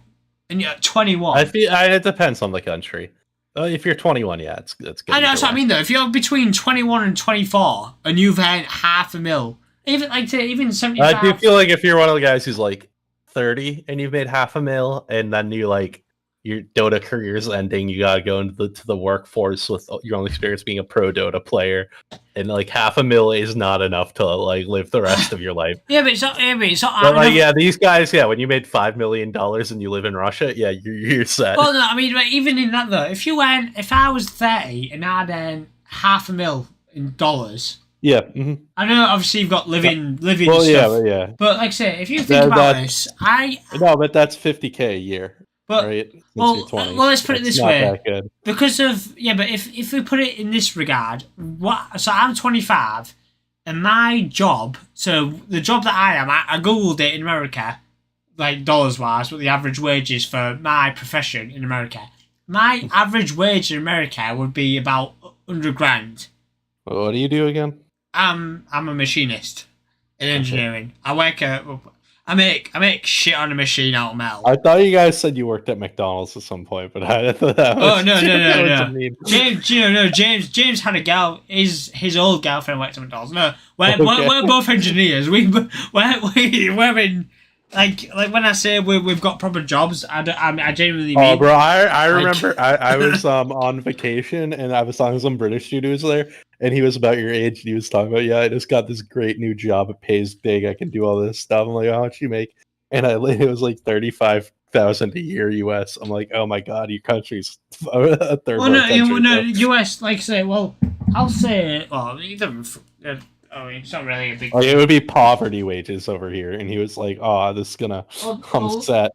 and you're 21...
it depends on the country. If you're 21, yeah, it's good.
I know, that's what I mean, though. If you're between 21 and 24 and you've earned $500,000, even 75...
I do feel like if you're one of the guys who's 30 and you've made $500,000 and then your Dota career's ending, you gotta go into the workforce with your own experience being a pro Dota player, and $500,000 is not enough to live the rest of your life.
But it's not
but these guys, when you made $5 million and you live in Russia, you're set.
Well, no, I mean, even in that though, if I was 30 and I'd earn $500,000 in dollars.
Yeah. Mm-hmm.
I know, obviously, you've got living
well,
stuff.
Yeah.
But like I say, if you think about this,
No, but that's $50,000 a year.
But,
right?
Well, let's put it this way. Because of... Yeah, but if we put it in this regard, so I'm 25, and my job... So, the job that I am, I Googled it in America, dollars-wise, what the average wage is for my profession in America. My average wage in America would be about 100 grand.
What do you do again?
I'm a machinist in engineering. I make shit on a machine out of metal.
I thought you guys said you worked at McDonald's at some point, but I thought that was...
No. James had a gal. His old girlfriend worked at McDonald's. No, we're both engineers. We're in... Like when I say we've got proper jobs, I genuinely mean...
Oh, bro, I remember I was on vacation, and I was talking to some British dude who was there, and he was about your age, and he was talking about, I just got this great new job, it pays big, I can do all this stuff. I'm like, how much you make? and it was like 35,000 a year US. I'm like, oh my god, your country's a third world country.
No, US, like I say, well, I'll say, well, it's not really a big.
Like, it would be poverty wages over here, and he was like, "Oh, this is gonna upset."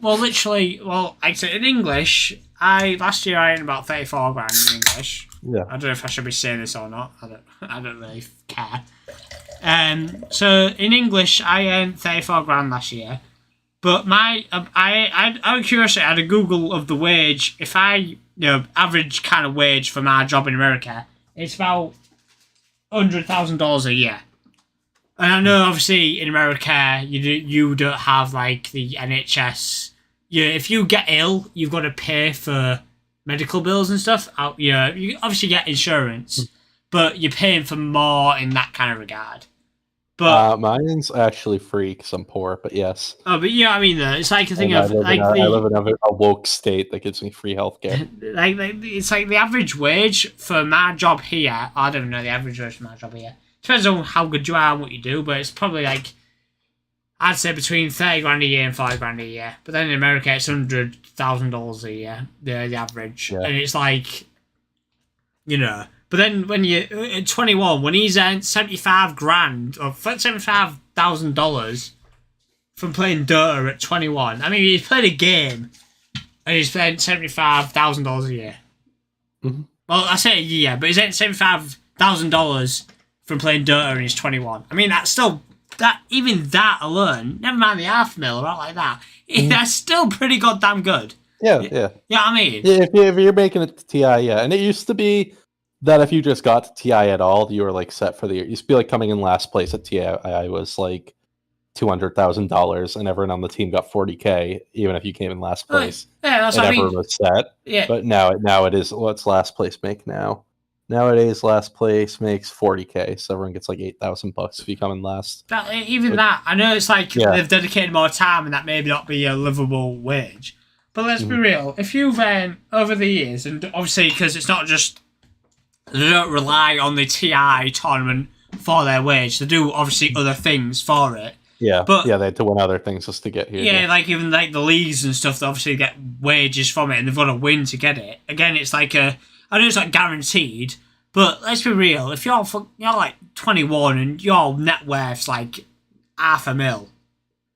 Well, literally, like I said, in English, last year I earned about 34 grand in English.
Yeah.
I don't know if I should be saying this or not. I don't really care. So in English, I earned 34 grand last year. But out of curiosity, I had a Google of the wage. If I, average kind of wage for my job in America, it's about $100,000 a year. And I know, obviously, in America, you don't have, like, the NHS. If you get ill, you've got to pay for medical bills and stuff. You obviously get insurance, but you're paying for more in that kind of regard. But
mine's actually free because I'm poor, but yes.
Oh, but you know what I mean, though? It's like a thing
I
of...
I live in a woke state that gives me free healthcare.
It's like the average wage for my job here. I don't know the average wage for my job here. Depends on how good you are and what you do, but it's probably like... I'd say between 30 grand a year and 40 grand a year. But then in America, it's $100,000 a year, the average. Yeah. And it's like, But then when you're at 21, when he's earned 75 grand or $75,000 from playing Dota at 21, I mean, he's played a game and he's spent $75,000 a year.
Mm-hmm.
Well, I say a year, but he's earned $75,000 from playing Dota and he's 21. I mean, that's still... Even that alone, never mind the half mil or out like that, that's still pretty goddamn good.
Yeah.
Yeah, I mean,
if you're making it to TI, yeah, and it used to be that if you just got to TI at all, you were like set for the year. It used to be like coming in last place at TI was like $200,000, and everyone on the team got $40K, even if you came in last place.
Yeah, that's
and
what
everyone was set.
Yeah,
but now it is. What's last place make now? Nowadays, last place makes $40K, so everyone gets like $8,000 if you come in last.
That I know it's like they've dedicated more time, and that may not be a livable wage. But let's be real. If you've over the years, and obviously because it's not just they don't rely on the TI tournament for their wage, they do obviously other things for it.
Yeah,
but
they had to win other things just to get here.
Yeah, like even like the leagues and stuff, they obviously get wages from it, and they've got to win to get it. Again, it's like I know it's not guaranteed, but let's be real. If you're like 21 and your net worth's like $500,000,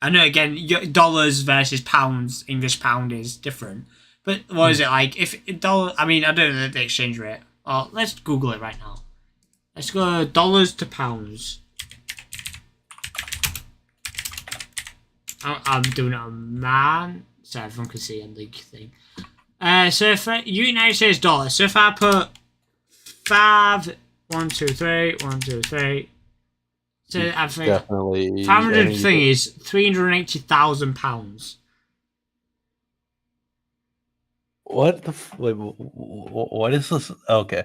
I know again dollars versus pounds, English pound is different. But what is it like? If dollar, I mean, I don't know the exchange rate. Oh, let's Google it right now. Let's go dollars to pounds. I'm doing it on man, so everyone can see on the thing. So if United States dollars, so if I put 1, 2, 3, 1, 2, 3. So I think
definitely
500 thing is £380,000.
What the? What is this? Okay.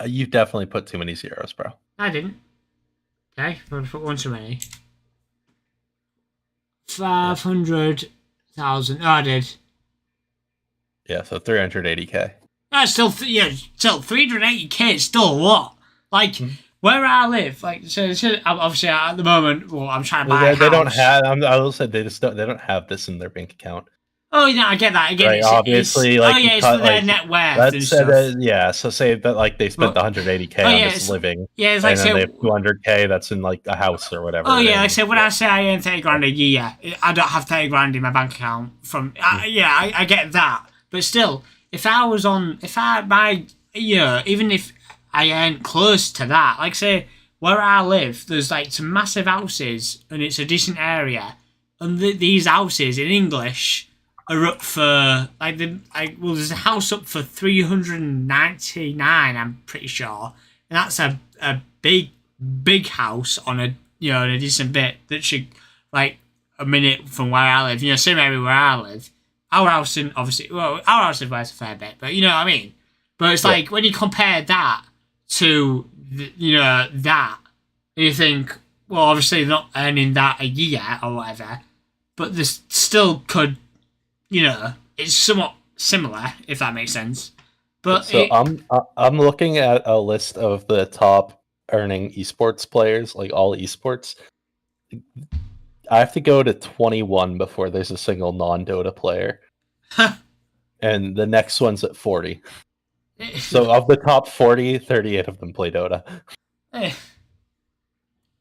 You definitely put too many zeros, bro.
I didn't. Okay, I put one too many. 500,000. Oh, I did.
Yeah, so 380K.
That's still 380K is still a lot. Like where I live, like so obviously at the moment, well, I'm trying to buy a house.
They don't have. I will say they don't have this in their bank account.
Oh yeah, I get that. Again,
right, obviously,
it's for their net worth and stuff.
So say that like they spent 180K on this living.
Yeah, it's like
and then they have 200K that's in like a house or whatever.
Oh yeah, like say when I say I earn 30 grand a year, I don't have 30 grand in my bank account. I get that, but still. Even if I earn close to that, like say where I live, there's like some massive houses and it's a decent area, and these houses in English are up for there's a house up for 399, I'm pretty sure, and that's a big house on a a decent bit that should like a minute from where I live, same area where I live. Our house is our house is worth a fair bit, but you know what I mean. But it's like when you compare that to that, you think, well, obviously they're not earning that a year or whatever, but this still could, it's somewhat similar if that makes sense. But
so I'm looking at a list of the top earning esports players, like all esports. I have to go to 21 before there's a single non-Dota player. And the next one's at 40. So of the top 40, 38 of them play Dota.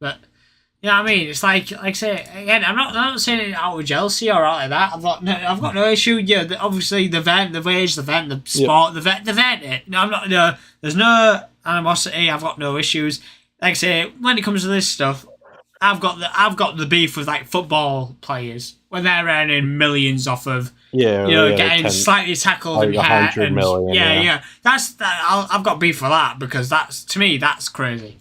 But you know what I mean? It's like I say again. I'm not saying it out of jealousy or out like that. I've got no issue. Yeah, obviously the event, the wage, the event, the sport, the event. It. No, I'm not. No, there's no animosity. I've got no issues. Like I say, when it comes to this stuff, I've got the beef with like football players when they're earning millions off of getting slightly tackled and hurt and million, I've got beef for that because to me that's crazy.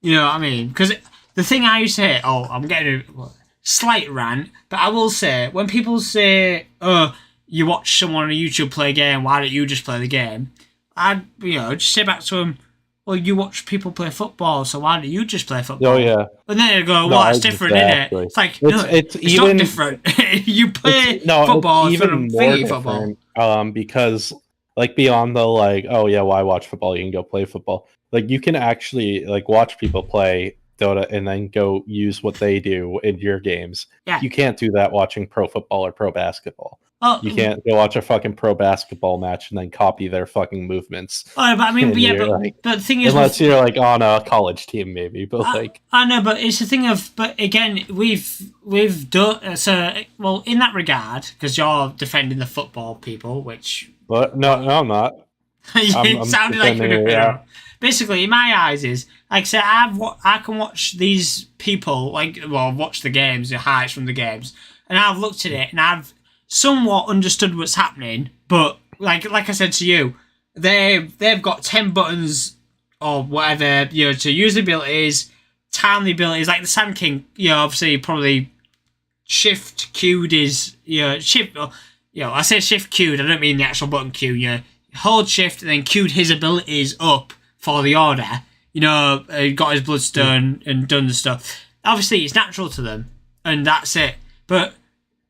You know what I mean? Because the thing I used to say, I'm getting a slight rant, but I will say when people say, "Oh, you watch someone on YouTube play a game, why don't you just play the game?" I'd just say back to them, "Well, you watch people play football, so why don't you just play football?"
Oh yeah.
And then they go, "Well, that's different, isn't it?" It's like it's not different. You play football,
it's even more different. Because like beyond the why watch football? You can go play football. Like you can actually watch people play Dota and then go use what they do in your games.
Yeah.
You can't do that watching pro football or pro basketball.
Oh,
you can't go watch a fucking pro basketball match and then copy their fucking movements.
Oh, but I mean, but the thing is,
unless you're on a college team, maybe. But
I know, but it's the thing of, but again, we've done in that regard, because you're defending the football people, which.
But no, I'm not.
It sounded like you were. Basically, in my eyes, is like say I can watch these people watch the games, the highlights from the games, and I've looked at it and I've somewhat understood what's happening, but like I said to you, they've got 10 buttons or whatever to use the abilities, time the abilities, like the Sand King. Obviously probably shift queued is shift. I say shift queued. I don't mean the actual button queue. Hold shift and then queued his abilities up for the order, got his bloodstone and done the stuff. Obviously, it's natural to them, and that's it. But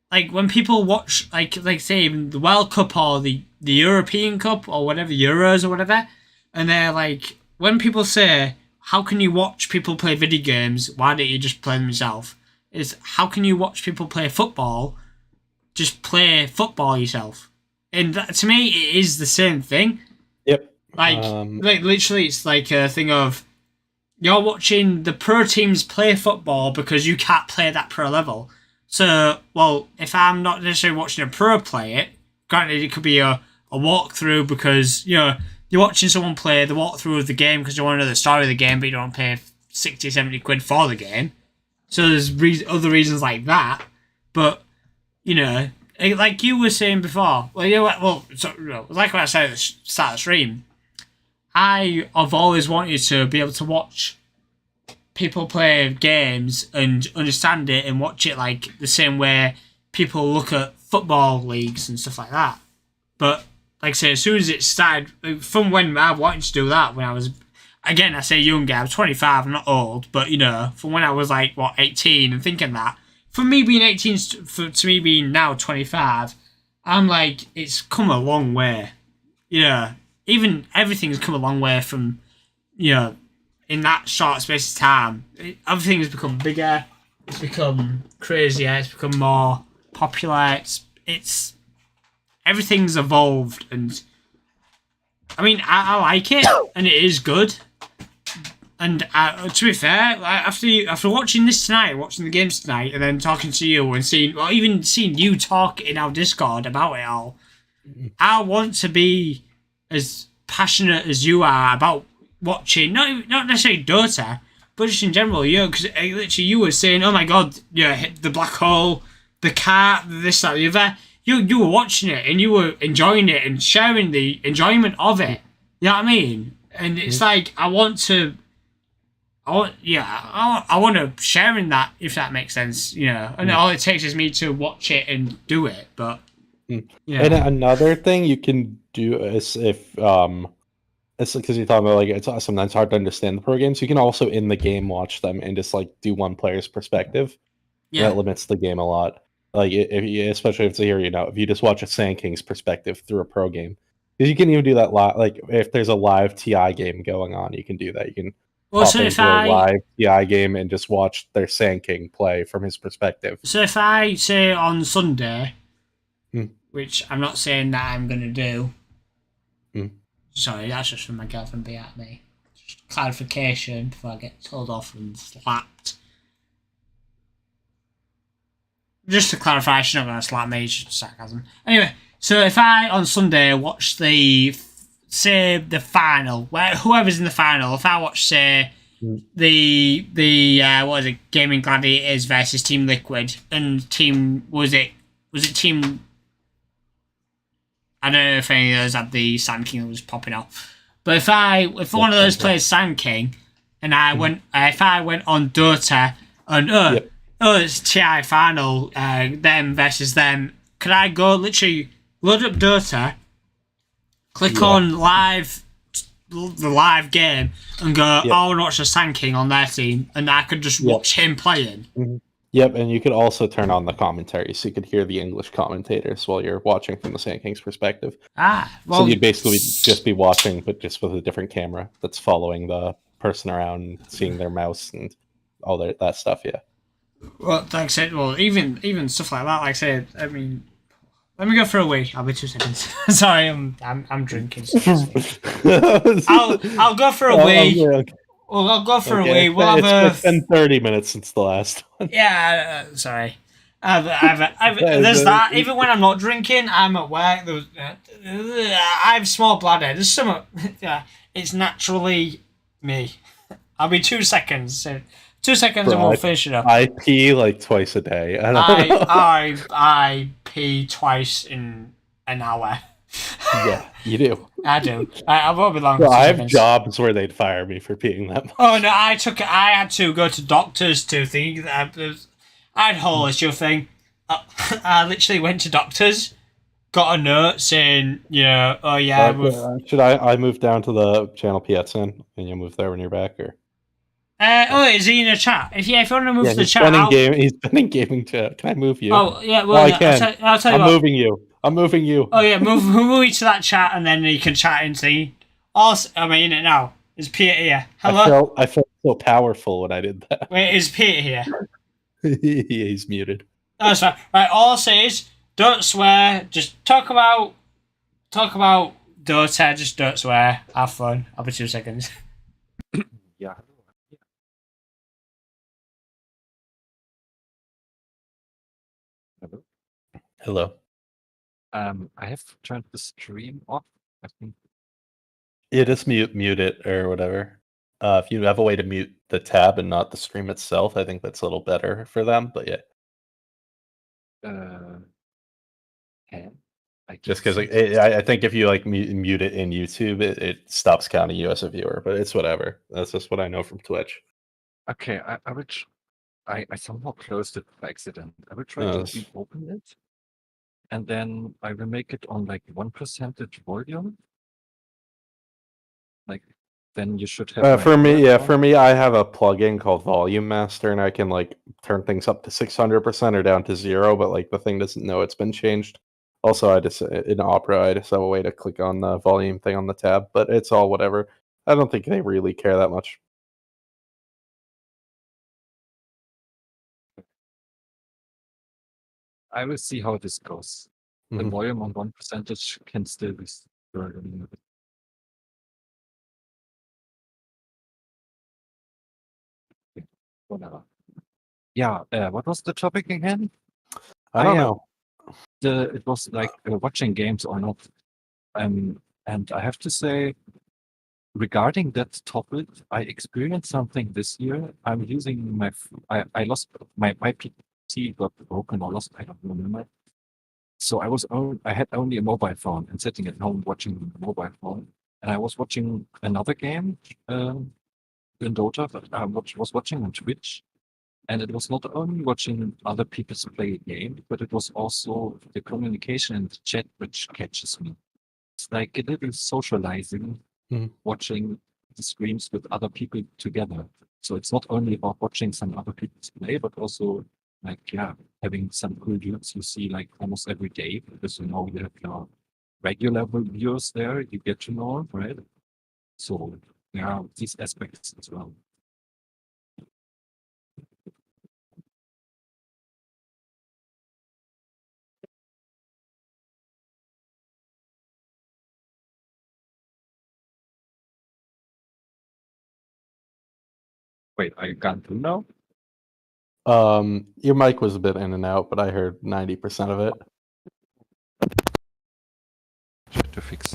like when people watch, like say the World Cup or the European Cup or whatever, Euros or whatever, and they're like, when people say, "How can you watch people play video games? Why don't you just play them yourself?" Is how can you watch people play football? Just play football yourself, and that, to me, it is the same thing.
Yep.
Like literally, it's like a thing of you're watching the pro teams play football because you can't play that pro level. So, if I'm not necessarily watching a pro play it, granted it could be a walkthrough because you're watching someone play the walkthrough of the game because you want to know the story of the game, but you don't pay 60, 70 quid for the game. So there's other reasons like that, but like you were saying before, like what I said at the start of the stream. I have always wanted to be able to watch people play games and understand it and watch it like the same way people look at football leagues and stuff like that. But like I say, as soon as it started, from when I wanted to do that, when I was, again, I say younger, I was 25, I'm not old, but from when I was 18 and thinking that, from me being 18 to me being now 25, I'm like, it's come a long way. Even everything's come a long way from, in that short space of time. Everything has become bigger, it's become crazier, it's become more popular, it's everything's evolved, and I mean, I like it, and it is good. And to be fair, after watching this tonight, watching the games tonight, and then talking to you and even seeing you talk in our Discord about it all, I want to be as passionate as you are about watching, not necessarily Dota, but just in general, because literally you were saying, oh my god, hit the black hole, the cart, this, that, the other. You were watching it and you were enjoying it and sharing the enjoyment of it. You know what I mean? And it's like I want to share in that, if that makes sense. And all it takes is me to watch it and do it. But
and another thing you can do is if it's because you're talking about it's sometimes hard to understand the pro games. You can also in the game watch them and just do one player's perspective. Yeah, that limits the game a lot. Especially if it's here, if you just watch a Sand King's perspective through a pro game, because you can even do that if there's a live TI game going on, you can do that. You can
Well,
pop
so if
into a
I
live TI game and just watch their Sand King play from his perspective.
so if I say on Sunday,
Hmm.
which I'm not saying that I'm gonna do.
Hmm.
Sorry, that's just from my girlfriend being at me. Just clarification before I get told off and slapped. Just to clarify, she's not gonna slap me. It's just sarcasm. Anyway, so if I on Sunday watch the final, where whoever's in the final, if I watch say the what is it, Gaming Gladiators versus Team Liquid and Team was it Team, I don't know if any of those had the Sand King that was popping off, but if one of those plays Sand King and if I went on Dota and it's TI final, them versus them, could I go literally load up Dota, click on the live game and go, I want to watch the Sand King on their team, and I could just watch him playing?
Yep, and you could also turn on the commentary so you could hear the English commentators while you're watching from the Sand King's perspective.
Well,
so you'd basically just be watching, but just with a different camera that's following the person around, and seeing their mouse and all that stuff. Yeah.
Well, like I said, even stuff like that. Like I said, I mean, let me go for a wee. I'll be 2 seconds. Sorry, I'm drinking. I'll go for a wee.
Okay.
Well, I'll go for a wee. We'll have
it's been 30 minutes since the last one.
Yeah, sorry. There's that. Even when I'm not drinking, I'm at work. I have small bladder. There's some. Yeah, it's naturally me. I'll be 2 seconds. So 2 seconds and we'll finish it up.
I pee like twice a day.
I pee twice in an hour.
Yeah, you do.
I do. I won't be long.
Well, I have jobs where they'd fire me for peeing that much.
Oh no, I had to go to doctors to think that I had a whole issue thing. I literally went to doctors, got a note saying, oh yeah.
Should I move down to the channel PSN and you'll move there when you're back, or?
Is he in a chat? If you want to move to the chat,
he's been in gaming chat. Can I move you?
Oh yeah, well
I can.
I'll tell you what.
I'm moving you.
Oh yeah, move me to that chat, and then you can chat and see. Also, am I in it now? Is Peter here? Hello.
I felt so powerful when I did that.
Wait, is Peter here?
He's muted.
Oh, sorry. Right. All I'll say is, don't swear. Just talk about Dota. Just don't swear. Have fun. I'll be 2 seconds.
Yeah. Hello.
I have turned the stream off, I think.
Yeah, just mute it or whatever. If you have a way to mute the tab and not the stream itself, I think that's a little better for them, but yeah. Just because I think if you like mute it in YouTube, it stops counting you as a viewer, but it's whatever. That's just what I know from Twitch.
Okay, I somehow closed it by accident. I will try to reopen it. And then I will make it on like 1% volume. Like, then you should have.
For me, I have a plugin called Volume Master, and I can like turn things up to 600% or down to 0. But like the thing doesn't know it's been changed. Also, in Opera, I just have a way to click on the volume thing on the tab, but it's all whatever. I don't think they really care that much.
I will see how this goes. The volume on 1% can still be struggling. Whatever. Yeah, what was the topic again?
I don't know.
It was like watching games or not. And I have to say, regarding that topic, I experienced something this year. I'm using I lost my PC got broken or lost, I don't remember. So I had only a mobile phone and sitting at home watching the mobile phone. And I was watching another game in Dota, but I was watching on Twitch. And it was not only watching other people play a game, but it was also the communication in the chat which catches me. It's like a little socializing, watching the streams with other people together. So it's not only about watching some other people play, but also like, having some cool dudes you see like almost every day, because you have your regular viewers there, you get to know, right? So these aspects as well. Wait, are you gone through now?
Your mic was a bit in and out, but I heard 90% of it.
Try to fix.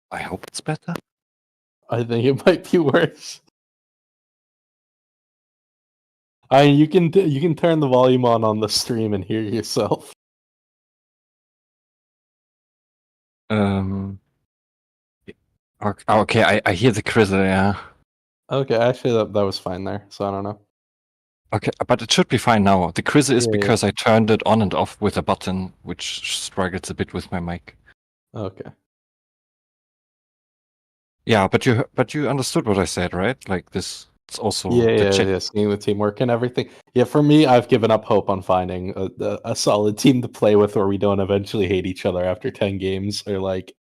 I hope it's better.
I think it might be worse. You can turn the volume on the stream and hear yourself.
Okay, I hear the crizzle, yeah.
Okay, actually that was fine there, so I don't know.
Okay, but it should be fine now. The crizzle is because I turned it on and off with a button, which struggles a bit with my mic.
Okay.
Yeah, but you understood what I said, right? Like this, it's also
seeing the teamwork and everything. Yeah, for me, I've given up hope on finding a solid team to play with where we don't eventually hate each other after 10 games, or like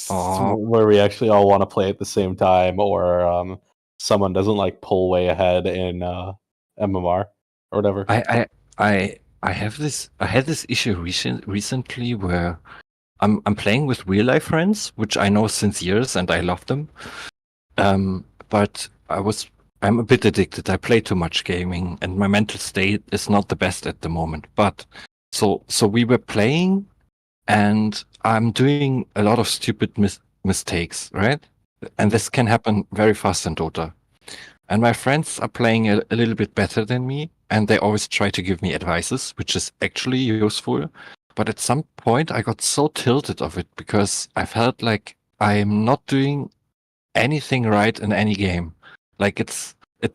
where we actually all want to play at the same time, or someone doesn't like pull way ahead in MMR or whatever.
I had this issue recently where I'm playing with real life friends, which I know since years and I love them. But I'm a bit addicted. I play too much gaming and my mental state is not the best at the moment. But so we were playing and I'm doing a lot of stupid mistakes, right? And this can happen very fast in Dota. And my friends are playing a little bit better than me, and they always try to give me advices, which is actually useful. But at some point, I got so tilted of it because I felt like I'm not doing anything right in any game. Like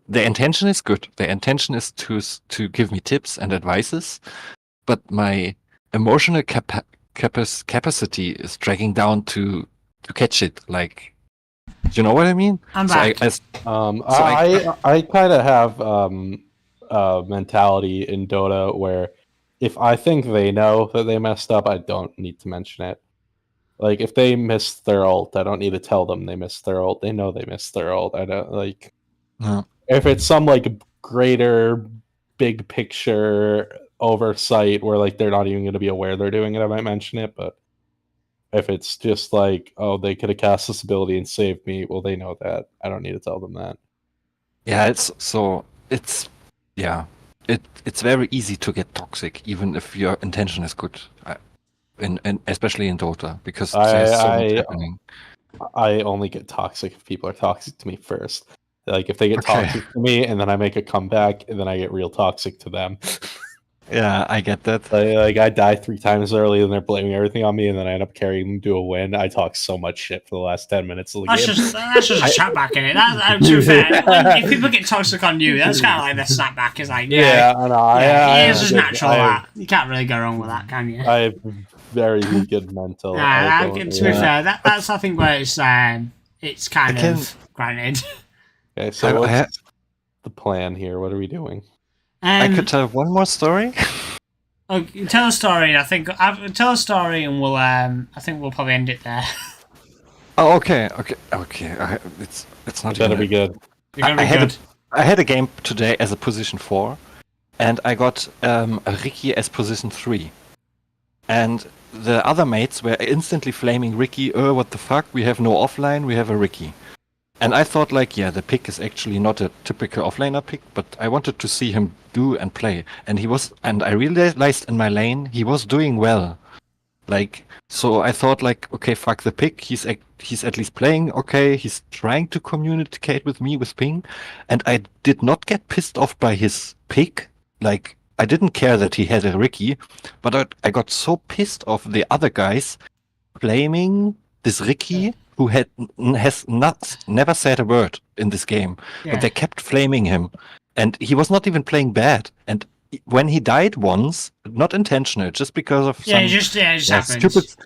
the intention is good. The intention is to give me tips and advices, but my emotional capacity is dragging down to catch it. Like, do you know what I mean?
I'm back.
I kind of have a mentality in Dota where if I think they know that they messed up, I don't need to mention it. Like, if they missed their ult, I don't need to tell them they missed their ult. They know they missed their ult. I don't, like...
No.
If it's some, like, greater, big picture oversight where, like, they're not even going to be aware they're doing it, I might mention it, but if it's just like, oh, they could have cast this ability and saved me, well, they know that. I don't need to tell them that.
Yeah, it's very easy to get toxic, even if your intention is good, especially in Dota, because there's so much happening.
I only get toxic if people are toxic to me first. Like, if they get toxic to me, and then I make a comeback, and then I get real toxic to them.
Yeah, I get that.
Like I die 3 times early, and they're blaming everything on me, and then I end up carrying them to a win. I talk so much shit for the last 10 minutes of the game.
That's just a chat back in it. That's too fair. If people get toxic on you, that's kind of like the snapback. Is like,
I know.
It's just natural. That you can't really go wrong with that, can you?
I have very good mental.
To be fair, that's I think where it's kind of granted.
Okay, so what's the plan here? What are we doing?
I could tell one more story.
Okay, tell a story. I think tell a story, and we'll. I think we'll probably end it there.
Oh, okay. It's not
gonna be good.
I had a game today as a position 4, and I got a Ricky as position 3, and the other mates were instantly flaming Ricky. Oh, what the fuck? We have no offline. We have a Ricky. And I thought, like, yeah, the pick is actually not a typical offlaner pick, but I wanted to see him do and play. And I realized in my lane, he was doing well. Like, so I thought, like, okay, fuck the pick. He's at least playing okay. He's trying to communicate with me with ping. And I did not get pissed off by his pick. Like, I didn't care that he had a Ricky, but I got so pissed off the other guys blaming this Ricky who has never said a word in this game, but they kept flaming him, and he was not even playing bad. And when he died once, not intentional, just because of some
it just happens.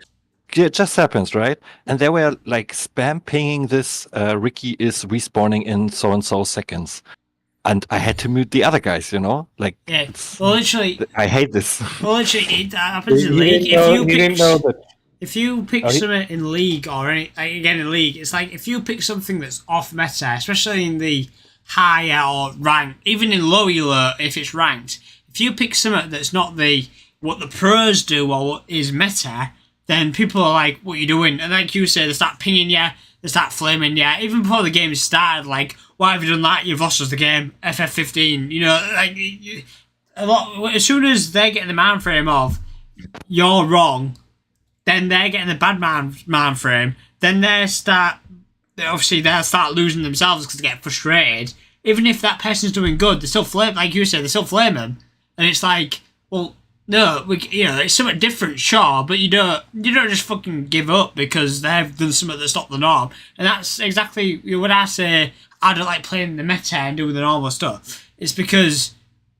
it just happens, right? And they were like spam pinging this. Ricky is respawning in so and so seconds, and I had to mute the other guys. Like,
yeah. Well, literally,
I hate this.
Well, literally, it happens in League. If you pick something in League or again in League, it's like if you pick something that's off meta, especially in the higher or ranked, even in low elo if it's ranked. If you pick something that's not what the pros do or what is meta, then people are like, what are you doing? And like you say, they start pinging you, they start flaming you. Even before the game started, like, why have you done that? You've lost us the game. FF15. Like, as soon as they're getting the man frame of, you're wrong, then they're getting the bad man frame, then they'll start losing themselves because they get frustrated. Even if that person's doing good, they still flame, like you said, they still flame them. And it's like, well, no, it's something different, sure, but you don't just fucking give up because they've done something that's not the norm. And that's exactly when I say I don't like playing the meta and doing the normal stuff. It's because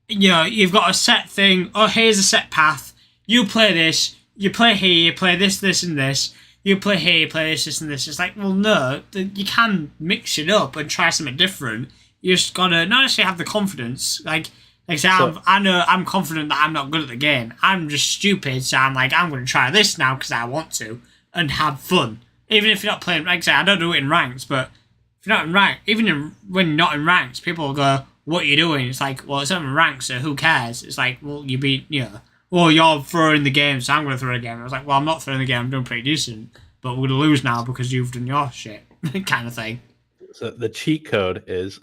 you've got a set thing. Oh, here's a set path. You play this. You play here. You play this, this, and this. You play here. You play this, and this. It's like, well, no, you can mix it up and try something different. You just gotta not necessarily have the confidence, like. I know I'm confident that I'm not good at the game. I'm just stupid, so I'm like, I'm going to try this now because I want to and have fun. Even if you're not playing, like I say, I don't do it in ranks, but if you're not in ranks, when you're not in ranks, people will go, what are you doing? It's like, well, it's not in ranks, so who cares? It's like, well, well, you're throwing the game, so I'm going to throw the game. I was like, well, I'm not throwing the game, I'm doing pretty decent, but we're going to lose now because you've done your shit, kind of thing.
So the cheat code is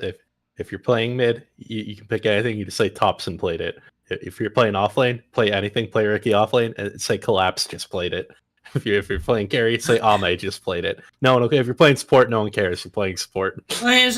if you're playing mid, you can pick anything. You just say Thompson played it. If you're playing offlane, play anything. Play Ricky offlane and say Collapse just played it. If you're playing carry, say Ame just played it. No one okay. If you're playing support, no one cares. You're playing support.
It's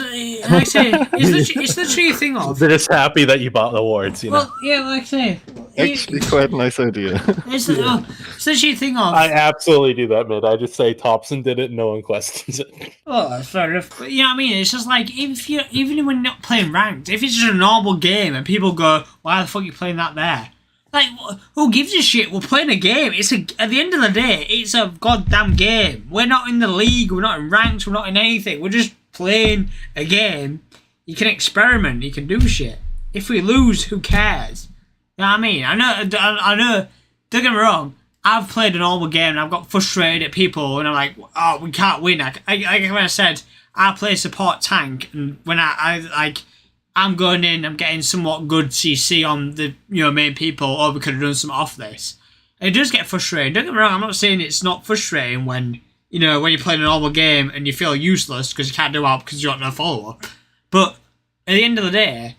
the true thing of.
They're just happy that you bought the awards.
Well, yeah, like I say.
Actually, quite a nice idea.
It's the true thing of.
I absolutely do that, mid. I just say Thompson did it, and no one questions it.
Oh, that's fair enough. But you know what I mean? It's just like even when you're not playing ranked, if it's just a normal game and people go, "Why the fuck are you playing that there?" Like, who gives a shit? We're playing a game. At the end of the day, it's a goddamn game. We're not in the league. We're not in ranks. We're not in anything. We're just playing a game. You can experiment. You can do shit. If we lose, who cares? You know what I mean? I know. Don't get me wrong. I've played a normal game and I've got frustrated at people and I'm like, oh, we can't win. Like when I said, I play support tank, and when I'm going in, I'm getting somewhat good CC on the main people, or we could have done something off this. It does get frustrating. Don't get me wrong, I'm not saying it's not frustrating when you're playing a normal game and you feel useless because you can't do out because you got no follow-up. But at the end of the day,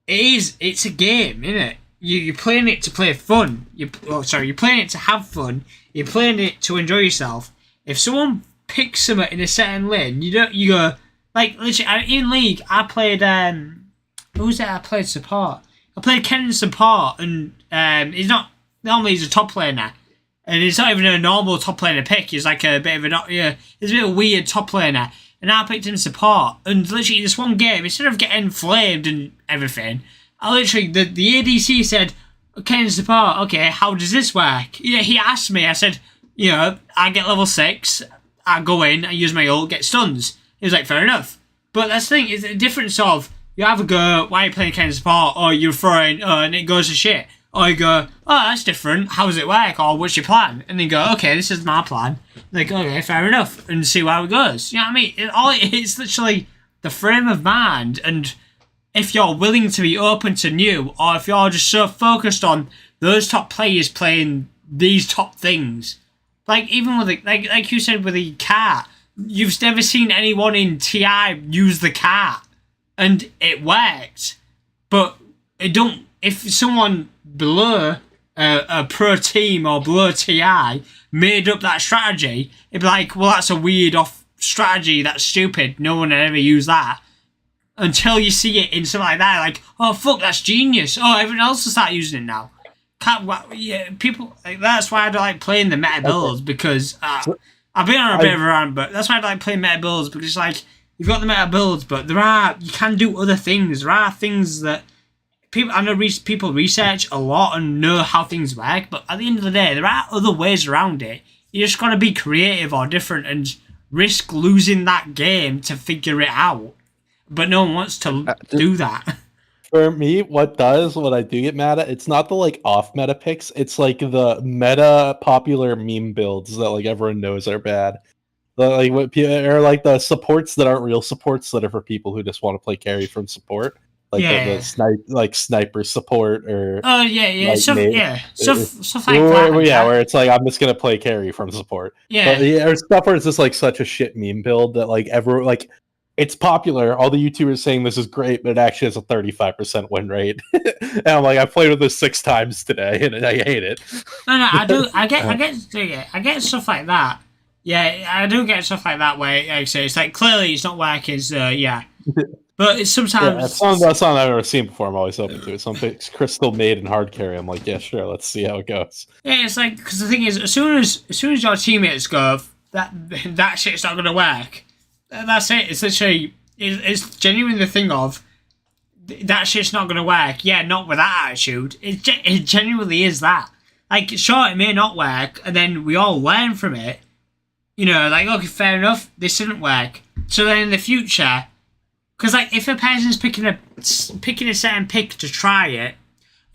it's a game, isn't it? You're playing it to play fun. You're playing it to have fun. You're playing it to enjoy yourself. If someone picks something in a certain lane, you go. Like, literally, in League, I played, who was it I played support? I played Ken support, and he's a top laner. And he's not even a normal top laner pick, he's like a bit of he's a bit of a weird top laner. And I picked him support, and literally this one game, instead of getting flamed and everything, I literally, the ADC said, Ken support, okay, how does this work? He asked me, I said, I get level 6, I go in, I use my ult, get stuns. He was like, fair enough. But that's the thing, it's a difference of, you have a go, why are you playing kind of support, or you're throwing, and it goes to shit. Or you go, oh, that's different, how does it work, or what's your plan? And then you go, okay, this is my plan. Like, okay, fair enough, and see how it goes. You know what I mean? It's literally the frame of mind, and if you're willing to be open to new, or if you're just so focused on those top players playing these top things. Like, even with, like you said with the cart, you've never seen anyone in TI use the cart, and it worked. But it don't. If someone below a pro team or below TI made up that strategy, it'd be like, well, that's a weird off strategy. That's stupid. No one would ever use that. Until you see it in something like that, like, oh fuck, that's genius. Oh, everyone else will start using it now. People. That's why I don't like playing the meta builds, because I've been on a bit of a rant, but that's why I like playing meta builds, because it's like, you've got the meta builds, but you can do other things. There are things that people research a lot and know how things work, but at the end of the day, there are other ways around it. you just got to be creative or different and risk losing that game to figure it out. But no one wants to do that.
For me, what I do get mad at, it's not the like off meta picks, it's like the meta popular meme builds that like everyone knows are bad. Like what or like the supports that aren't real supports that are for people who just want to play carry from support. Like the sniper support or
like stuff like that.
Yeah, where it's like I'm just gonna play carry from support. Or stuff where it's just like such a shit meme build that like it's popular. All the YouTubers saying this is great, but it actually has a 35% win rate. And I'm like, I played with this 6 times today, and I hate it.
No, I do. I get stuff like that. Yeah, I do get stuff like that where, like I say, it's like clearly it's not working. So but it's sometimes
that's something I've never seen before. I'm always open to it. Something Crystal made in hard carry. I'm like, yeah, sure. Let's see how it goes.
Yeah, it's like because the thing is, as soon as your teammates go, that shit's not gonna work. That's it. It's literally, it's genuinely the thing of, that shit's not going to work. Yeah, not with that attitude. It genuinely is that. Like, sure, it may not work, and then we all learn from it. You know, like, okay, fair enough, this didn't work. So then in the future, because, like, if a person's picking a certain pick to try it,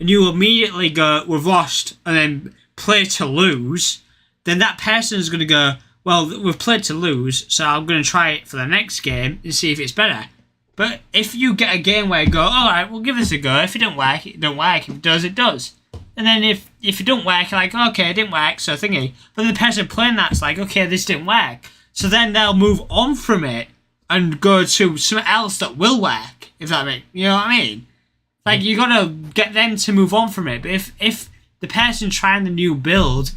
and you immediately go, we've lost, and then play to lose, then that person's going to go, well, we've played to lose, so I'm going to try it for the next game and see if it's better. But if you get a game where you go, alright, we'll give this a go. If it don't work, it don't work. If it does, it does. And then if it don't work, you're like, okay, it didn't work, so thingy. But the person playing that's like, okay, this didn't work. So then they'll move on from it and go to something else that will work, if that makes, you know what I mean? Like, you got to get them to move on from it. But if the person trying the new build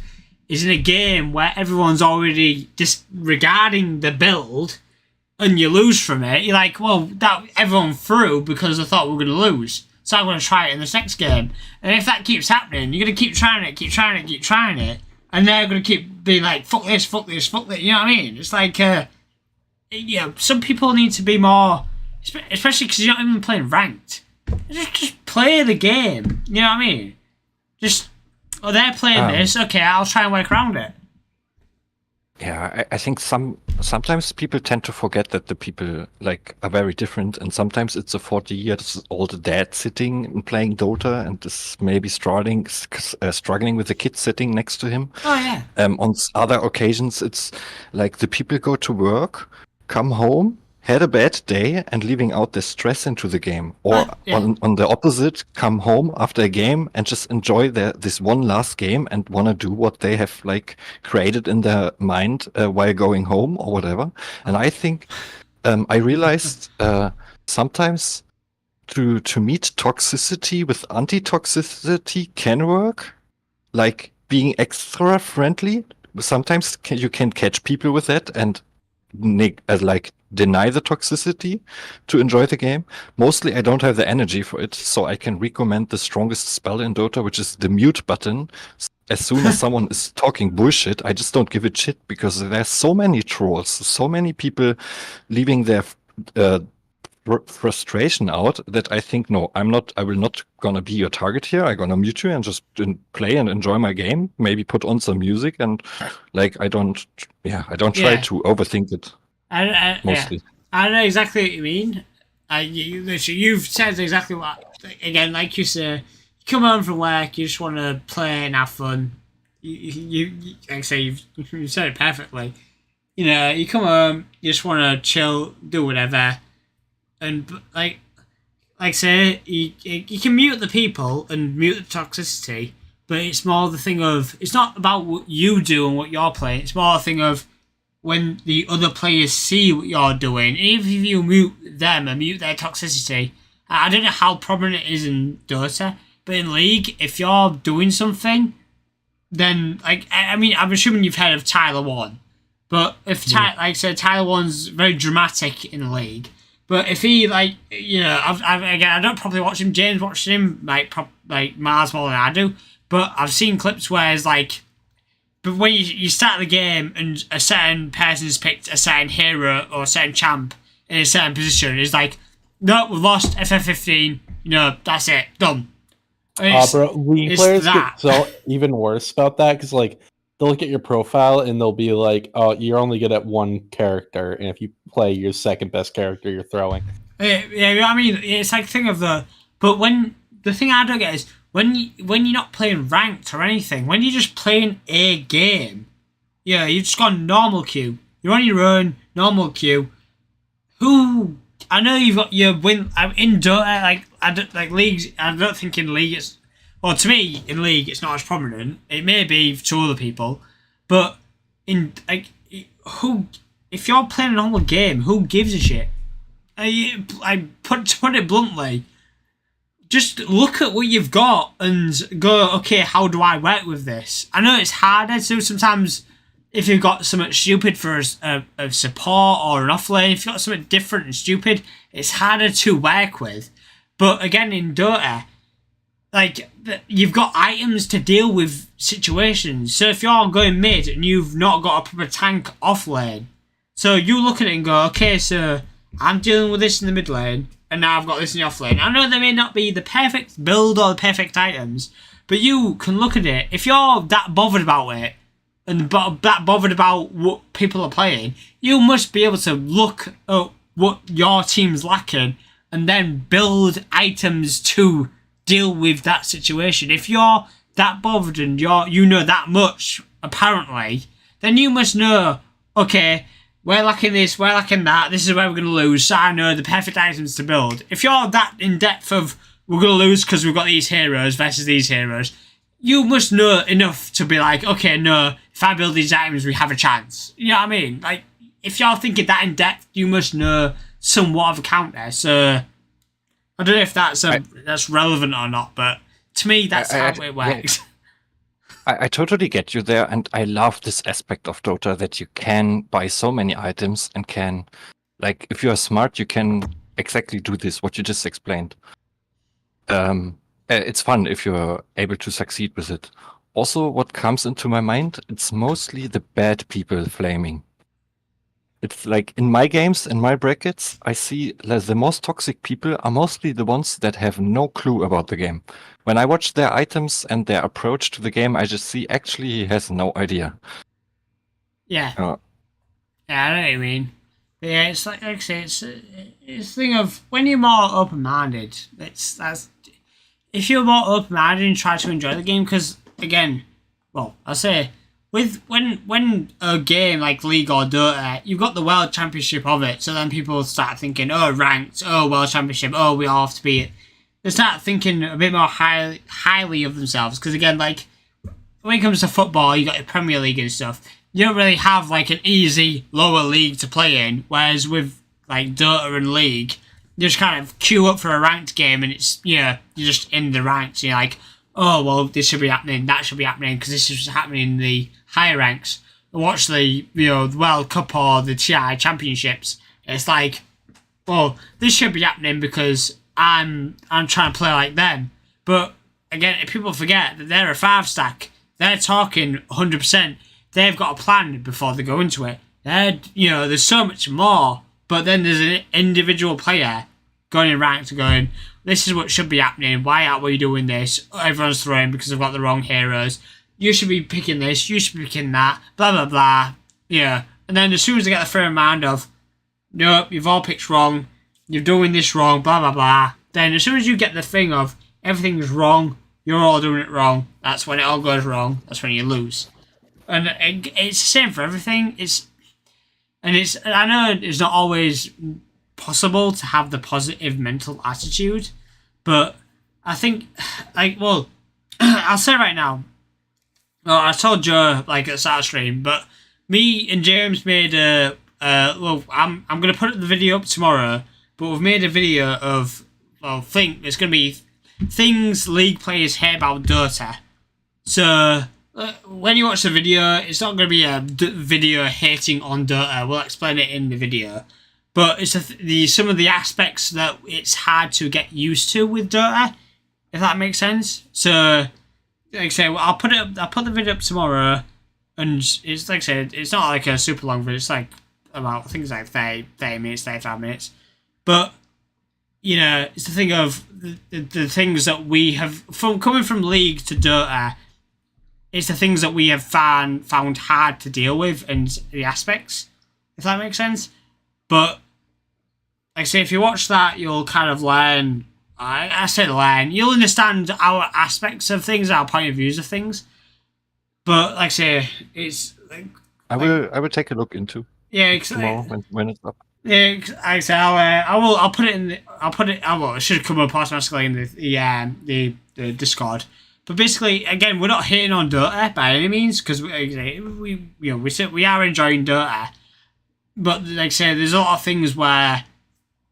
is in a game where everyone's already disregarding the build and you lose from it, you're like, well, that everyone threw because I thought we were going to lose. So I'm going to try it in this next game. And if that keeps happening, you're going to keep trying it. And they're going to keep being like, fuck this. You know what I mean? It's like, some people need to be more, especially because you're not even playing ranked. Just play the game. You know what I mean? They're playing this. Okay, I'll try and work around it.
Yeah, I think sometimes people tend to forget that the people like are very different, and sometimes it's a 40-year-old dad sitting and playing Dota, and is maybe struggling with the kid sitting next to him.
Oh yeah.
On other occasions, it's like the people go to work, come home, had a bad day, and leaving out the stress into the game. Or on the opposite, come home after a game and just enjoy this one last game and want to do what they have like created in their mind while going home or whatever. And I think I realized sometimes to meet toxicity with anti-toxicity can work. Like being extra friendly. Sometimes you can catch people with that and deny the toxicity to enjoy the game. Mostly I don't have the energy for it, so I can recommend the strongest spell in Dota, which is the mute button. As soon as someone is talking bullshit, I just don't give a shit, because there's so many trolls, so many people leaving their frustration out, that I think, no, I will not gonna be your target here. I'm gonna mute you and just play and enjoy my game, maybe put on some music, and like I don't try to overthink it. Mostly.
I know exactly what you mean. You've said exactly what. Again, like you say, you come home from work, you just want to play and have fun. You like I say, you've said it perfectly. You know, you come home, you just want to chill, do whatever, and like I say, you can mute the people and mute the toxicity, but it's more the thing of, it's not about what you do and what you're playing. It's more a thing of, when the other players see what you're doing, even if you mute them and mute their toxicity, I don't know how prominent it is in Dota, but in League, if you're doing something, then, like, I mean, I'm assuming you've heard of TI13, but if, like I said, TI13's very dramatic in League, but if he, like, you know, I don't probably watch him, James watches him, like miles more than I do, but I've seen clips where it's like, but when you start the game and a certain person's picked a certain hero or a certain champ in a certain position, it's like, no, we've lost FF15, you know, that's it, done.
Bro, League players get so even worse about that, because, like, they'll look at your profile and they'll be like, "Oh, you're only good at one character, and if you play your second best character, you're throwing."
Yeah, I mean, it's like thing of the. But when the thing I don't get is when you're not playing ranked or anything, when you're just playing a game, yeah, you've just gone normal queue. You're on your own normal queue. Who I know you've got your win in Dota, like I don't like leagues. I don't think in League it's. Well, to me, in League, it's not as prominent. It may be to other people, but in like, who? If you're playing a normal game, who gives a shit? I put it bluntly. Just look at what you've got and go, okay, how do I work with this? I know it's harder to sometimes if you've got something stupid for a support or an offlane. If you've got something different and stupid, it's harder to work with. But again, in Dota. Like, you've got items to deal with situations. So if you're going mid and you've not got a proper tank off lane, so you look at it and go, okay, so I'm dealing with this in the mid lane, and now I've got this in the off lane. I know they may not be the perfect build or the perfect items, but you can look at it. If you're that bothered about it, and that bothered about what people are playing, you must be able to look at what your team's lacking, and then build items to deal with that situation. If you're that bothered and you know that much, apparently, then you must know, okay, we're lacking this, we're lacking that, this is where we're going to lose, so I know the perfect items to build. If you're that in depth of, we're going to lose because we've got these heroes versus these heroes, you must know enough to be like, okay, no, if I build these items, we have a chance. You know what I mean? Like, if you're thinking that in depth, you must know somewhat of a counter, so I don't know if that's relevant or not, but to me, that's how it works.
I totally get you there, and I love this aspect of Dota that you can buy so many items and can, like, if you're smart, you can exactly do this, what you just explained. It's fun if you're able to succeed with it. Also, what comes into my mind, it's mostly the bad people flaming. It's like in my games, in my brackets, I see the most toxic people are mostly the ones that have no clue about the game. When I watch their items and their approach to the game, I just see actually he has no idea.
Yeah. Yeah, I know what you mean. But yeah, it's like I say, it's a thing of when you're more open-minded. If you're more open-minded and try to enjoy the game, because again, well, I'll say. When a game like League or Dota, you've got the World Championship of it, so then people start thinking, oh, ranked, oh, World Championship, oh, we all have to be it. They start thinking a bit more highly of themselves, because again, like, when it comes to football, you got the Premier League and stuff, you don't really have, like, an easy lower league to play in, whereas with, like, Dota and League, you just kind of queue up for a ranked game, and it's, you're just in the ranks, and you're like, oh, well, this should be happening, that should be happening, because this is happening in the higher ranks. Watch the World Cup or the TI Championships. It's like, well, this should be happening because I'm trying to play like them. But again, if people forget that they're a 5-stack, they're talking 100%. They've got a plan before they go into it. There's so much more. But then there's an individual player going in ranks and going, this is what should be happening. Why aren't we doing this? Everyone's throwing because they've got the wrong heroes. You should be picking this. You should be picking that. Blah, blah, blah. Yeah. And then as soon as they get the frame of mind of, nope, you've all picked wrong. You're doing this wrong. Blah, blah, blah. Then as soon as you get the thing of everything's wrong, you're all doing it wrong. That's when it all goes wrong. That's when you lose. And it's the same for everything. I know it's not always possible to have the positive mental attitude, but I think, I'll say right now, well, I told Joe, at the start of stream, but me and James made I'm going to put the video up tomorrow, but we've made a video of, it's going to be things League players hate about Dota. So, when you watch the video, it's not going to be a video hating on Dota. We'll explain it in the video. But it's some of the aspects that it's hard to get used to with Dota, if that makes sense. So, like I say, I'll put the video up tomorrow, and it's like I said, it's not like a super long video. It's about things like 30 minutes, 35 minutes. But it's the thing of the things that we have coming from League to Dota. it's the things that we have found hard to deal with and the aspects, if that makes sense. But like I say, if you watch that, you'll kind of learn. I say learn. You'll understand our aspects of things, our point of views of things. But like I say, it's like
I will take a look into.
Yeah,
tomorrow when it's up.
Yeah, like I say, I'll put it in. It should come up automatically in the Discord. But basically, again, we're not hating on Dota by any means because we are enjoying Dota. But like I say, there's a lot of things where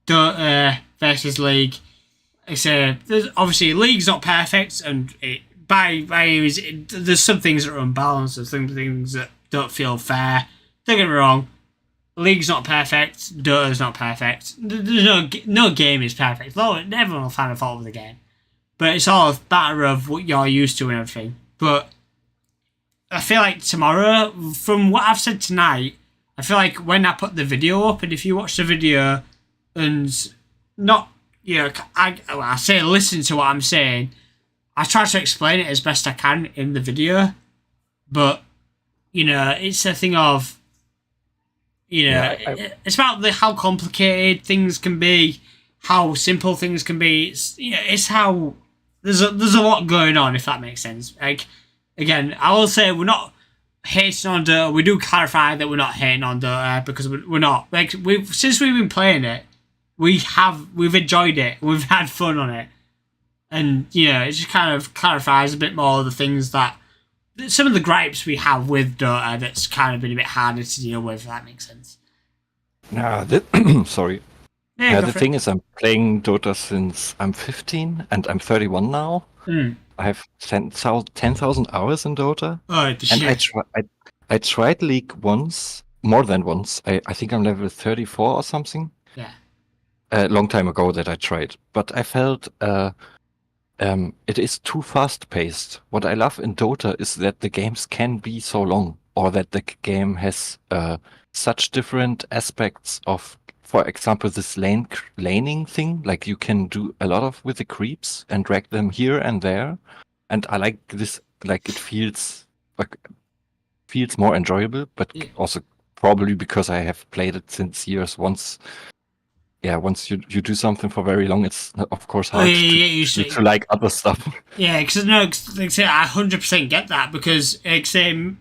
Dota versus League. Like I say, there's obviously League's not perfect, and there's some things that are unbalanced. There's some things that don't feel fair. Don't get me wrong. League's not perfect. Dota's not perfect. There's no game is perfect. Though everyone will find a fault with the game. But it's all a matter of what you're used to and everything. But I feel like tomorrow, from what I've said tonight, I feel like when I put the video up, and if you watch the video and not, I say listen to what I'm saying, I try to explain it as best I can in the video. But, it's a thing of, it's about how complicated things can be, how simple things can be. It's how there's a lot going on, if that makes sense. Like, again, I will say we're not hating on Dota. We do clarify that we're not hating on Dota because we're not. Like, since we've been playing it, we've enjoyed it. We've had fun on it, and it just kind of clarifies a bit more the things that some of the gripes we have with Dota that's kind of been a bit harder to deal with, if that makes sense.
Sorry.
Yeah,
the thing is, I'm playing Dota since I'm 15 and I'm 31 now. I have 10,000 hours in Dota.
Oh,
and I tried League once, more than once. I think I'm level 34 or something.
Yeah.
A long time ago that I tried. But I felt it is too fast-paced. What I love in Dota is that the games can be so long, or that the game has such different aspects of, for example, this laning thing. Like you can do a lot with the creeps and drag them here and there. And I like this, like it feels more enjoyable, but also probably because I have played it since years. Once you do something for very long, it's of course hard to like other stuff.
Yeah, because like I say, I 100% get that because to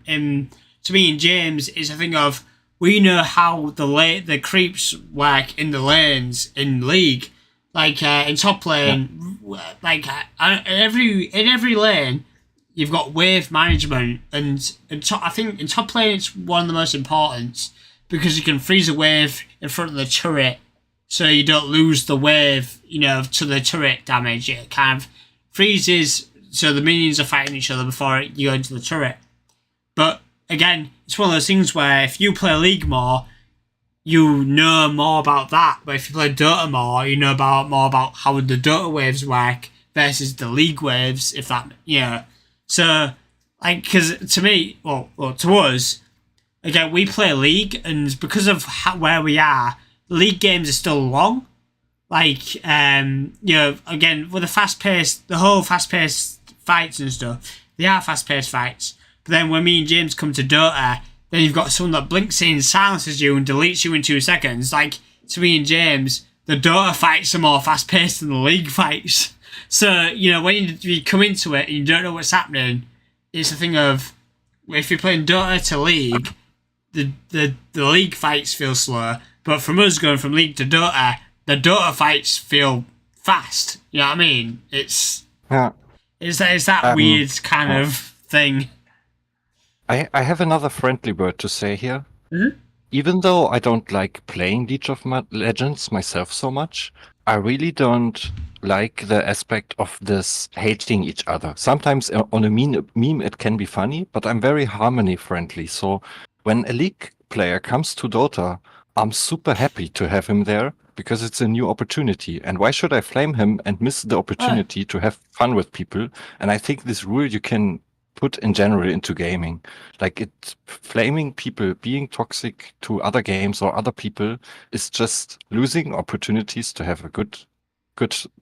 me and James, it's a thing of we know how the creeps work in the lanes in League, like in top lane, like in every lane. You've got wave management, and I think in top lane it's one of the most important because you can freeze a wave in front of the turret, so you don't lose the wave, to the turret damage. It kind of freezes, so the minions are fighting each other before you go into the turret. But again, it's one of those things where if you play League more, you know more about that. But if you play Dota more, you know more about how the Dota waves work versus the League waves, if that, So, like, because to me, well, to us, again, we play League, and because of where we are, League games are still long. Like, again, with the whole fast-paced fights and stuff, they are fast-paced fights. But then when me and James come to Dota, then you've got someone that blinks in, silences you, and deletes you in 2 seconds. Like, to me and James, the Dota fights are more fast-paced than the League fights. So, when you come into it and you don't know what's happening, it's a thing of, if you're playing Dota to League, the League fights feel slow. But from us going from League to Dota, the Dota fights feel fast. You know what I mean? It's that weird kind of thing.
I have another friendly word to say here.
Mm-hmm.
Even though I don't like playing League of Legends myself so much, I really don't like the aspect of this hating each other. Sometimes on a meme it can be funny, but I'm very harmony friendly. So when a League player comes to Dota, I'm super happy to have him there because it's a new opportunity. And why should I flame him and miss the opportunity to have fun with people? And I think this rule you can put in general into gaming. Like flaming people, being toxic to other games or other people is just losing opportunities to have a good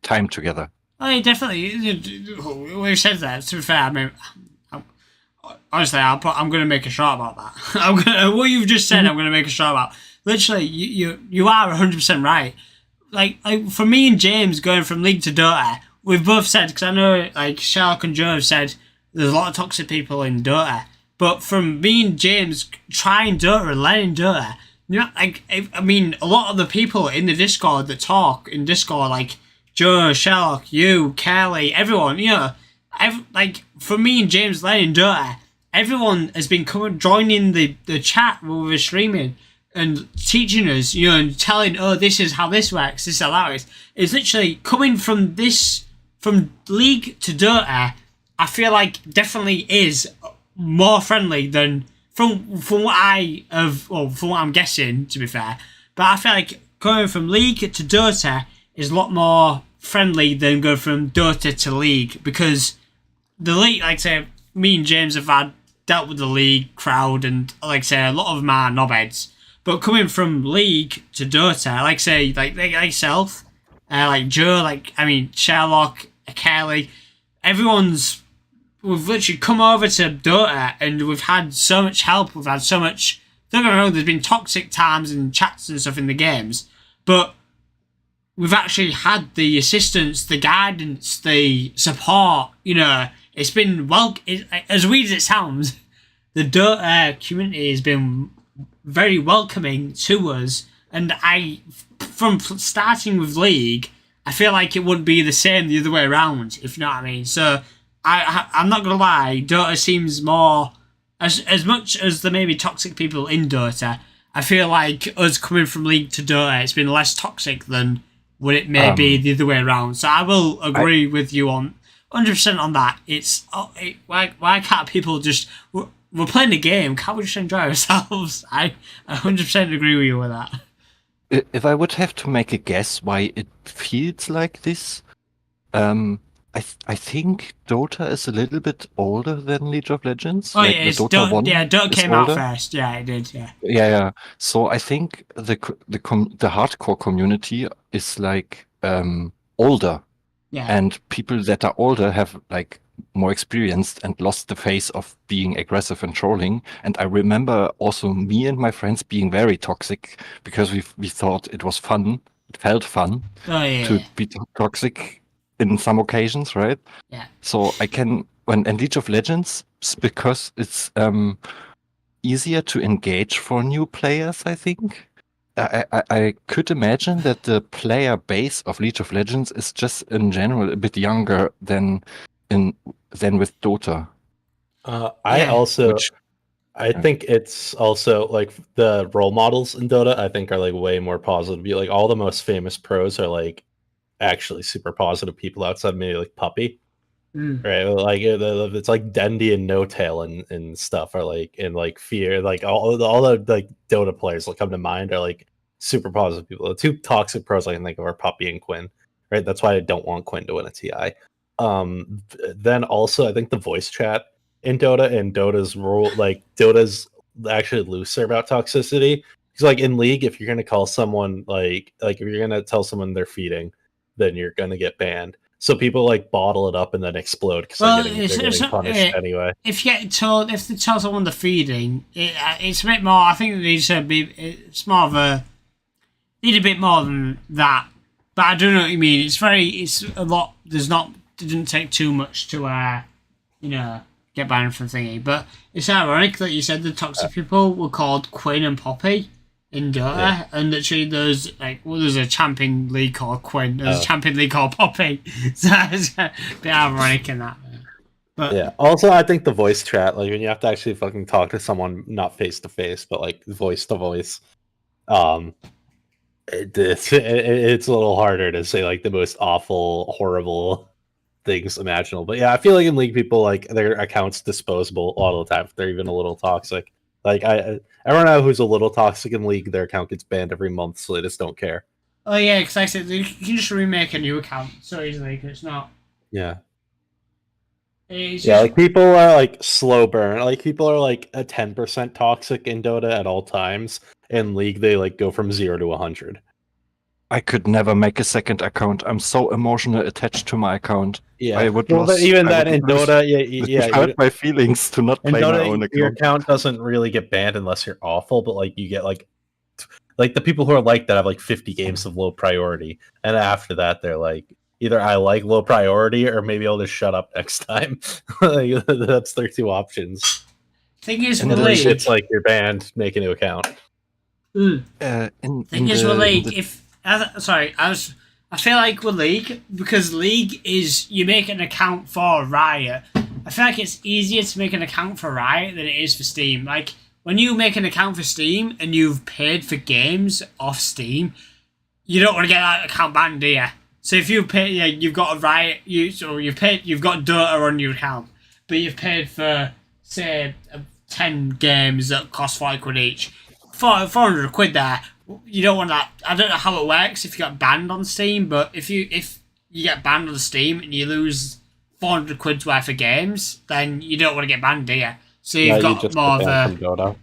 time together.
Oh, yeah, definitely. We said that. To be fair, I mean, honestly, I'm going to make a shot about that. What you've just said, I'm going to make a shot about. Literally, you are 100% right. Like for me and James going from League to Dota, we've both said, because I know like Sherlock and Joe have said there's a lot of toxic people in Dota, but from me and James trying Dota and learning Dota, you know, like I mean, a lot of the people in the Discord that talk in Discord, like Joe, Sherlock, you, Kelly, everyone, you know, like for me and James learning Dota, everyone has been joining the chat when we were streaming and teaching us, you know, and telling, oh, this is how this works, this is how that works. It's literally coming from League to Dota. I feel like definitely is more friendly than from what from what I'm guessing, to be fair. But I feel like going from League to Dota is a lot more friendly than going from Dota to League, because the League, like I say, me and James have dealt with the League crowd, and like I say, a lot of them are knobheads. But coming from League to Dota, like say, like yourself, like Joe, like I mean Sherlock, Kelly, we've literally come over to Dota and we've had so much help. We've had so much. Don't get me wrong, there's been toxic times and chats and stuff in the games, but we've actually had the assistance, the guidance, the support. You know, it's been as weird as it sounds, the Dota community has been very welcoming to us, and from starting with League, I feel like it wouldn't be the same the other way around, if you know what I mean. So I'm not gonna lie, Dota seems more, as much as there may be toxic people in Dota, I feel like us coming from League to Dota, it's been less toxic than what it may be the other way around. So I will agree with you on 100% on that. Why can't people just... We're playing the game. Can't we just enjoy ourselves? I 100% agree with you with that.
If I would have to make a guess why it feels like this, I think Dota is a little bit older than League of Legends.
Oh, like yeah, Dota came out first. Yeah, it did. Yeah.
Yeah. So I think the hardcore community is like older.
Yeah.
And people that are older have like more experienced and lost the phase of being aggressive and trolling. And I remember also me and my friends being very toxic because we thought it was fun. It felt fun to be toxic in some occasions, right?
Yeah.
So I can, and League of Legends, because it's easier to engage for new players, I think. I could imagine that the player base of League of Legends is just in general a bit younger than with Dota.
I think it's also like the role models in Dota, I think, are like way more positive. Like all the most famous pros are like actually super positive people outside maybe like Puppy. Right, like it's like Dendy and No Tail and stuff are like in like Fear, like all the like Dota players that come to mind are like super positive people. The two toxic pros I can think of are Puppy and Quinn. Right, that's why I don't want Quinn to win a TI. Then also I think the voice chat in Dota and Dota's rule, like Dota's actually looser about toxicity. Because like in League, if you're gonna call someone like if you're gonna tell someone they're feeding, then you're gonna get banned. So people like bottle it up and then explode because they're getting punished anyway.
If you get told, if they tell someone they're feeding, it's a bit more. I think it needs to be. It's more of a need a bit more than that. But I don't know what you mean. It's a lot. It didn't take too much to get banned from thingy. But it's ironic that you said the toxic people were called Quinn and Poppy in Dota, and literally there's a champion league called Quinn, there's a champion league called Poppy, so it's a bit ironic in that. But
yeah, also I think the voice chat, like when you have to actually fucking talk to someone, not face to face, but like voice to voice, it's a little harder to say like the most awful, horrible things imaginable. But yeah, I feel like in League people, like their accounts disposable a lot of the time if they're even a little toxic. Like everyone I know who's a little toxic in League, their account gets banned every month, so they just don't care.
Oh yeah, because I said you can just remake a new account so easily. Cause it's not.
Yeah.
Yeah,
like people are like slow burn. Like people are like a 10% toxic in Dota at all times. In League, they like go from 0 to 100.
I could never make a second account. I'm so emotionally attached to my account.
Yeah,
I would
well,
lose,
even
I
that
would
in
lose-
Dota,
it
yeah,
would hurt my feelings to not
in
play my
Dota,
own
your
account.
account doesn't really get banned unless you're awful, but like you get like the people who are like that have like 50 games of low priority, and after that they're like either I like low priority or maybe I'll just shut up next time. Like, that's their two options.
Thing is,
And
with
then
League,
it's like you're banned, make a new account.
Thing is, with League, I feel like with League, because League is, you make an account for Riot, I feel like it's easier to make an account for Riot than it is for Steam. Like, when you make an account for Steam and you've paid for games off Steam, you don't want to get that account banned, do you? So if you pay, you've got a Riot, you've got Dota on your account, but you've paid for, say, 10 games that cost 40 quid each, 400 quid there. You don't want that. I don't know how it works if you got banned on Steam, but if you get banned on Steam and you lose 400 quid's worth of games, then you don't want to get banned, do you? So you've got
just
more of
from
a.
Dota.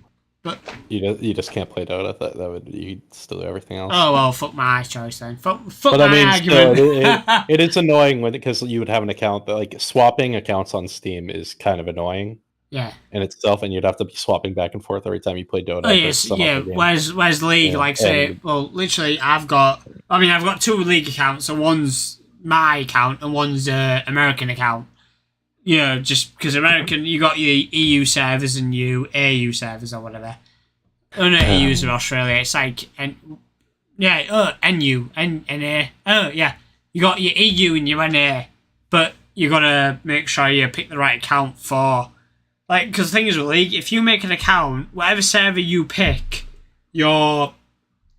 But
you just can't play Dota. That would you still do everything else.
Oh well, fuck my choice then. Fuck
But
my
I mean,
argument.
still, it is annoying because you would have an account that like swapping accounts on Steam is kind of annoying.
Yeah.
In itself, and you'd have to be swapping back and forth every time you play Dota.
Oh yes, yeah. Where's League?
Yeah,
like say, well, literally, I've got 2 League accounts. So one's my account and one's American account. Yeah, just because American, you got your EU servers and your AU servers or whatever. Oh no, EU's in Australia. It's like NU, NA. Oh yeah, you got your EU and your NA, but you gotta make sure you pick the right account for. Like, because the thing is with League, if you make an account, whatever server you pick, you're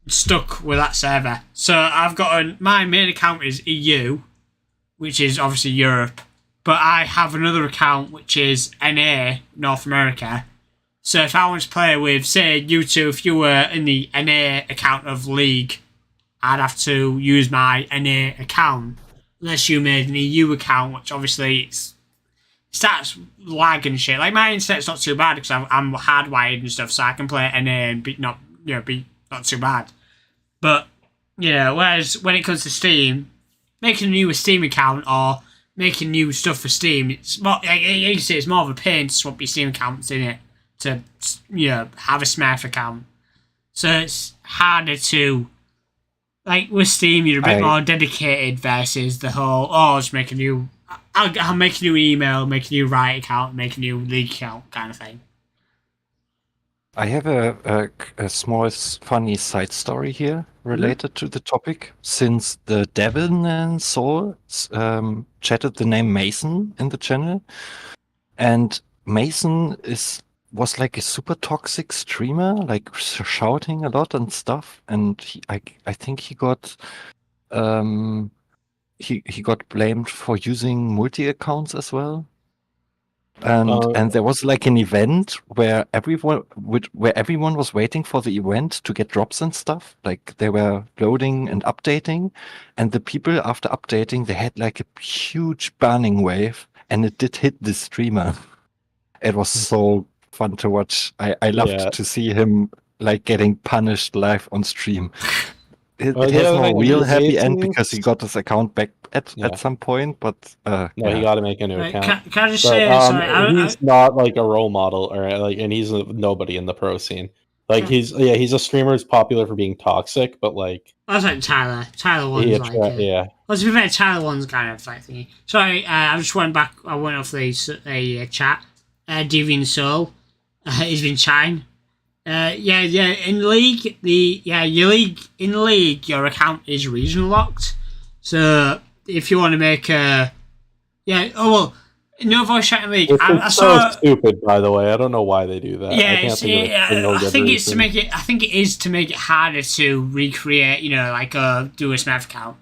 stuck with that server. So I've got my main account is EU, which is obviously Europe, but I have another account which is NA, North America. So if I want to play with, say, you two, if you were in the NA account of League, I'd have to use my NA account, unless you made an EU account, which obviously starts lag and shit. Like, my internet's not too bad because I'm hardwired and stuff, so I can play NA and be not too bad. But whereas when it comes to Steam, making a new Steam account or making new stuff for Steam, it's more like you say, it's more of a pain to swap your Steam accounts in it to have a Smurf account. So it's harder to, like with Steam, you're a bit more dedicated versus the whole just make a new. I'll make a new email, make a new Riot account, make a new League account kind of thing.
I have a small funny side story here related to the topic. Since the Devin and Soul chatted the name Mason in the channel, and Mason was like a super toxic streamer, like shouting a lot and stuff, and I think he got he got blamed for using multi accounts as well. And there was like an event where everyone was waiting for the event to get drops and stuff. Like they were loading and updating, and the people after updating, they had like a huge burning wave, and it did hit the streamer. It was so fun to watch. I loved to see him like getting punished live on stream. It has no real happy end because he got his account back at some point, but
he got to make a new account.
Can I just say, sorry,
he's not like a role model or and he's nobody in the pro scene. Like he's a streamer who's popular for being toxic, but like
that's like Tyler. Tyler one's Well, to be fair, Tyler one's kind of like thingy. Sorry, I just went back. I went off the chat. Deviant Soul, he's been chatting. In League, in League, your account is regional locked. So if you want to make a, no voice chat in League.
I saw stupid, by the way. I don't know why they do that.
I think it's to make it. I think it is to make it harder to recreate. Do a Smurf account.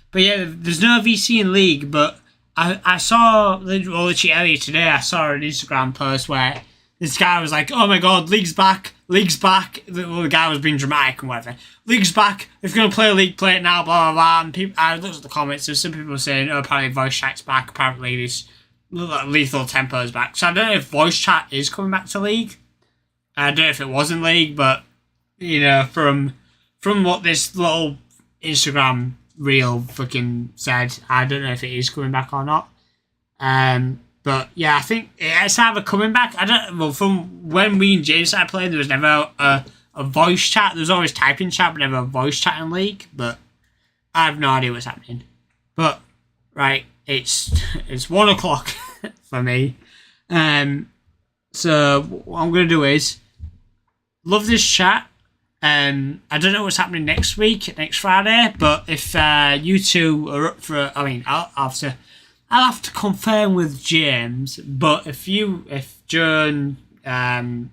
But there's no VC in League. But I saw literally earlier today. I saw an Instagram post where this guy was like, "Oh my God, League's back! League's back!" The guy was being dramatic and whatever. League's back! If you're gonna play a League, play it now. Blah blah blah. And people, I looked at the comments. There's some people saying, "Oh, apparently voice chat's back. Apparently this lethal tempo is back." So I don't know if voice chat is coming back to League. I don't know if it was in League, but from what this little Instagram reel fucking said. I don't know if it is coming back or not. But yeah, I think it's either coming back. I don't. Well, from when we and James started playing, there was never a voice chat. There was always typing chat, but never a voice chat in League. But I have no idea what's happening. But right, it's 1 o'clock for me. So what I'm gonna do is love this chat. I don't know what's happening next Friday, but if you two are up for, I mean, I'll have to confirm with James. But if Joe and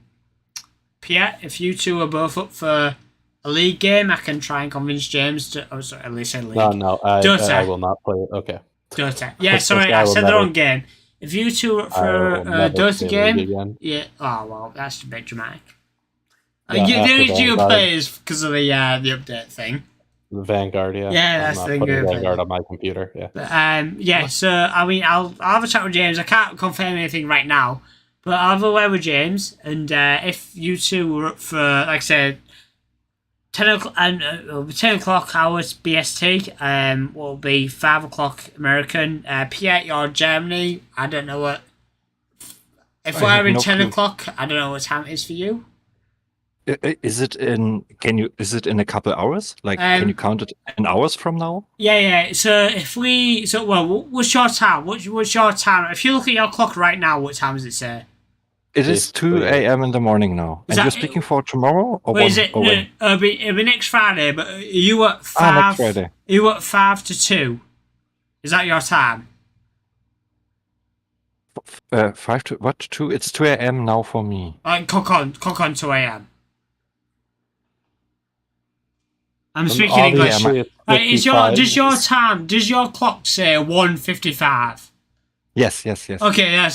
Pierre, if you two are both up for a League game, I can try and convince James to. Oh, sorry, at least I said League.
No, I will not play it. Okay.
Dota. Yeah, sorry, I said the wrong game. If you two are up for a Dota game, yeah. Oh well, that's a bit dramatic. The only two play is because of the update thing.
The Vanguard, yeah.
Yeah, that's the thing.
Vanguard on my computer, yeah.
But, yeah. So I mean, I'll have a chat with James. I can't confirm anything right now, but I'll have a word with James. And if you two were up for, like I said, 10 o'clock and 10 o'clock hours BST, will be 5 o'clock American. Pierre, you're Germany. I don't know what. If we're in 10 o'clock, I don't know what time it is for you.
Is it in? Is it in a couple hours? Like, can you count it in hours from now?
Yeah. So what's your time? What's your time? If you look at your clock right now, what time does it say?
It is 2 a.m. in the morning now. And you're speaking for tomorrow or
is it? No, it'll be next Friday. But you at 5?
Next Friday.
You at 5 to 2? Is that your time?
5 to what? 2? It's 2 a.m. now for me.
Cook on 2 a.m. I'm speaking English. Does your clock say 1:55?
Yes.
Okay, yeah,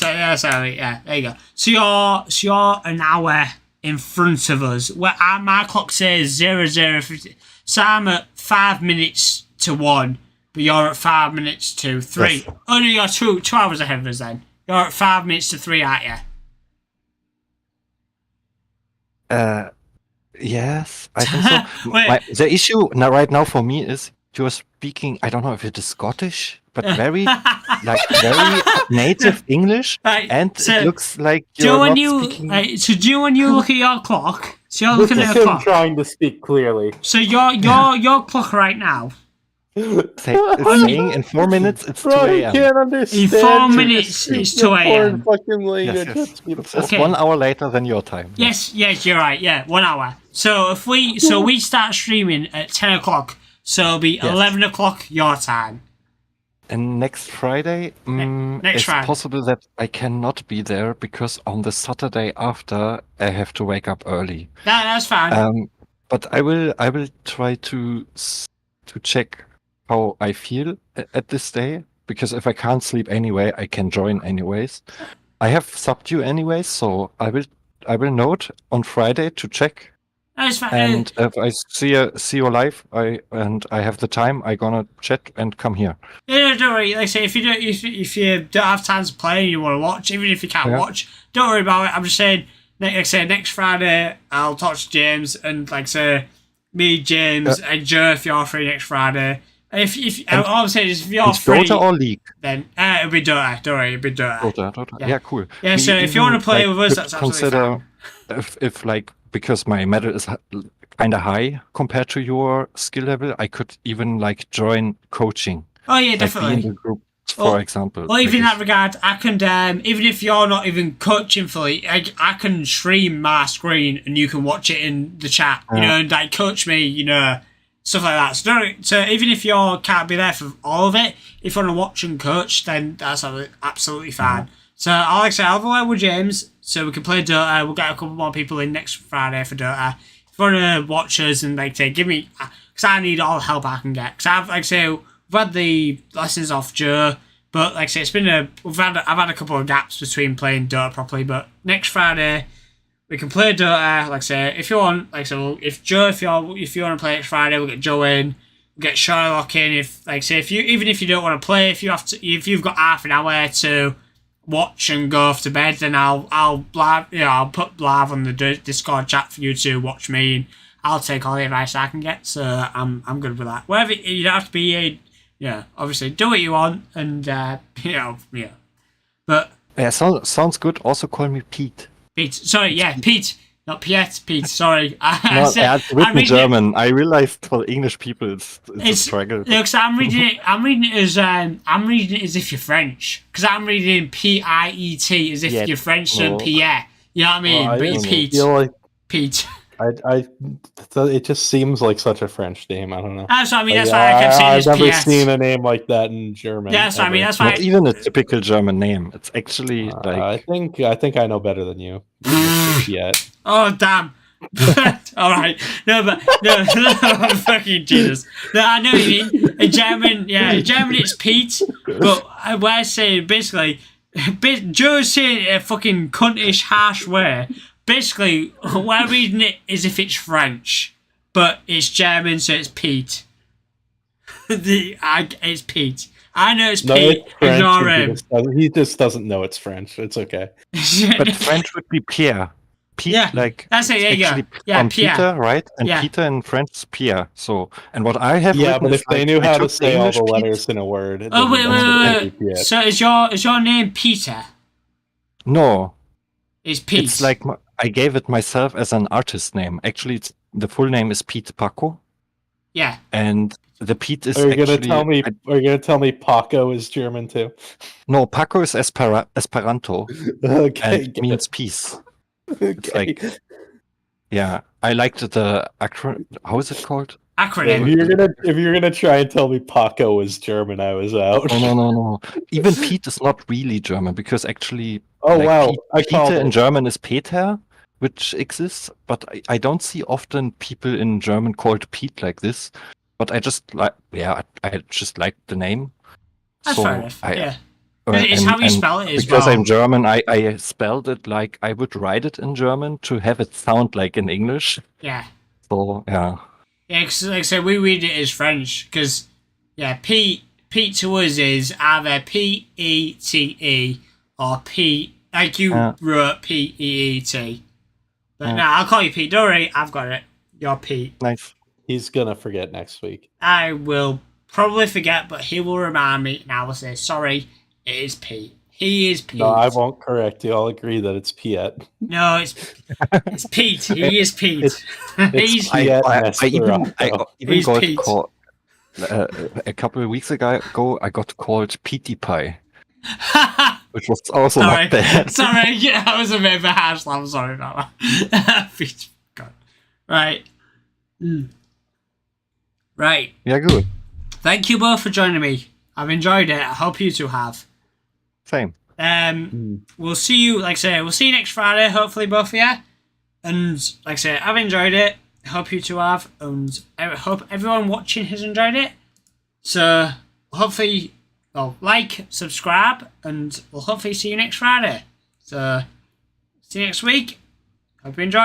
there you go. So you're an hour in front of us. Where my clock says 00:50. So I'm at 5 minutes to 1, but you're at 5 minutes to 3. Yes. Oh no, you're 2 hours ahead of us then. You're at 5 minutes to 3, aren't you?
Yes, I think so. The issue right now for me is you're speaking, I don't know if it is Scottish, but very native English, and so it looks like you're not speaking.
So do when you look at your clock, so you're looking at your clock.
Trying to speak clearly.
So your clock right now.
It's saying in 4 minutes it's 2 a.m.
Can't understand.
In 4 minutes it's 2 a.m.
Yes. It's 1 hour later than your time.
Yes, you're right. Yeah, 1 hour. So if we start streaming at 10 o'clock, so it'll be 11 o'clock your time.
And next Friday, it's possible that I cannot be there because on the Saturday after I have to wake up early.
That's fine.
But I will try to check how I feel at this day, because if I can't sleep anyway, I can join anyways. I have subbed you anyways, so I will note on Friday to check.
That's fine.
And if I see you live, I have the time, I gonna chat and come here.
Yeah, don't worry. Like I say, if you don't have time to play and you want to watch, even if you can't watch, don't worry about it. I'm just saying, like I say, next Friday I'll talk to James and like say me, James, and Joe if you're free next Friday. If all I'm saying is if you're free,
Dota or League,
then it'll be Dota. Don't worry, it'll be Dota.
Dota. Yeah, cool.
Yeah, so if you want to play with us, that's absolutely
fine. If like, because my medal is kind of high compared to your skill level, I could even like join coaching.
Oh yeah, definitely.
Be in the group, for example.
Well, even in that regard, I can even if you're not even coaching fully, I can stream my screen and you can watch it in the chat, you know, and like coach me, stuff like that. So even if you can't be there for all of it, if you want to watch and coach, then that's absolutely fine. So I'll have a word with James so we can play Dota. We'll get a couple more people in next Friday for Dota. If you want to watch us and give me, because I need all the help I can get. Because we've had the lessons off Joe, but like I say, I've had a couple of gaps between playing Dota properly. But next Friday we can play Dota. Like I say, if you want, if you want to play next Friday, we'll get Joe in. We'll get Sherlock in. If you don't want to play, if you've got half an hour to watch and go off to bed, then I'll put live on the Discord chat for you to watch me, and I'll take all the advice I can get. So I'm good with that. Whatever, you don't have to be obviously do what you want, and But
yeah, sounds good. Also call me Pete.
Pete, sorry, yeah, Pete. Not Piet, Pete. Sorry,
It's written German. I realized for English people, it's a struggle.
Look, so I'm reading it as if you're French, because I'm reading Piet as if you're French and Pierre. You know what I mean?
Well,
but you're Pete. Pete.
It just seems like such a French name. I don't know.
That's what I mean. That's why I kept saying
I've never
Piet.
seen a name like that in German.
Yeah, that's what I mean. That's why.
Not even a typical German name. It's actually like.
I think I know better than you. Yet.
Oh damn! All right, no, fucking Jesus. No, I know what you mean. In German, it's Pete, but we're saying basically, Joe's saying it a fucking cuntish, harsh way. Basically, we're reading it as if it's French, but it's German, so it's Pete. It's Pete. I know it's Pete. Ignore him.
He just doesn't know it's French. It's okay.
But French would be Pierre. Pete, like
that's it. There you go. Yeah, Pierre.
Peter, right? And Peter in French is Pierre. So, and what I have written
but if they knew how to say all the letters
Pete.
In a word.
Wait. So is your name Peter?
No.
It's Pete.
It's like I gave it myself as an artist name. Actually, the full name is Pete Paco.
Yeah.
And the Pete is.
Are you gonna tell me Paco is German too?
No, Paco is Esperanto.
Okay.
And it means peace.
Okay.
It's like, I liked the acronym. How is it called?
Acronym.
If you're gonna try and tell me Paco is German, I was out.
No. Even Pete is not really German because actually. Peter in German is Peter, which exists, but I don't see often people in German called Pete like this. But I just like, I just like the name.
That's
so
fair enough.
Yeah.
It's how you spell it as well.
Because I'm German, I spelled it like I would write it in German to have it sound like in English.
Yeah.
So, yeah.
Yeah, because like I said, we read it as French, because, Pete to us is either P-E-T-E or P, like you wrote P-E-E-T. But no, I'll call you Pete. Don't worry, I've got it. You're Pete.
Nice.
He's gonna forget next week.
I will probably forget, but he will remind me, and I will say, sorry, it is Pete. He is Pete.
No, I won't correct you. I'll agree that it's Piet.
No, it's Pete. He is Pete.
He's Piet.
I even got called a couple of weeks ago. I got called Petey Pie, which was also not bad.
Sorry, that was a bit of a harsh. I'm sorry about that. God. Right. Right.
Yeah, good.
Thank you both for joining me. I've enjoyed it. I hope you two have.
Same.
We'll see you, like I say, we'll see you next Friday, hopefully both of you. And like I say, I've enjoyed it. I hope you two have. And I hope everyone watching has enjoyed it. So hopefully, like, subscribe, and we'll hopefully see you next Friday. So see you next week. Hope you enjoy.